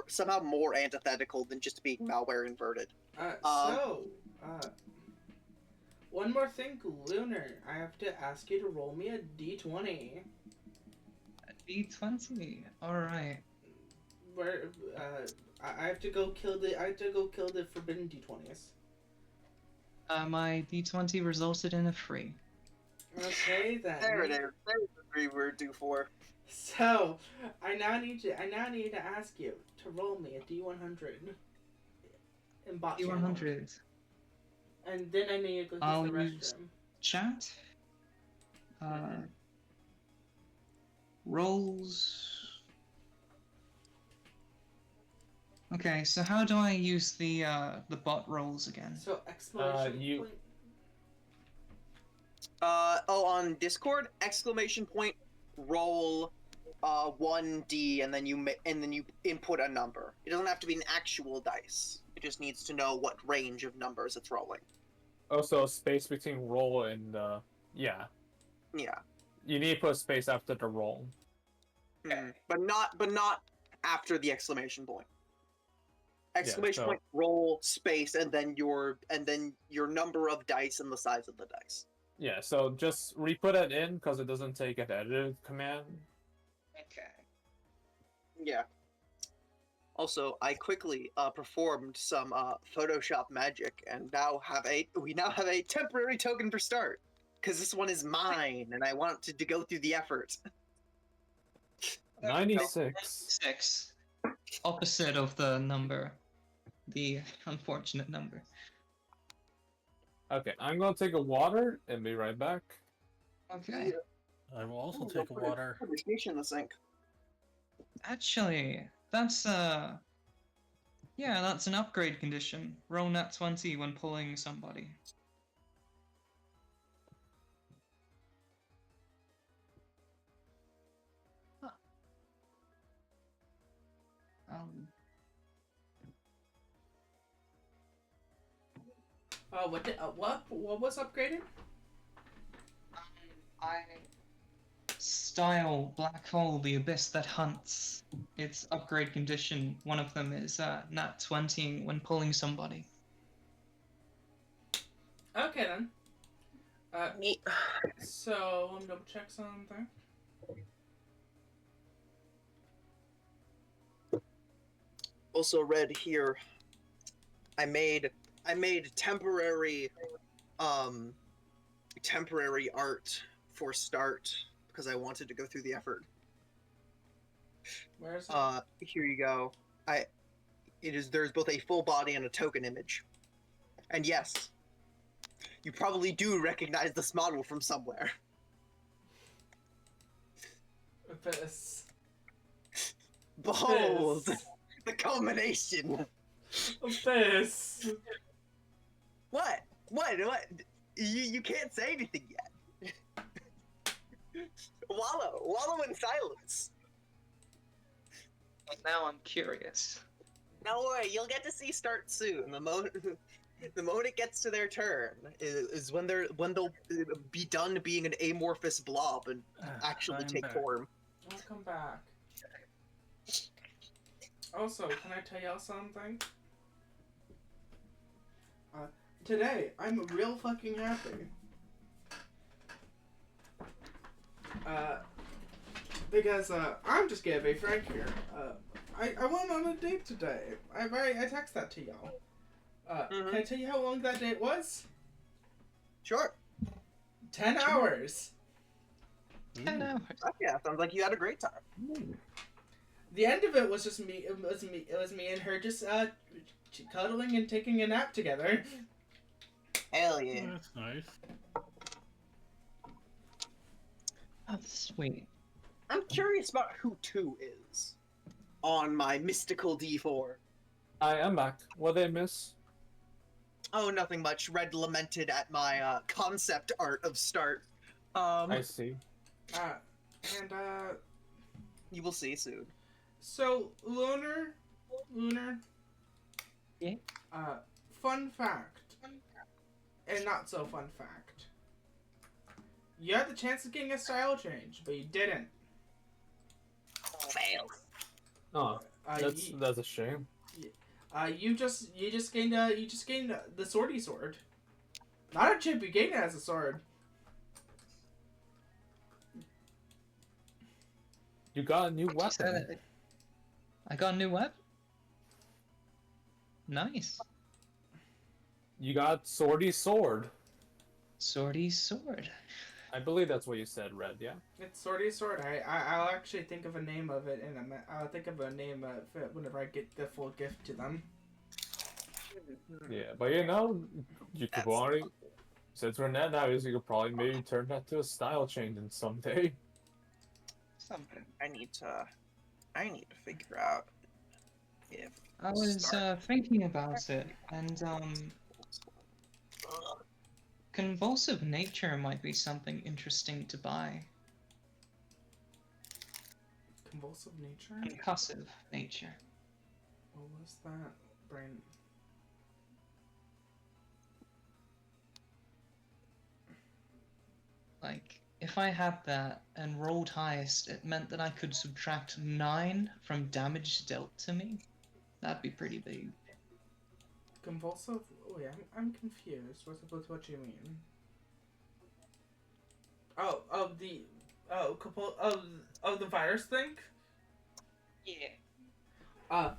somehow more antithetical than just being malware inverted. One more thing, Lunar. I have to ask you to roll me a d20. D20. All right. Where I have to go kill the forbidden d20s. My D20 resulted in a 3. Okay then. There it is. There's the 3 we're due for. So I now need to ask you to roll me a d100 in bot channel. D100. And then I need to go I'll use the use restroom. chat. Rolls. Okay, so how do I use the bot rolls again? So exclamation point. On Discord, exclamation point, roll 1d, and then you input a number. It doesn't have to be an actual dice. It just needs to know what range of numbers it's rolling. Also, space between roll and yeah. Yeah. You need to put a space after the roll. But not after the exclamation point. Exclamation so- point, roll, space, and then your number of dice and the size of the dice. Yeah, so just re-put it in because it doesn't take an edited command. Okay. Yeah. Also, I quickly performed some Photoshop magic, and we now have a temporary token for Start, because this one is mine, and I wanted to go through the effort. 96. 6. Opposite of the number. The unfortunate number. Okay, I'm gonna take a water and be right back. Okay. I will also Ooh, take a put water. Put a fish in the sink. Actually, that's yeah, that's an upgrade condition. Roll nat 20 when pulling somebody. Huh. What was upgraded? I style black hole, the abyss that hunts. Its upgrade condition. One of them is nat 20 when pulling somebody. Okay then. Neat. So let me double check something. Also read here, I made temporary art for Start because I wanted to go through the effort. Where is it? Here you go. There's both a full body and a token image. And yes, you probably do recognize this model from somewhere. Abyss. Behold, Abyss. the culmination. Abyss. What? You can't say anything yet. Wallow in silence. But now I'm curious. Don't worry, you'll get to see Start soon. The moment it gets to their turn is when they'll be done being an amorphous blob and actually I'm take back. form. I'll come back. Also, can I tell y'all something? Today, I'm real fucking happy. Because, I'm just gonna be frank here. I went on a date today. I text that to y'all. Can I tell you how long that date was? Sure. 10 hours. 10 hours. Yeah, sounds like you had a great time. The end of it was just me. It was me and her just cuddling and taking a nap together. Hell yeah. Oh, that's nice. Oh, that's sweet. I'm curious about who 2 is on my mystical D4. I am back. What did I miss? Oh, nothing much. Red lamented at my concept art of Start. I see. And You will see soon. so Lunar. Yeah? Fun fact, and not so fun fact. You had the chance of getting a style change, but you didn't. Fail. Oh, that's a shame. You just gained the swordy sword. Not a chip, you gained it as a sword. You got a new You said weapon. it. I got a new weapon. Nice. You got Swordy Sword. Swordy sword. I believe that's what you said, Red, yeah? It's swordy sword. I'll actually think of a name of it, and I'll think of a name of it whenever I get the full gift to them. Yeah, but you know, you could already, since we're net now, you could probably maybe turn that to a style change in someday. Something I need to figure out if I was thinking about it, and convulsive nature might be something interesting to buy. Convulsive nature? Concussive nature. What was that? Brain. Like, if I had that and rolled highest, it meant that I could subtract 9 from damage dealt to me. That'd be pretty big. Convulsive? Wait, I'm confused. With what you mean? The virus thing? Yeah.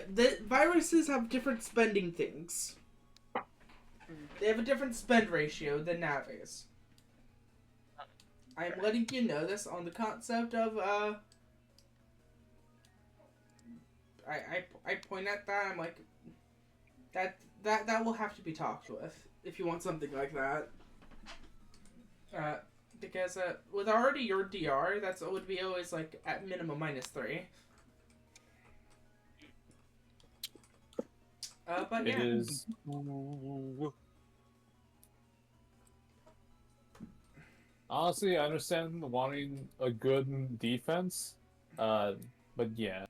The viruses have different spending things. They have a different spend ratio than navies. I'm letting you know this on the concept of I point at that. I'm like that will have to be talked with if you want something like that. Because with already your DR, that's would be always like at minimum -3. But yeah. It is. Honestly, I understand wanting a good defense, but yeah.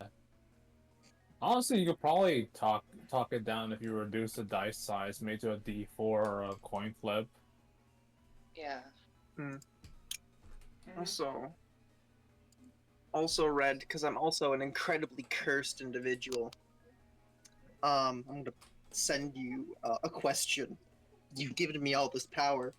Honestly, you could probably talk it down if you reduce the dice size, maybe to a D4 or a coin flip. Yeah. Also Red, because I'm also an incredibly cursed individual. I'm gonna send you a question. You've given me all this power.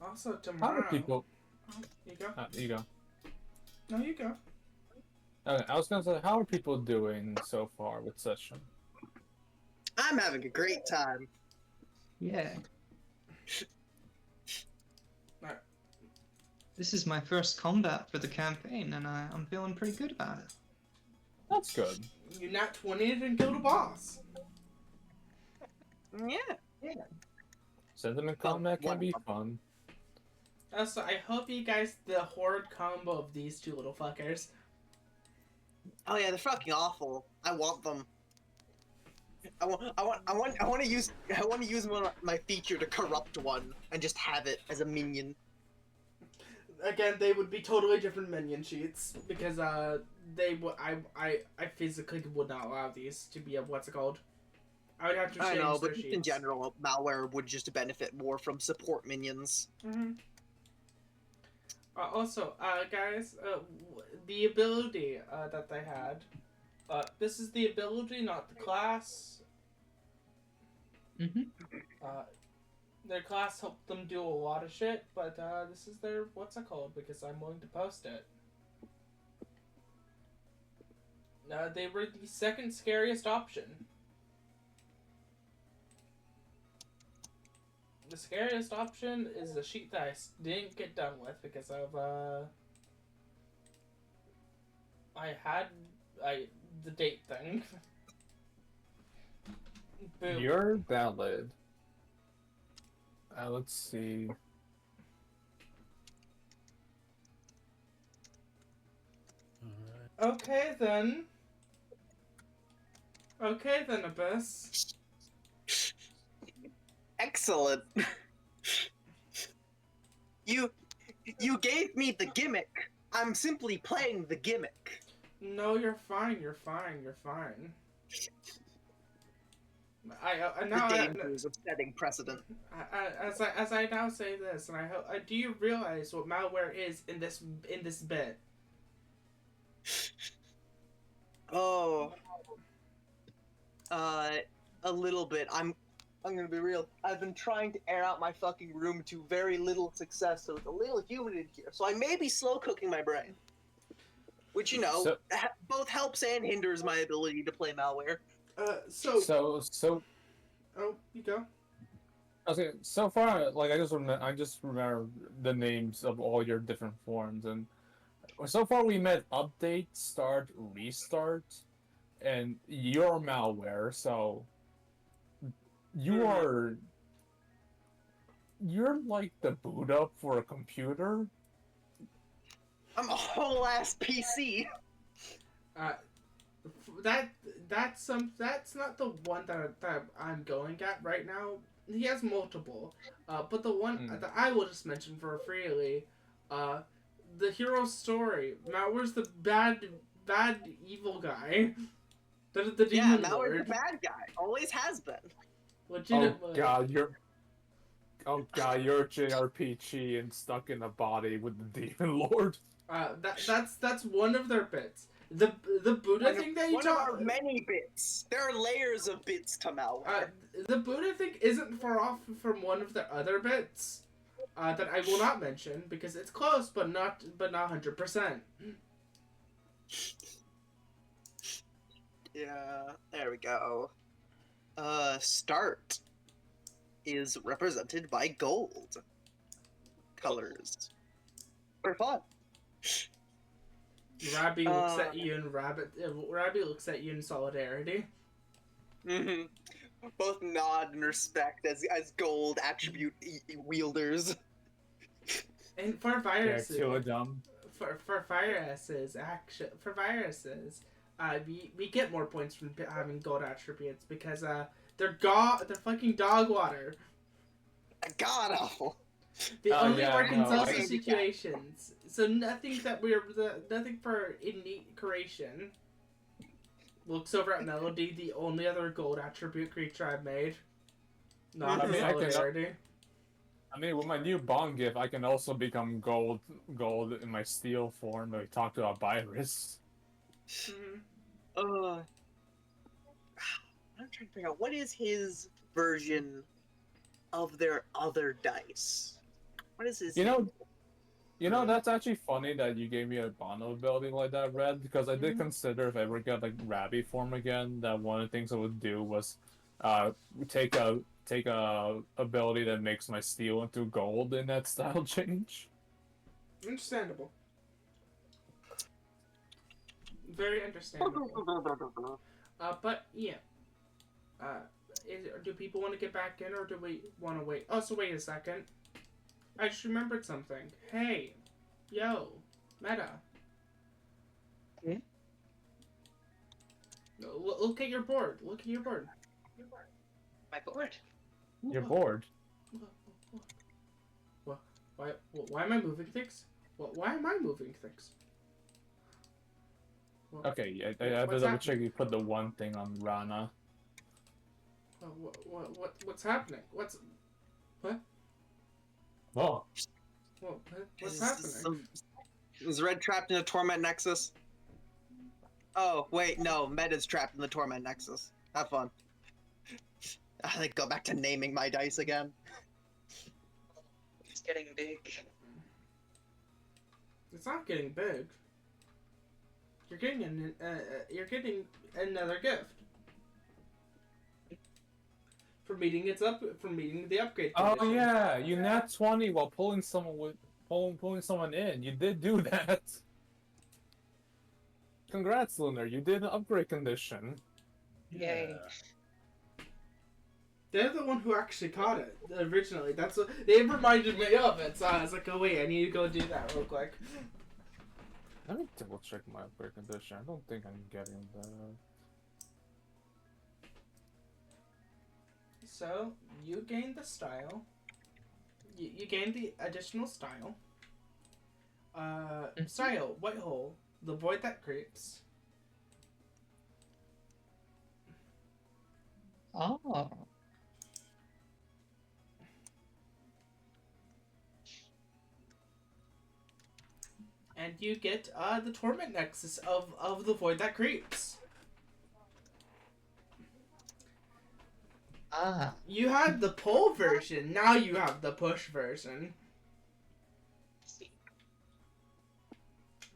Also How tomorrow. are people? You go. You go. No, you go. Okay, I was gonna say, how are people doing so far with session? I'm having a great time. Yeah. Alright. This is my first combat for the campaign, and I'm feeling pretty good about it. That's good. You nat 20'd and killed a boss. Yeah. Sentiment combat can be one. fun. Also, I hope you guys the horde combo of these two little fuckers. Oh yeah, they're fucking awful. I want them. I want to use one of my feature to corrupt one and just have it as a minion. Again, they would be totally different minion sheets because they would I physically would not allow these to be a what's it called. I would have to change I know, their but just sheets. in general, malware would just benefit more from support minions. Mm-hmm. Also, guys, the ability that they had. This is the ability, not the class. Mm-hmm. Their class helped them do a lot of shit, but this is their what's it called because I'm willing to post it. They were the second scariest option. The scariest option is the sheet that I didn't get done with because of the date thing. Boom. You're valid. Let's see. Okay then. Okay then, Abyss. Excellent. You gave me the gimmick. I'm simply playing the gimmick. No, you're fine. You're fine. You're fine. I now The dangers of setting precedent. as I now say this, and I hope do you realize what malware is in this bit? Oh. A little bit. I'm gonna be real. I've been trying to air out my fucking room to very little success, so it's a little humid in here. So I may be slow cooking my brain. Which, you know, both helps and hinders my ability to play malware. So. Oh, you go. Okay, so far, like I just remember the names of all your different forms, and so far we met update, start, restart, and you're malware. So you're like the boot up for a computer. I'm a whole ass PC. That's not the one that I'm going at right now. He has multiple, but the one that I will just mention for freely, the hero story. Malware's the bad evil guy. The demon Malware's lord. the bad guy. Always has been. Legitimately. Oh god, you're JRPG and stuck in a body with the demon lord. That's one of their bits. The Buddha thing that you One of our many bits. There are layers of bits to malware. The Buddha thing isn't far off from one of their other bits that I will not mention because it's close, but not 100%. Yeah, there we go. Start is represented by gold colors. For fun. Rabbi looks at you and Rabbi looks at you in solidarity. Mm-hmm. Both nod and respect as gold attribute wielders. And for viruses, for viruses, we get more points from having gold attributes because they're fucking dog water. God awful. They only work in social situations, so nothing for innate creation. Looks over at Melody, the only other gold attribute creature I've made. Not for solidarity. I mean, with my new bond gift, I can also become gold in my steel form. We talked about Virus. I'm trying to figure out what is his version of their other dice. What is his? You know, that's actually funny that you gave me a Bono ability like that, Red, because I did consider if I ever got like Rabby form again, that one of the things I would do was take a ability that makes my steel into gold in that style change. Understandable. Very understandable. But yeah. Do people want to get back in, or do we want to wait? Oh, so wait a second. I just remembered something. Hey, yo, Meta. Okay. Look at your board. Look at your board. My board. You're bored. Why am I moving things? Why am I moving things? Okay, yeah, I have to What's double check you put the one thing on Rana. What's happening? What? Oh. What's happening? Is Red trapped in a Torment Nexus? Oh, wait, no. Med is trapped in the Torment Nexus. Have fun. I think go back to naming my dice again. It's getting big. It's not getting big. You're getting another gift for meeting the upgrade Oh condition. yeah, you nat 20 while pulling someone in. You did do that. Congrats, Lunar. You did an upgrade condition. Yay. They're the one who actually caught it originally. That's what they reminded me of it. So I was like, oh wait, I need to go do that real quick. Let me double check my upgrade condition. I don't think I'm getting that. So you gain the style. You gain the additional style. Style white hole, the void that creeps. Oh. And you get the torment nexus of the void that creeps. Ah. You had the pull version, now you have the push version.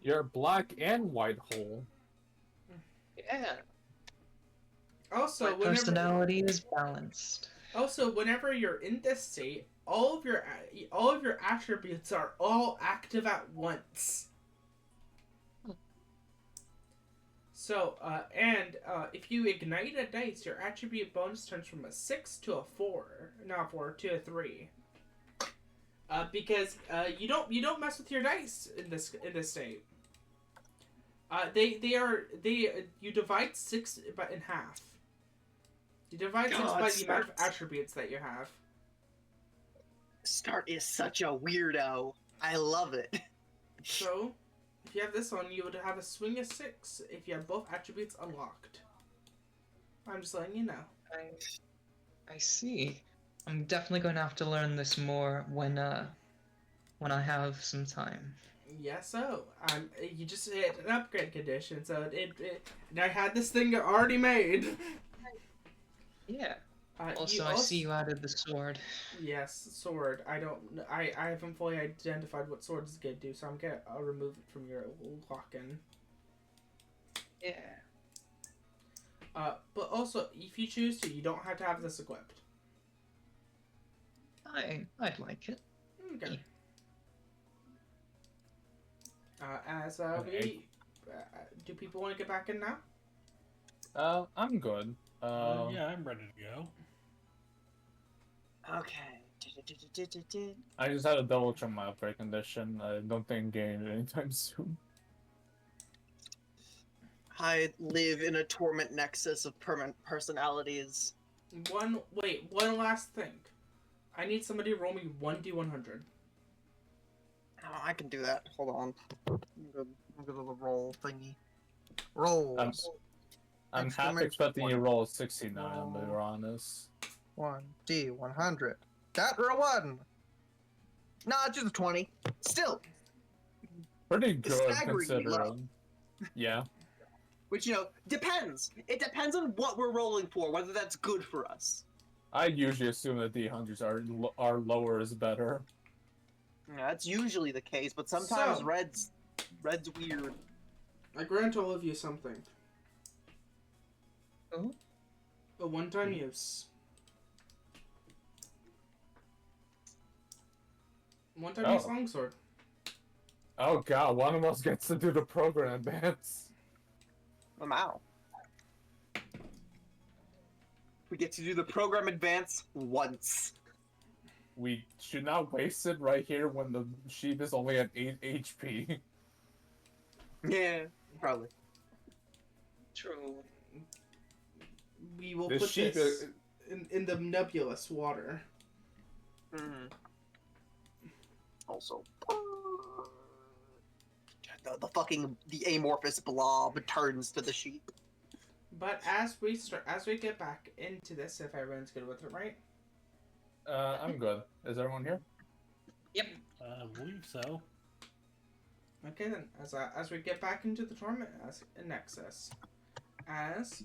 You're black and white hole. Yeah. Also, My whenever personality is balanced. whenever you're in this state, all of your attributes are all active at once. So, if you ignite a dice, your attribute bonus turns from a 6 to a 4, not 4 to a 3. Because you don't mess with your dice in this state. You divide 6 in half. You divide 6 by the amount of attributes that you have. Start is such a weirdo. I love it. So, if you have this one, you would have a swing of 6 if you have both attributes unlocked. I'm just letting you know. I see. I'm definitely going to have to learn this more when I have some time. Yeah, so you just hit an upgrade condition, so and I had this thing already made. Yeah. Also, I see you added the sword. Yes, sword. I haven't fully identified what sword is gonna do, so I'll remove it from your lock-in. Yeah. But also, if you choose to, you don't have to have this equipped. I'd like it. Okay. Okay. Do people want to get back in now? I'm good. Yeah, I'm ready to go. Okay. I just had to double check my upgrade condition. I don't think I'm getting it anytime soon. I live in a torment nexus of permanent personalities. One last thing. I need somebody to roll me 1d100. Oh, I can do that. Hold on. I'm good to the roll thingy. Rolls. I'm half expecting you to roll a 69, I'm gonna be honest. 1d100. Got a 1. Nah, just a 20. Still. Pretty good Staggeringly low. considering. Yeah. Which, depends. It depends on what we're rolling for, whether that's good for us. I usually assume that D100s are lower is better. Yeah, that's usually the case, but sometimes So- red's weird. I grant all of you something. Oh? A one-time use. One-time use longsword. Oh god, one of us gets to do the program advance. I'm out. We get to do the program advance once. We should not waste it right here when the sheep is only at 8 HP. Yeah, probably. True. we will This put sheep this in the nebulous water. Mhm. Also, the amorphous blob turns to the sheep. But as we get back into this, if everyone's good with it, right? I'm good. Is everyone here? I believe so. Okay then, as we get back into the tournament as in Nexus, as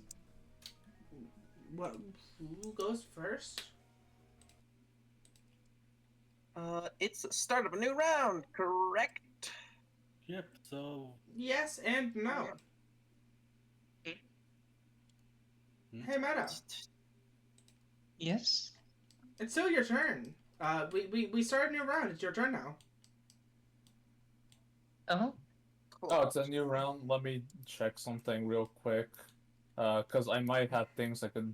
what who goes first? It's the start of a new round, correct? Yep. So Yes and no. Hey Meta, Yes. it's still your turn. We started a new round. It's your turn now. Oh. Cool. Oh, it's a new round. Let me check something real quick. Because I might have things I could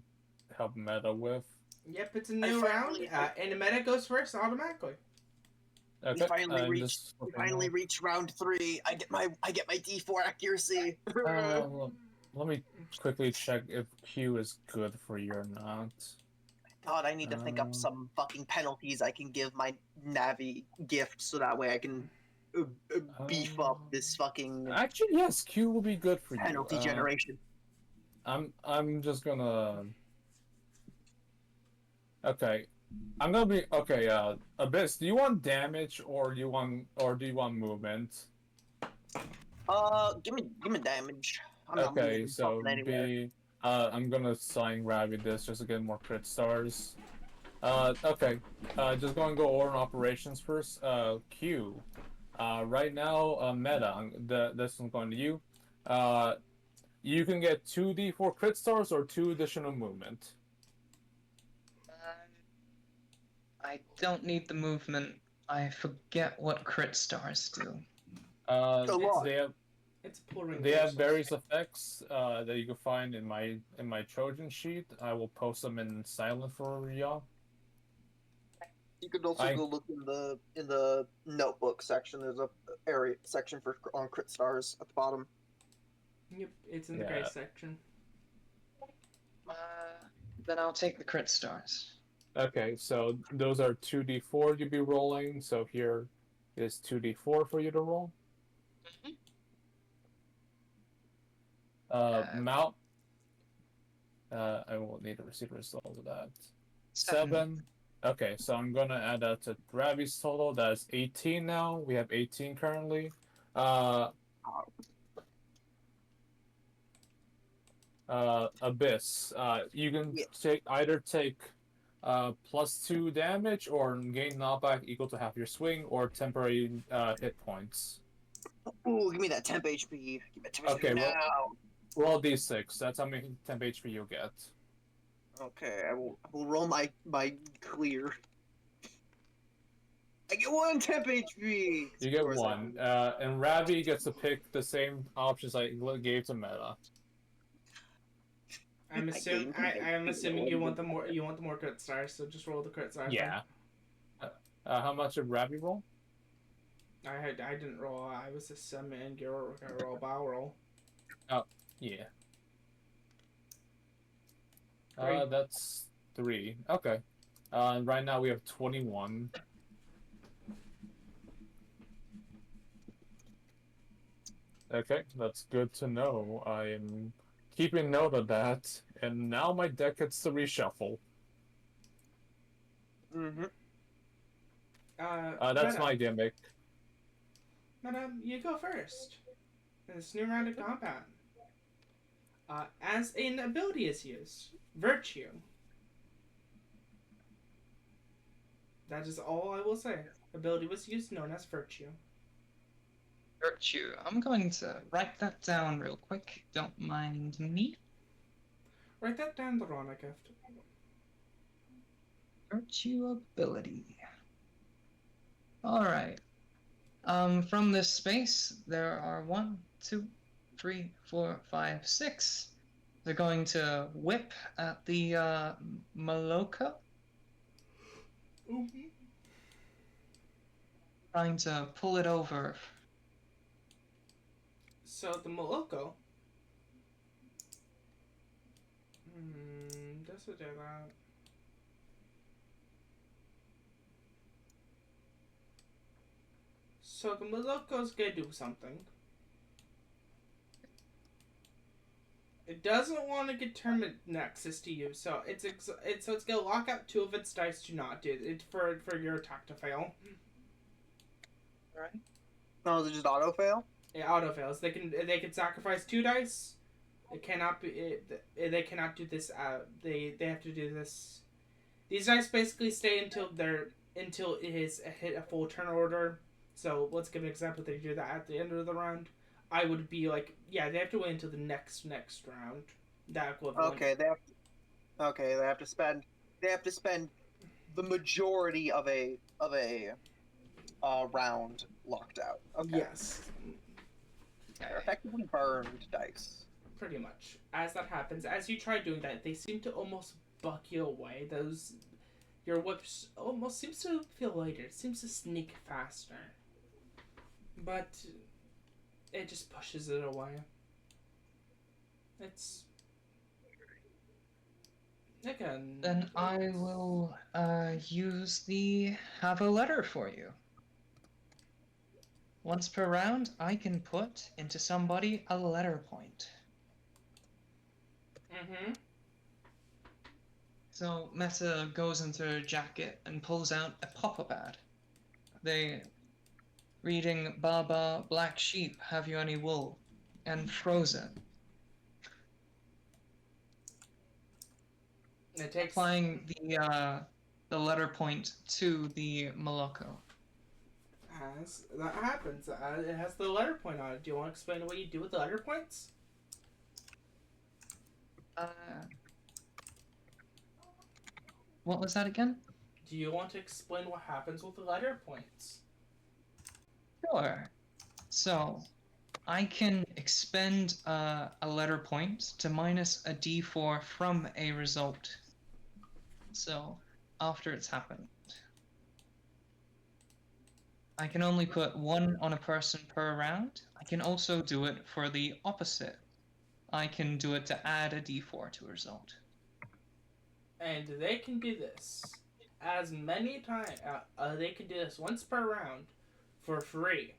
help meta with. Yep, it's a new round, and the meta goes first automatically. Okay, We finally just reach round 3. I get my D4 accuracy. let me quickly check if Q is good for you or not. God, I need to think up some fucking penalties I can give my Navi gift so that way I can beef up this fucking Actually, yes, Q will be good for you. penalty generation. I'm just gonna. Okay, I'm gonna be okay. Abyss, do you want damage or do you want movement? Give me damage. I'm not Okay, moving so fucking anywhere. I'm gonna assign Ravi this just to get more crit stars. Okay. Just going to go order operations first. Q. Right now, meta. This one's going to you. You can get 2d4 crit stars or 2 additional movement. I don't need the movement. I forget what crit stars do. A lot. It's pouring. They have various effects that you can find in my Trojan sheet. I will post them in silent for y'all. You could also go look in the notebook section. There's a area section for on crit stars at the bottom. Yep, it's in the gray section. Then I'll take the crit stars. Okay, so those are 2d4 you'll be rolling. So here is 2d4 for you to roll. Mount. I will need to receive a result of that. 7. Okay, so I'm gonna add that to Ravi's total. That's 18 now. We have 18 currently. Abyss. You can either take +2 damage or gain knockback equal to half your swing or temporary hit points. Ooh, give me that temp HP. Give me temp Okay, HP now. Roll d6. That's how many temp HP you'll get. Okay, I will roll my clear. I get 1 temp HP. You get 1, and Ravi gets to pick the same options I gave to Meta. I'm assuming you want the more crit stars, so just roll the crit stars. Yeah. How much did Ravi roll? I didn't roll. I was a summon and you're gonna roll bow roll. Oh, yeah. 3. That's 3. Okay. Right now we have 21. Okay, that's good to know. I am keeping note of that, and now my deck gets to reshuffle. Mm-hmm. That's my gimmick. Madam, you go first. This new round of combat. As an ability is used, Virtue. That is all I will say. Ability was used, known as Virtue. Virtue. I'm going to write that down real quick. Don't mind me. Write that down, the Rana gift. Virtue ability. Alright. From this space, there are 1, 2, 3, 4, 5, 6. They're going to whip at the Maloka. Mm-hmm. Trying to pull it over. So the Moloko. does it do that? So the Moloko's gonna do something. It doesn't want to determine Nexus to you, so it's gonna lock out 2 of its dice to not do it for your attack to fail. Right. No, is it just auto fail? It auto fails. They can sacrifice 2 dice. It cannot be. They cannot do this. They have to do this. These dice basically stay until it has hit a full turn order. So let's give an example. They do that at the end of the round. I would be like, yeah, they have to wait until the next round. That equivalent. Okay, they have to spend the majority of a round locked out. Okay. Yes. They're effectively burned dice. Pretty much. As that happens, as you try doing that, they seem to almost buck you away. Your whips almost seems to feel lighter. It seems to sneak faster. But it just pushes it away. It's again. Then I will use the have a letter for you. Once per round, I can put into somebody a letter point. Mm-hmm. So Meta goes into her jacket and pulls out a pop-up ad. They reading Baba, Black Sheep, Have You Any Wool? And Frozen. It takes Applying the letter point to the Moloko. as that happens. It has the letter point on it. Do you want to explain what you do with the letter points? What was that again? Do you want to explain what happens with the letter points? Sure. So, I can expend a letter point to minus a d4 from a result. So, after it's happened. I can only put 1 on a person per round. I can also do it for the opposite. I can do it to add a d4 to a result. And they can do this as many times. They can do this once per round for free.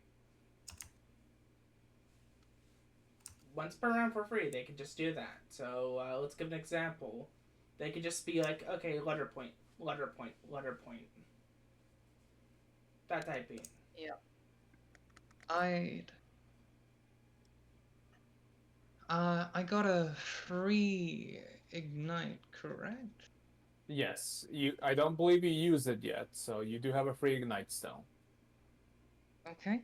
Once per round for free, they can just do that. So let's give an example. They could just be like, okay, letter point, letter point, letter point. That typing. Yeah. I got a free ignite, correct? Yes, I don't believe you used it yet, so you do have a free ignite still. Okay.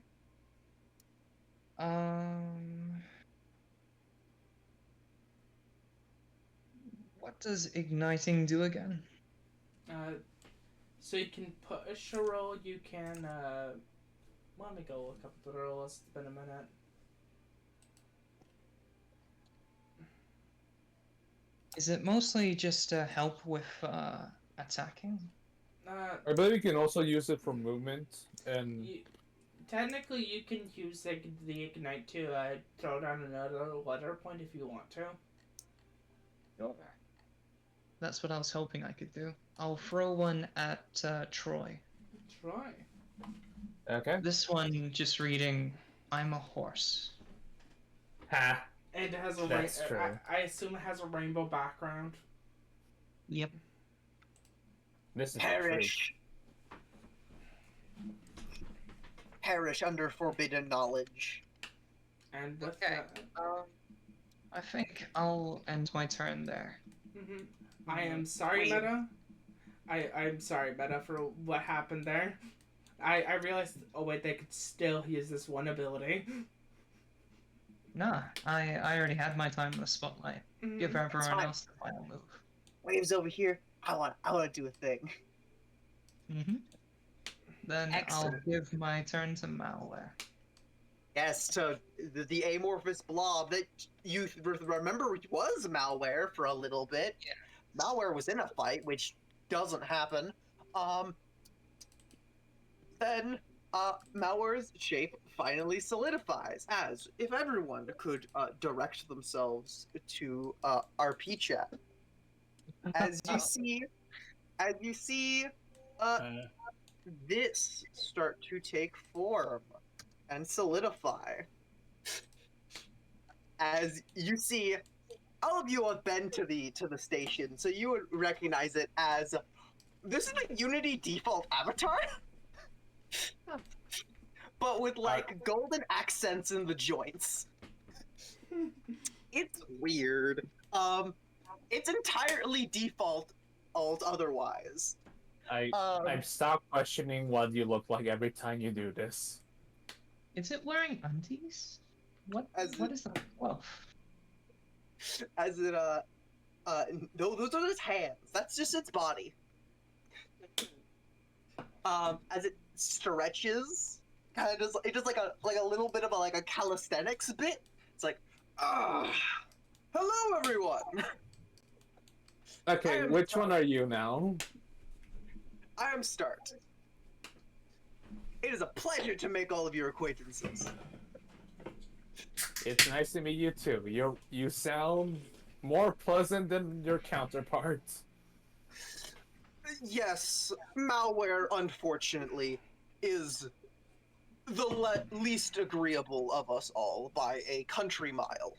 What does igniting do again? So you can push a roll. You can. Let me go look up the roll. It's been a minute. Is it mostly just to help with attacking? I believe you can also use it for movement, and Technically, you can use the ignite to throw down another letter point if you want to. Sure. That's what I was hoping I could do. I'll throw one at Troy. Try. okay. This one just reading, I'm a horse. Ha. And it has a That's true. I assume it has a rainbow background. Yep. This is Perish. Perish under forbidden knowledge. And with Okay. that, I think I'll end my turn there. I am sorry, Wait. Meta. I'm sorry, Meta, for what happened there. I realized. Oh wait, they could still use this one ability. Nah, I already had my time in the spotlight. Give everyone fine. else the final move. Waves over here. I want to do a thing. Then Excellent. I'll give my turn to Malware. Yes, so the amorphous blob that you remember was Malware for a little bit. Yeah. Malware was in a fight, which doesn't happen. Then Malware's shape finally solidifies, as if everyone could direct themselves to RP chat. as you see, this start to take form and solidify. As you see, all of you have been to the station, so you would recognize it as this is a Unity default avatar, but with like golden accents in the joints. It's weird. It's entirely default otherwise. I'm stop questioning what you look like every time you do this. Is it wearing undies? What is that? Well, As it those are its hands. That's just its body. As it stretches, kind of does it does like a little bit of a calisthenics bit. It's like, hello everyone. Okay, which one are you now? I am Start. It is a pleasure to make all of your acquaintances. It's nice to meet you too. You sound more pleasant than your counterparts. Yes, malware, unfortunately, is the least agreeable of us all by a country mile.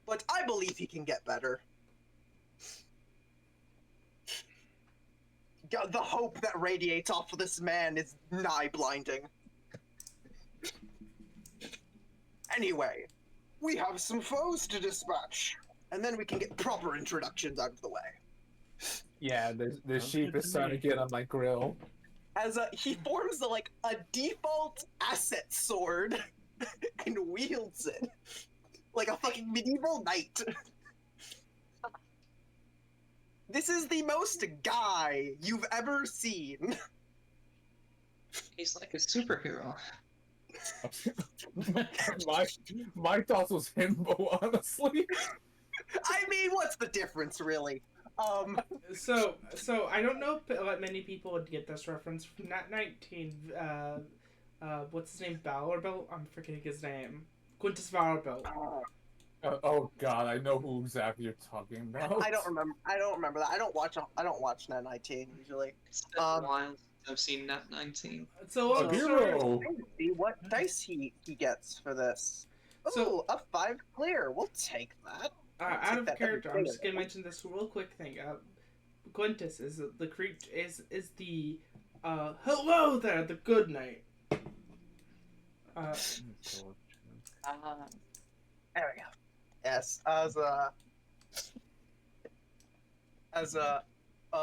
But I believe he can get better. The hope that radiates off of this man is nigh blinding. Anyway, we have some foes to dispatch, and then we can get proper introductions out of the way. Yeah, the sheep is starting to get on my grill. As he forms a default asset sword and wields it like a fucking medieval knight. This is the most guy you've ever seen. he's like a superhero. my thoughts was himbo, honestly. I mean, what's the difference, really? So I don't know if many people would get this reference from Nat 19. What's his name? Valorbill? I'm forgetting his name. Quintus Valorbill. Oh god, I know who exactly you're talking about. I don't remember that. I don't watch Net 19 usually. It's been a while since I've seen Nat 19. So A hero. See what dice he gets for this. So- Oh, a 5 clear. We'll take that. Out of that character, every I'm day. just gonna mention this real quick thing. Quintus is the creature is the hello there, the good knight. There we go. Yes,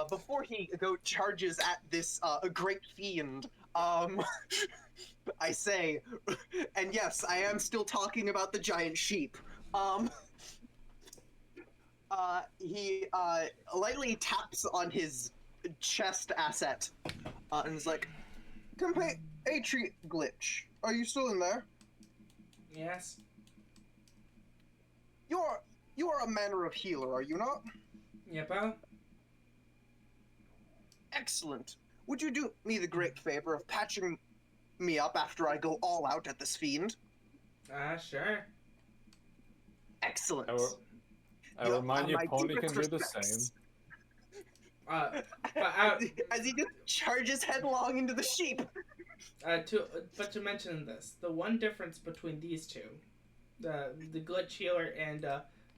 before he charges at this great fiend, I say, and yes, I am still talking about the giant sheep. He lightly taps on his chest asset and is like, Atri Glitch, are you still in there? Yes. You are a manner of healer, are you not? Yeah, pal. Excellent. Would you do me the great favor of patching me up after I go all out at this fiend? Sure. Excellent. I remind you, my Pony can deepest do the respects. But As he just charges headlong into the sheep. to mention this, the one difference between these two, the glitch healer and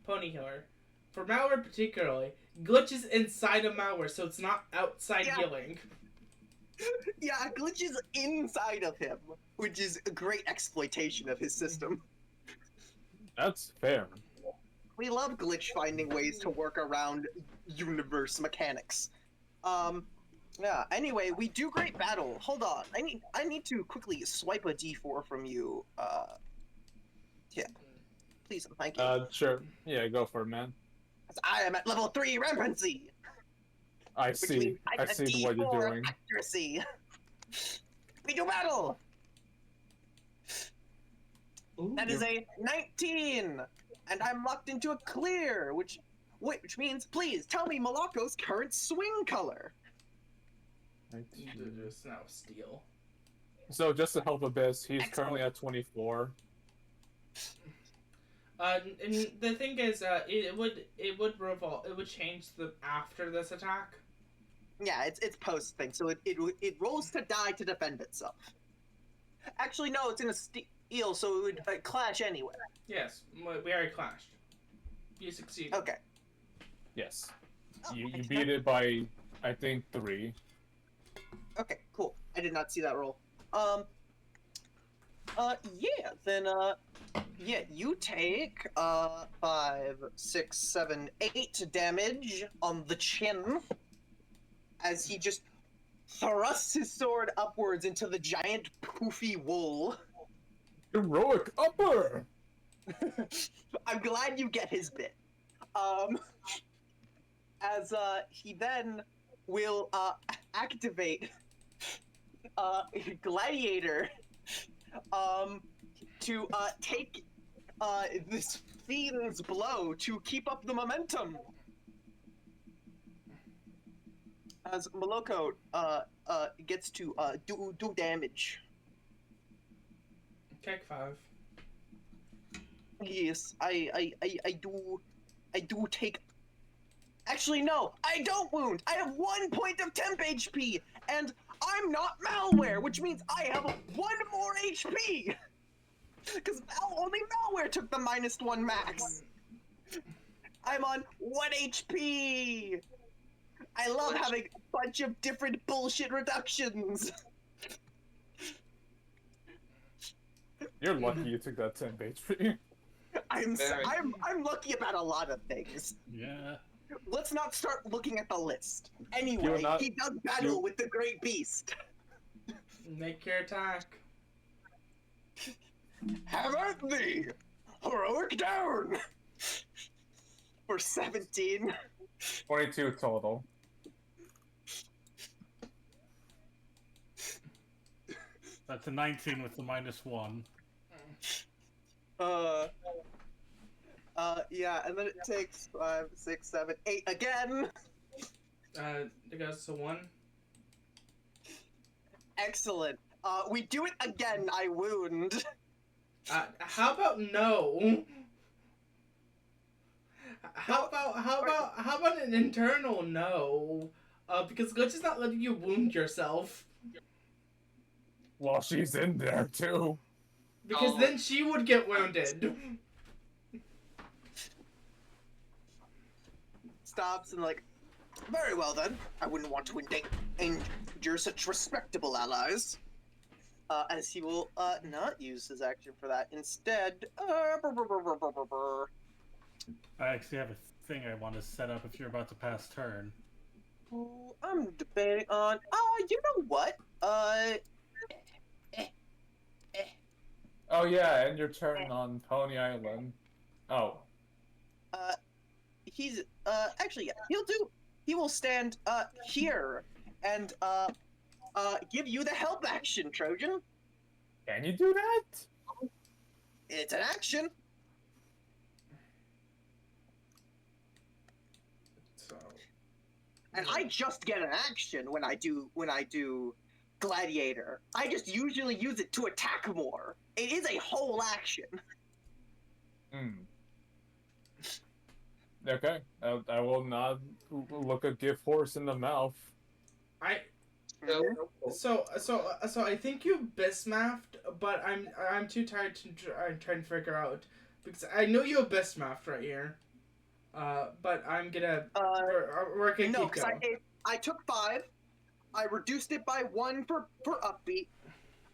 pony healer, for malware particularly, glitch is inside of malware, so it's not outside Yeah. healing. Yeah, Glitch is inside of him, which is a great exploitation of his system. That's fair. We love Glitch finding ways to work around universe mechanics. Yeah, anyway, we do great battle. Hold on. I need to quickly swipe a D4 from you. Yeah. Please and thank you. Sure. Yeah, go for it, man. I am at level 3 rampancy. I Which see. means I get a see what you're D4 doing. accuracy. We do battle. Ooh. That is a 19, and I'm locked into a clear, which means, please tell me Malako's current swing color. Just now steel. So just to help a bit, he's currently at 24. And the thing is, it would change the after this attack. Yeah, it's post thing, so it rolls to die to defend itself. Actually, no, it's in a steal, so it would clash anyway. Yes, we already clashed. You succeeded. Okay. Yes. Oh, You beat it by, I think, 3. Okay, cool. I did not see that roll. Yeah, then, yeah, you take, 5, 6, 7, 8 damage on the chin as he just thrusts his sword upwards into the giant poofy wool. Heroic upper! I'm glad you get his bit. As, he then will, activate, Gladiator, to, take, this fiend's blow to keep up the momentum. As Moloko, gets to, do damage. Take 5. Yes, I do take. Actually, no, I don't wound. I have 1 point of temp HP, and I'm not malware, which means I have 1 more HP. Because only malware took the -1 max. I'm on 1 HP. I love having a bunch of different bullshit reductions. You're lucky you took that 10 HP. I'm lucky about a lot of things. Yeah. Let's not start looking at the list. Anyway, he does battle with the Great Beast. Make your attack. Have at thee! Heroic down! For 17. 22 total. That's a 19 with the -1. Yeah, and then it takes 5, 6, 7, 8 again! It goes to 1. Excellent. We do it again, I wound. How about no? How about an internal no? Because Glitch is not letting you wound yourself. Well, she's in there, too. Because then she would get wounded. Stops and like, very well then. I wouldn't want to injure such respectable allies. As he will not use his action for that. Instead, I actually have a thing I want to set up if you're about to pass turn. I'm debating on. You know what? Oh yeah, and your turn on Pony Island. Oh. He's actually, yeah, he will stand here and give you the help action, Trojan. Can you do that? It's an action. So. And I just get an action when I do Gladiator. I just usually use it to attack more. It is a whole action. Okay, I will not look a gift horse in the mouth. So I think you bismaffed, but I'm too tired to try and figure out, because I know you bismaffed right here. But I'm gonna we're gonna no, keep going. I took 5. I reduced it by 1 for upbeat.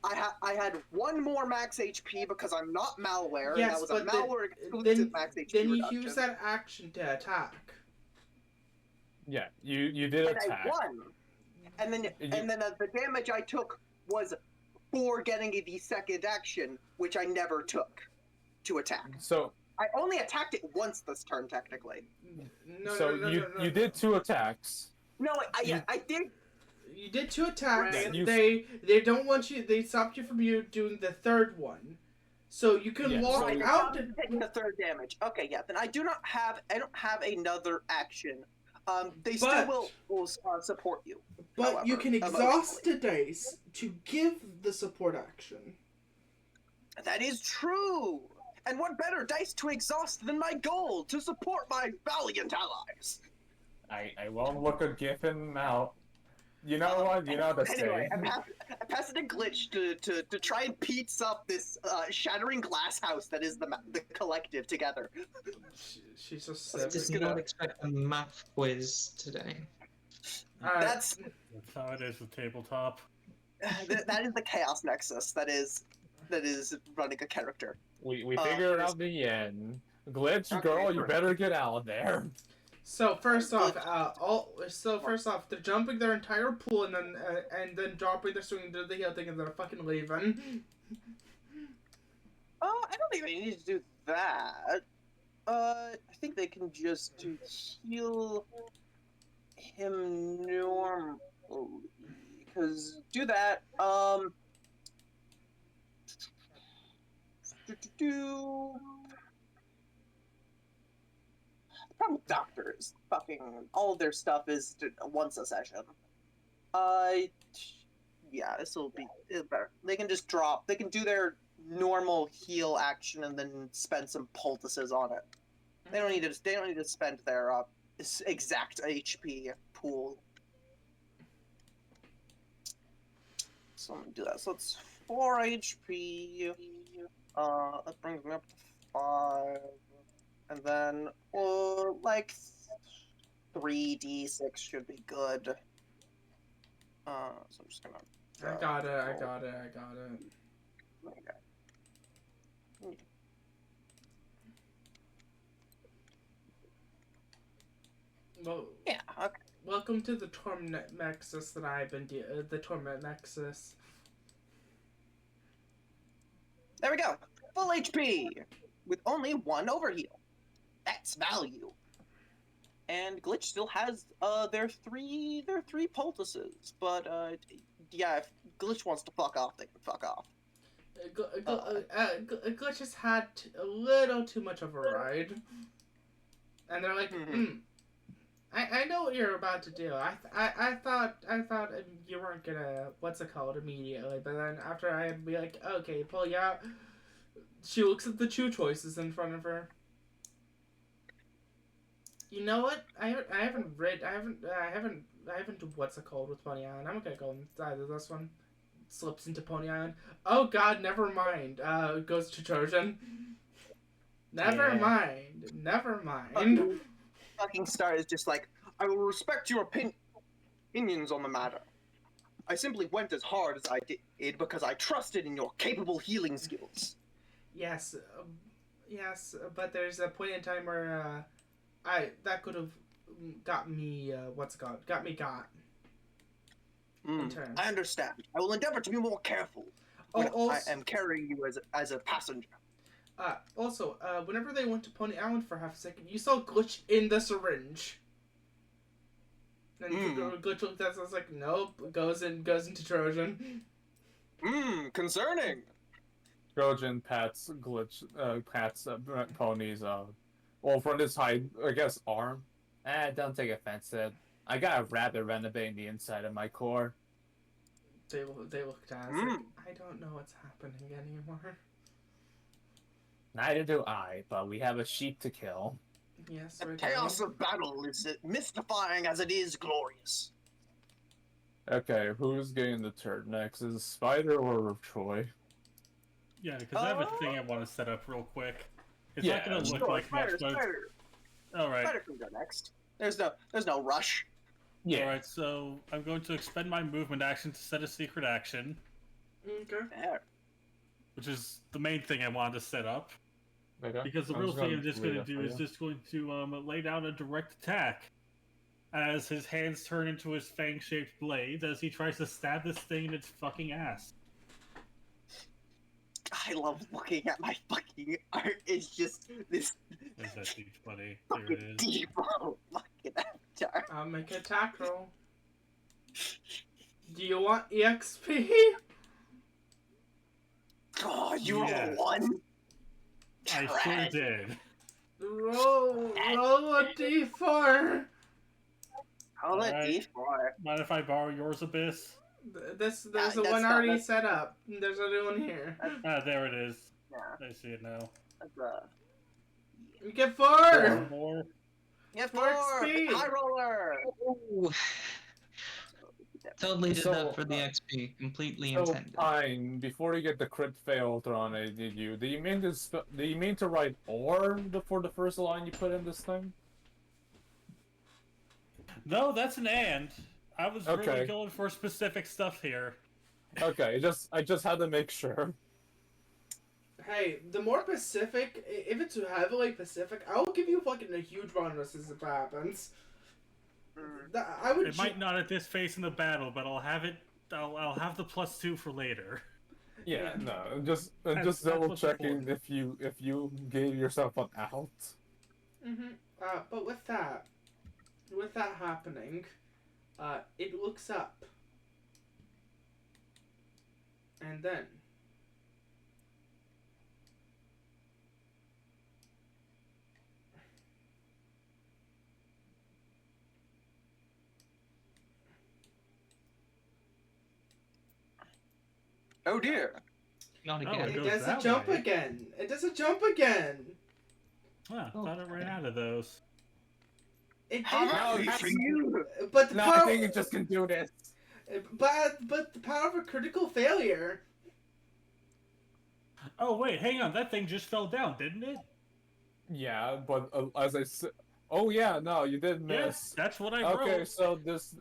I had 1 more max HP because I'm not malware. Yes, and that was a malware exclusive then, max HP then you reduction. use that action to attack. Yeah, you did and attack. I won. And then the damage I took was for getting the second action, which I never took to attack. So I only attacked it once this turn, technically. No. You did 2 attacks. No, I did. You did 2 attacks. Right. They don't want you. They stopped you from doing the third one, so you can walk out and taking the third damage. Okay, yeah. Then I don't have another action. They still will support you. But however, you can exhaust a dice to give the support action. That is true. And what better dice to exhaust than my gold to support my valiant allies? I won't look a giffen out. You know what? You know the Anyway, saying. I'm passing a glitch to try and piece up this shattering glass house that is the collective together. She's just Let's Did just sick. not gonna- expect a math quiz today. That's That's how it is with tabletop. that is the chaos nexus that is running a character. We figured out the end. Glitch, Okay, girl, you sure. better get out of there. So first off, they're jumping their entire pool and then dropping their swing into the hill, thinking they're fucking leaving. I don't think they need to do that. I think they can just heal him normally. Because do that. The problem with doctors, fucking all of their stuff is once a session. Yeah, this will be better. They can just drop. They can do their normal heal action and then spend some poultices on it. They don't need to. They don't need to spend their exact HP pool. So I'm gonna do that. So it's 4 HP. That brings me up to 5, and then like 3d6 should be good. So I'm just gonna. I got it. Okay. Well, Yeah. Okay. welcome to the Torment Nexus that I've been the Torment Nexus. There we go. Full HP with only 1 overheal. That's value. And Glitch still has their three poultices, but yeah, if Glitch wants to fuck off, they can fuck off. Glitch has had a little too much of a ride, and they're like, I know what you're about to do. I thought you weren't gonna immediately, but then after I'd be like, okay, pull you out. She looks at the 2 choices in front of her. You know what? I haven't with Pony Island. I'm gonna go with either this one. Slips into Pony Island. Oh God, never mind. Goes to Trojan. Never mind. Fucking Star is just like, I will respect your opinions on the matter. I simply went as hard as I did because I trusted in your capable healing skills. Yes, but there's a point in time where that could have got me got. In terms. I understand. I will endeavor to be more careful when I am carrying you as a passenger. Also, whenever they went to Pony Island for half a second, you saw Glitch in the syringe. And Glitch looked at us and was like, nope, goes into Trojan. Concerning. Trojan pats Pony's well, from his high, I guess, arm. Don't take offense to it. I got a rabbit renovating the inside of my core. They looked at us like, I don't know what's happening anymore. Neither do I, but we have a sheep to kill. Yes, The we're chaos doing. of battle is mystifying as it is glorious. Okay, who's getting the turn next? Is it Spider or Troy? Yeah, because I have a thing I want to set up real quick. It's Yeah, not going to look Sure, like much, but Spider. all right. Spider can go next. There's no rush. Yeah. All right, so I'm going to expend my movement action to set a secret action, Okay. There. which is the main thing I wanted to set up. Okay. Because the real thing I'm just going to do is just going to lay down a direct attack as his hands turn into his fang-shaped blades as he tries to stab this thing in its fucking ass. I love looking at my fucking art. It's just this There's that huge buddy. There it fucking is. deep fucking avatar. I'll make an attack roll. Do you want EXP? Oh, you Yeah. roll 1? I sure Trash. did. Roll a d4. Roll a Alright. d4. Mind if I borrow yours, Abyss? There's a that's one not- already that's- set up. There's a new one here. Ah, there it is. Yeah. I see it now. That's, You get 4! More. yeah, More 4! XP. High roller! Ooh. Totally did So, that for the XP. Completely So, intended. Pine, before you get the crit fail thrown at you, do you mean to do you mean to write or for the first line you put in this thing? No, that's an and. I was really Okay. going for specific stuff here. Okay, I just had to make sure. Hey, the more Pacific, if it's heavily Pacific, I will give you fucking a huge bonus if it happens. I would. It might not at this phase in the battle, but I'll have it. I'll have the +2 for later. Yeah, Yeah. no, just That's double what's checking important. if you gave yourself an out. But with that happening, it looks up, and then. Oh dear. Not Oh, again. It goes does a that jump way. again. It does a jump again. Huh, Oh, thought it ran okay. out of those. It How did. about No, you for you? But the No, power. I think it just can do this. But the power of a critical failure. Oh wait, hang on. That thing just fell down, didn't it? Yeah, but as I said, oh yeah, no, you did Yes, miss. that's what I Okay, wrote. so this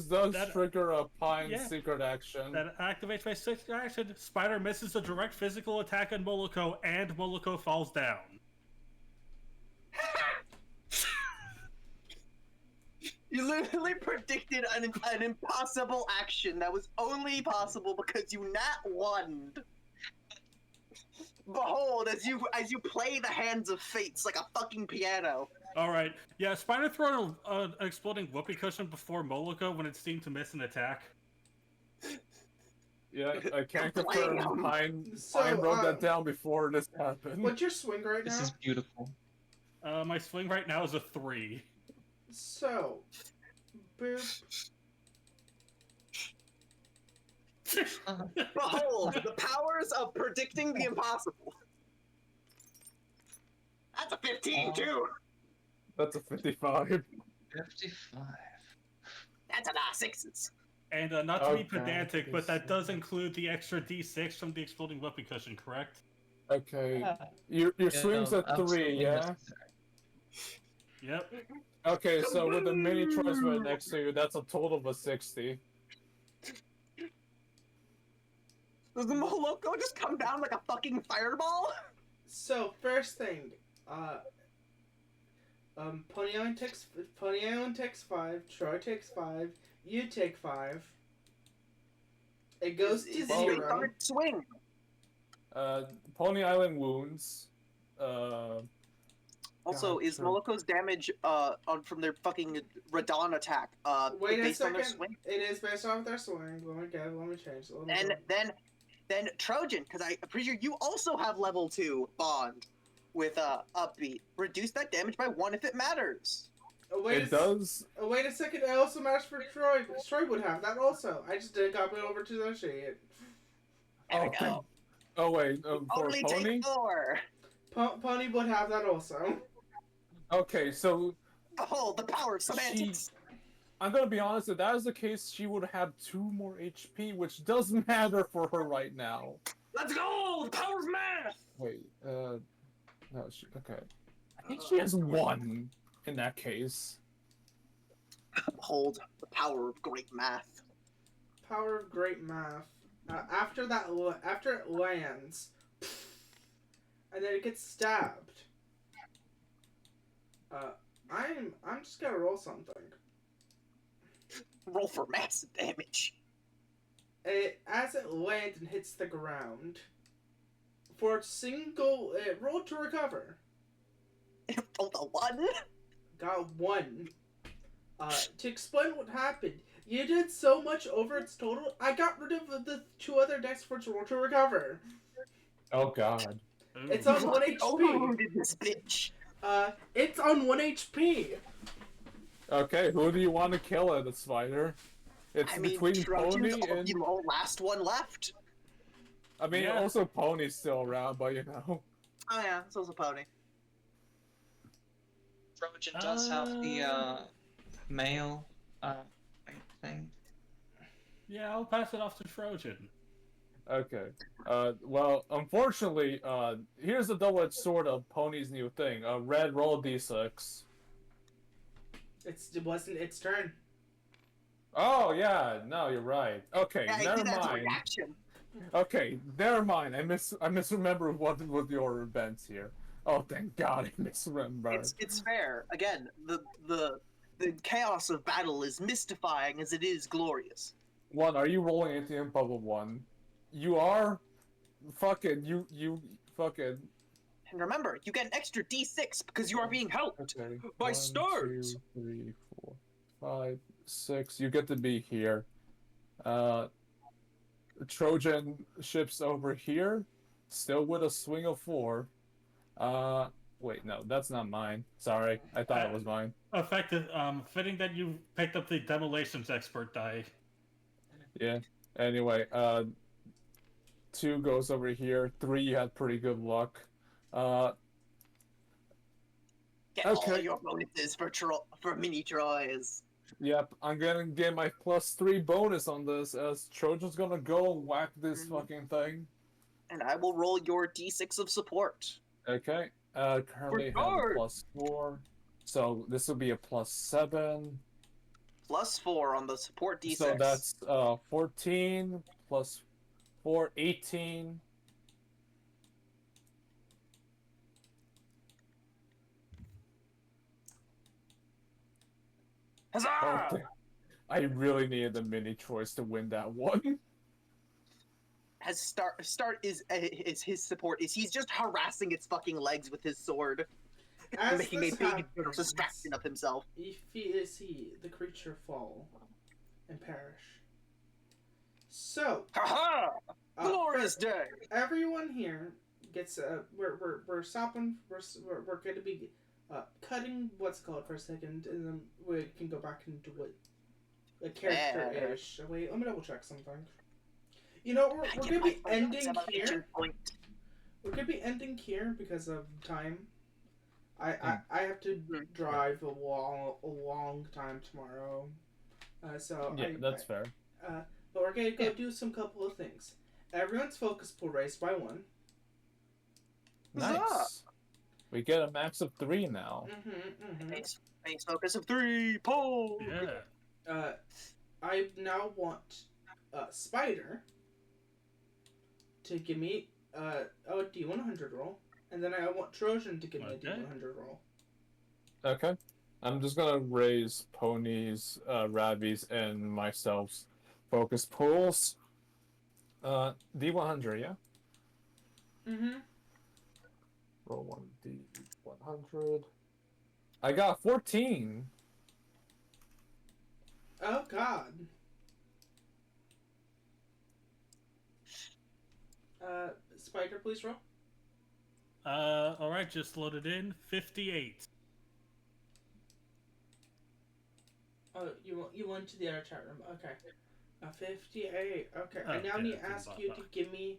does That- trigger a Pine yeah. secret action. That activates my sixth action. Spider misses a direct physical attack on Moloko, and Moloko falls down. You literally predicted an impossible action that was only possible because you nat one. Behold, as you play the hands of fates like a fucking piano. All right, yeah. Spider thrown an exploding whoopee cushion before Moloko when it seemed to miss an attack. Yeah, I can't Playing confirm. them. Pine So, wrote that down before this happened. What's your swing right This now? is beautiful. My swing right now is a 3. So, boop. Behold, the powers of predicting the impossible. That's a 15 too. That's a 55. 55. That's a sixes. And not to be Okay, pedantic, but that this- does include the extra D6 from the exploding whoopee cushion, correct? Okay, your swing's at 3, yeah. Yep. Okay, so with the mini choice right next to you, that's a total of a 60. Does the Moloko just come down like a fucking fireball? So first thing, Pony Island takes 5. Troy takes 5. You take 5. It goes to Is this your 0. third swing? Pony Island wounds. Also, God, is sure. Moloko's damage from their fucking Radon attack Wait a based on their second. swing? It is based off their swing. Let me change it a little And bit. then Trojan, because I'm pretty sure you also have level 2 bond with upbeat. Reduce that damage by 1 if it matters. It does. Wait a second. It also matters for Troy. Troy would have that also. I just didn't copy it over to the sheet. There we go. Oh wait, for Only Pony? take 4. Pony would have that also. Okay, so Behold the power of semantics. I'm gonna be honest, if that is the case, she would have 2 more HP, which doesn't matter for her right now. Let's go! The power of math! Wait, no, okay. I think she has 1 in that case. Behold the power of great math. Power of great math. After it lands, and then it gets stabbed. I'm just gonna roll something. Roll for massive damage. As it lands and hits the ground, for a single roll to recover. Rolled a 1? Got 1. To explain what happened, you did so much over its total. I got rid of the 2 other decks for its roll to recover. Oh god. It's on 1 Overruled HP. this bitch. It's on 1 HP. Okay, who do you want to kill at the spider? It's I mean, between Trojan's Pony and... the last one left. I mean, Yeah. also Pony's still around, but you know. Oh yeah, so's a pony. Trojan does have the male thing. Yeah, I'll pass it off to Trojan. Okay. Well, unfortunately, here's the double-edged sword of Pony's new thing. Red, roll a d6. It wasn't its turn. Oh, yeah, no, you're right. Okay, Yeah, I never did that as a mind. reaction. Okay, never mind. I misremember what was your events here. Oh, thank God, I misremembered. It's fair. Again, the chaos of battle is mystifying as it is glorious. One, are you rolling anything above a 1? You are? Fucking, you fucking... And remember, you get an extra d6 because you are being helped Okay. by 1, stars. 2, 3, 4, 5, 6. You get to be here. Trojan ships over here, still with a swing of 4. Wait, no, that's not mine. Sorry, I thought it was mine. Effective. Fitting that you picked up the demolitions expert die. Yeah. Anyway, 2 goes over here. 3, you had pretty good luck. Get all Okay. your bonuses for mini Troys. Yep, I'm gonna get my +3 bonus on this as Trojan's gonna go whack this fucking thing. And I will roll your d6 of support. Okay. Currently have a +4. So this will be a +7. +4 on the support d6. So that's 14 plus 4, 18. Huzzah! Oh, I really needed the mini choice to win that one. As Start is his support is he's just harassing its fucking legs with his sword, As making a this big happens, distraction of himself. you see the creature fall and perish. So, Haha! Glorious day! everyone here gets we're stopping. We're going to be cutting what's called for a second, and then we can go back into what a character-ish. Wait, let me double check something. You know, we're gonna be ending here. We're gonna be ending here because of time. I have to drive a long time tomorrow. So Yeah, that's fair. But we're gonna go do some couple of things. Everyone's focus pool raised by 1. Nice. We get a max of 3 now. Base focus of 3. Pull. Yeah. I now want Spider to give me a D100 roll, and then I want Trojan to give me a D100 roll. Okay. I'm just gonna raise Ponies, Ravi's, and myself's focus pools. D100, yeah? Roll 1 D100. I got 14. Oh God. Spider, please roll. Alright, just loaded in. 58. Oh, you went to the other chat room. Okay. 58. Okay. I now Okay, need to ask you to give me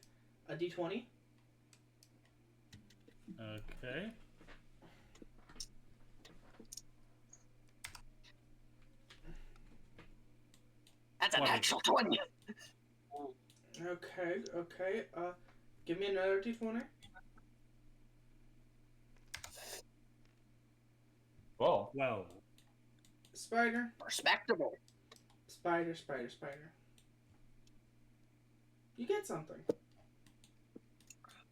a D20. Okay. That's an actual 20. Okay. Give me another D20. Whoa. Well. Spider. Respectable. Spider. You get something.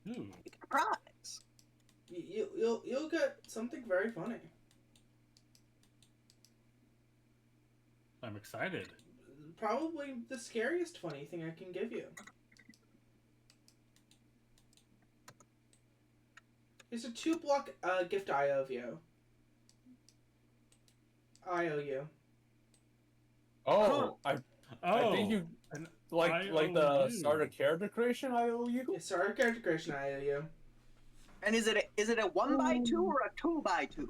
Ooh. Surprise. You'll get something very funny. I'm excited. Probably the scariest funny thing I can give you. It's a 2-block gift I owe you. I owe you. Oh, I think you like the you. starter character creation. I owe you. It's our character creation I owe you. And is it a 1x2 or a 2x2?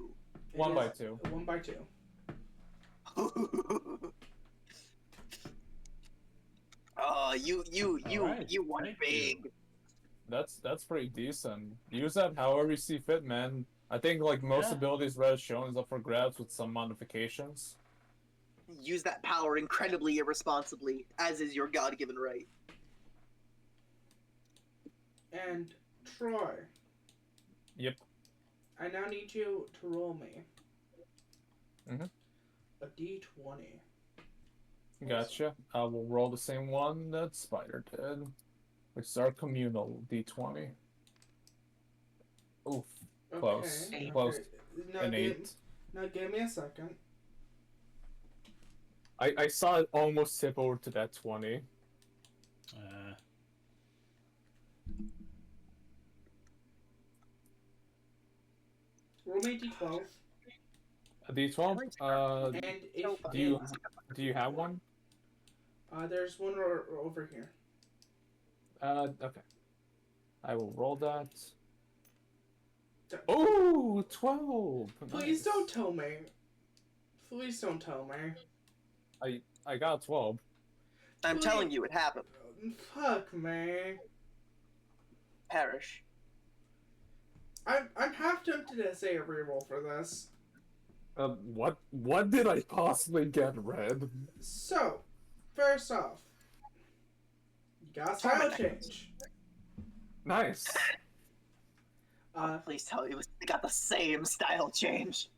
1x2. 1x2. Oh, you Alright, won thank big. you. that's pretty decent. Use that however you see fit, man. I think like most Yeah. abilities Red has shown is up for grabs with some modifications. Use that power incredibly irresponsibly, as is your god-given right. And Troy, Yep. I now need you to roll me Mhm. a d20. Gotcha. I will roll the same one that Spider did, which is our communal d20. Oof. Close. Okay. Close. Now An give, 8. now give me a second. I saw it almost tip over to that 20. Roll me a d12. A d12? And if Do you have one? there's one over here. Okay. I will roll that. Don't- Oh, 12! Please Nice. don't tell me. Please don't tell me. I got 12. I'm telling you, it happened. Fuck me. Perish. I'm half tempted to say a reroll for this. What did I possibly get, Red? So, first off, you got style change. Nice. Please tell me they got the same style change.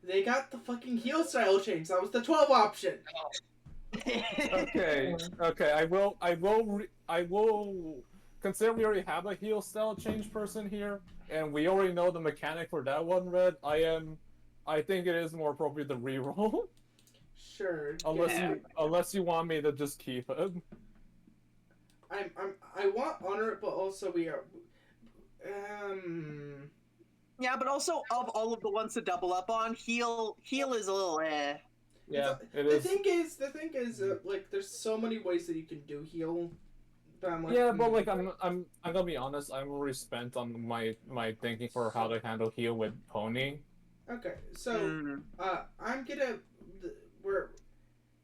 They got the fucking heal style change. That was the 12 option. Okay. I will. Consider we already have a heal style change person here, and we already know the mechanic for that one, Red. I think it is more appropriate to reroll. Sure. Unless you want me to just keep it. I want honor, but also we are. Yeah, but also of all of the ones to double up on, heal is a little Yeah, it the is. The thing is, like, there's so many ways that you can do heal. But I'm like, Yeah, but like I'm gonna be honest. I'm already spent on my thinking for how to handle heal with Pony. Okay, so I'm gonna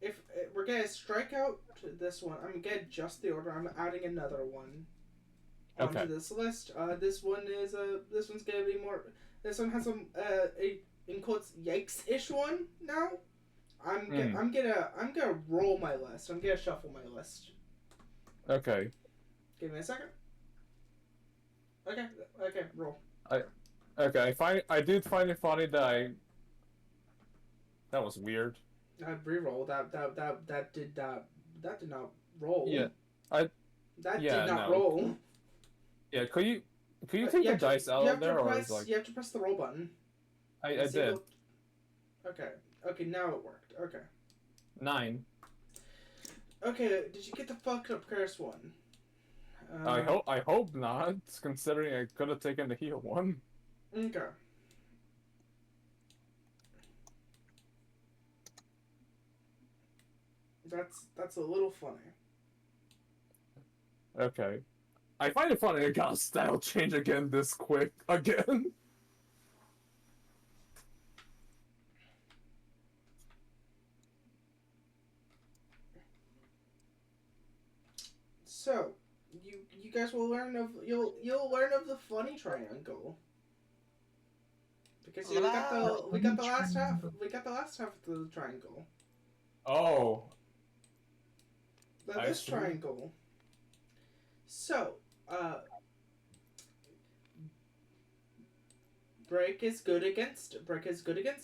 if we're gonna strike out this one, I'm gonna adjust the order. I'm adding another one onto this list. This one's gonna be more. This one has some a in quotes yikes-ish one now. I'm gonna roll my list. I'm gonna shuffle my list. Okay. Give me a second. Okay, roll. Okay, I did find it funny that that was weird. I reroll that did not roll. Yeah. That yeah, did not no. roll. Yeah, could you take the dice out of there, or is press, like you have to press the roll button. I did. Okay, now it worked. Okay. 9. Okay, did you get the fucked up curse one? I hope not, considering I could have taken the heal one. Okay. That's a little funny. Okay. I find it funny I got a style change again this quick again. So, you guys will learn of you'll learn of the funny triangle. Because we got the last half of the triangle. Oh. This triangle. So, break is good against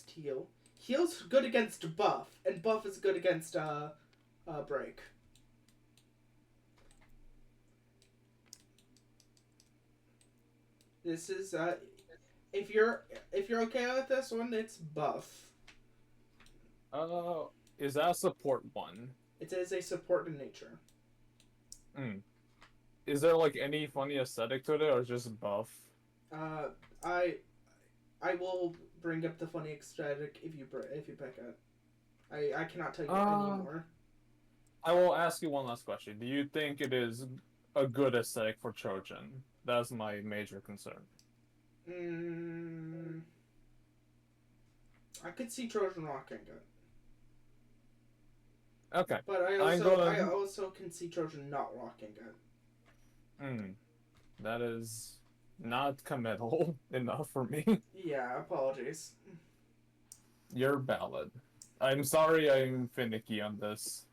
heal. Heal's good against buff, and buff is good against break. This is if you're okay with this one, it's buff. Is that a support one? It is a support in nature. Is there like any funny aesthetic to it, or just buff? I will bring up the funny aesthetic if you pick it. I cannot tell you anymore. I will ask you one last question. Do you think it is a good aesthetic for Trojan? That's my major concern. I could see Trojan rocking it. Okay. But I also can see Trojan not rocking it. That is not committal enough for me. Yeah, apologies. You're valid. I'm sorry I'm finicky on this.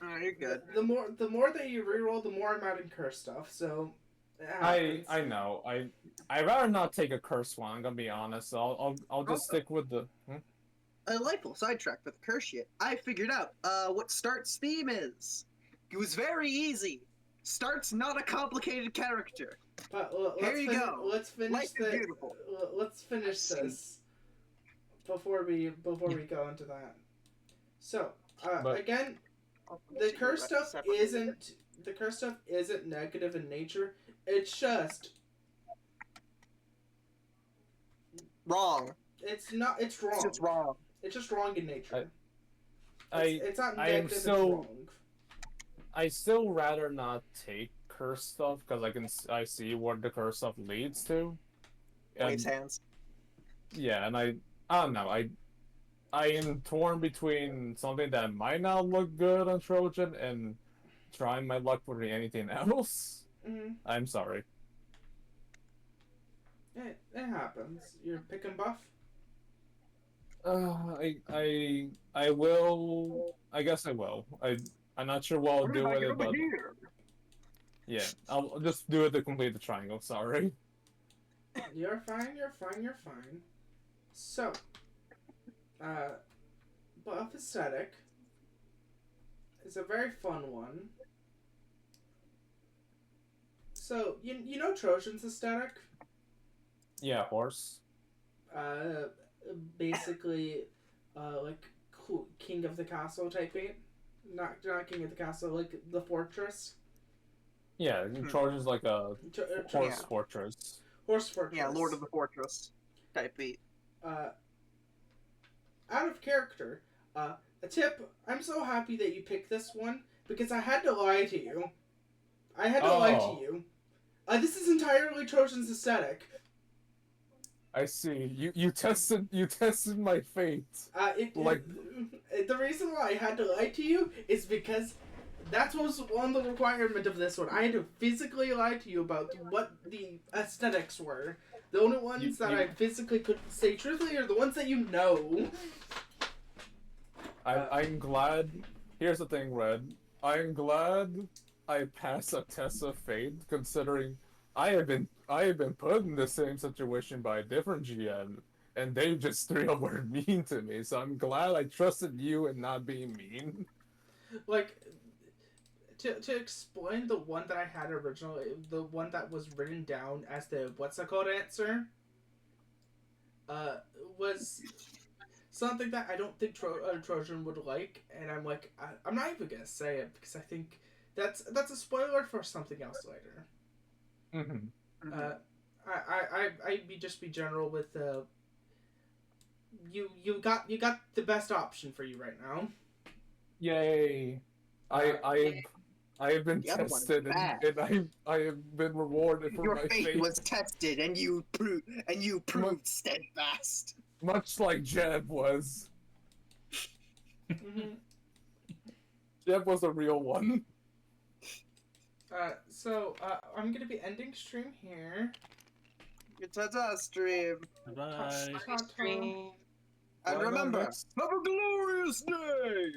Oh, you're good. The more that you reroll, the more I'm adding curse stuff. So it happens. I know. I'd rather not take a curse one, I'm gonna be honest. I'll just Also- stick with the A delightful sidetrack for the curse shit. I figured out what Start's theme is. It was very easy. Start's not a complicated character. But Here you go. Let's finish Life is this. beautiful. Let's finish See. this before we go into that. So But- again, the curse stuff isn't negative in nature. It's just Wrong. it's not. It's wrong. It's just wrong. It's just wrong in nature. I It's not I am negative. so- It's wrong. I still rather not take curse stuff because I see what the curse stuff leads to. Waves And, hands. yeah, and I don't know. I am torn between something that might not look good on Trojan and trying my luck with anything else. Mm-hmm. I'm sorry. It happens. You're picking buff. I will. I guess I will. I'm not sure what I'll do with it, but here? yeah, I'll just do it to complete the triangle. Sorry. You're fine. You're fine. You're fine. So, buff aesthetic is a very fun one. So you know Trojan's aesthetic. Yeah, horse. Basically, like king of the castle type beat. Not king of the castle, like the fortress. Yeah, Trojan's like a horse Yeah. fortress. Horse fortress. Yeah, Lord of the Fortress type beat. Out of character. A tip. I'm so happy that you picked this one because I had to lie to you. I had to lie to Oh. you. This is entirely Trojan's aesthetic. I see. You tested my fate. The reason why I had to lie to you is because that was one of the requirement of this one. I had to physically lie to you about what the aesthetics were. The only ones that I physically could say truthfully are the ones that you know. I'm glad. Here's the thing, Red. I'm glad I passed a test of fate, considering I have been put in the same situation by a different GM, and they just straight up were mean to me. So I'm glad I trusted you and not being mean. Like, to explain the one that I had originally, the one that was written down as the what's it called answer, was something that I don't think Trojan would like, and I'm like, I'm not even gonna say it because I think that's a spoiler for something else later. Mm-hmm. I'd just be general with you got the best option for you right now. Yay! I have been The other one is tested bad. and I have been rewarded for Your my fate fate, was tested, and you proved steadfast. much like Jeb was. Mm-hmm. Jeb was a real one. So I'm gonna be ending stream here. Good ta-ta stream. Bye. Ta-ta. And Why not remember, next- have a glorious day!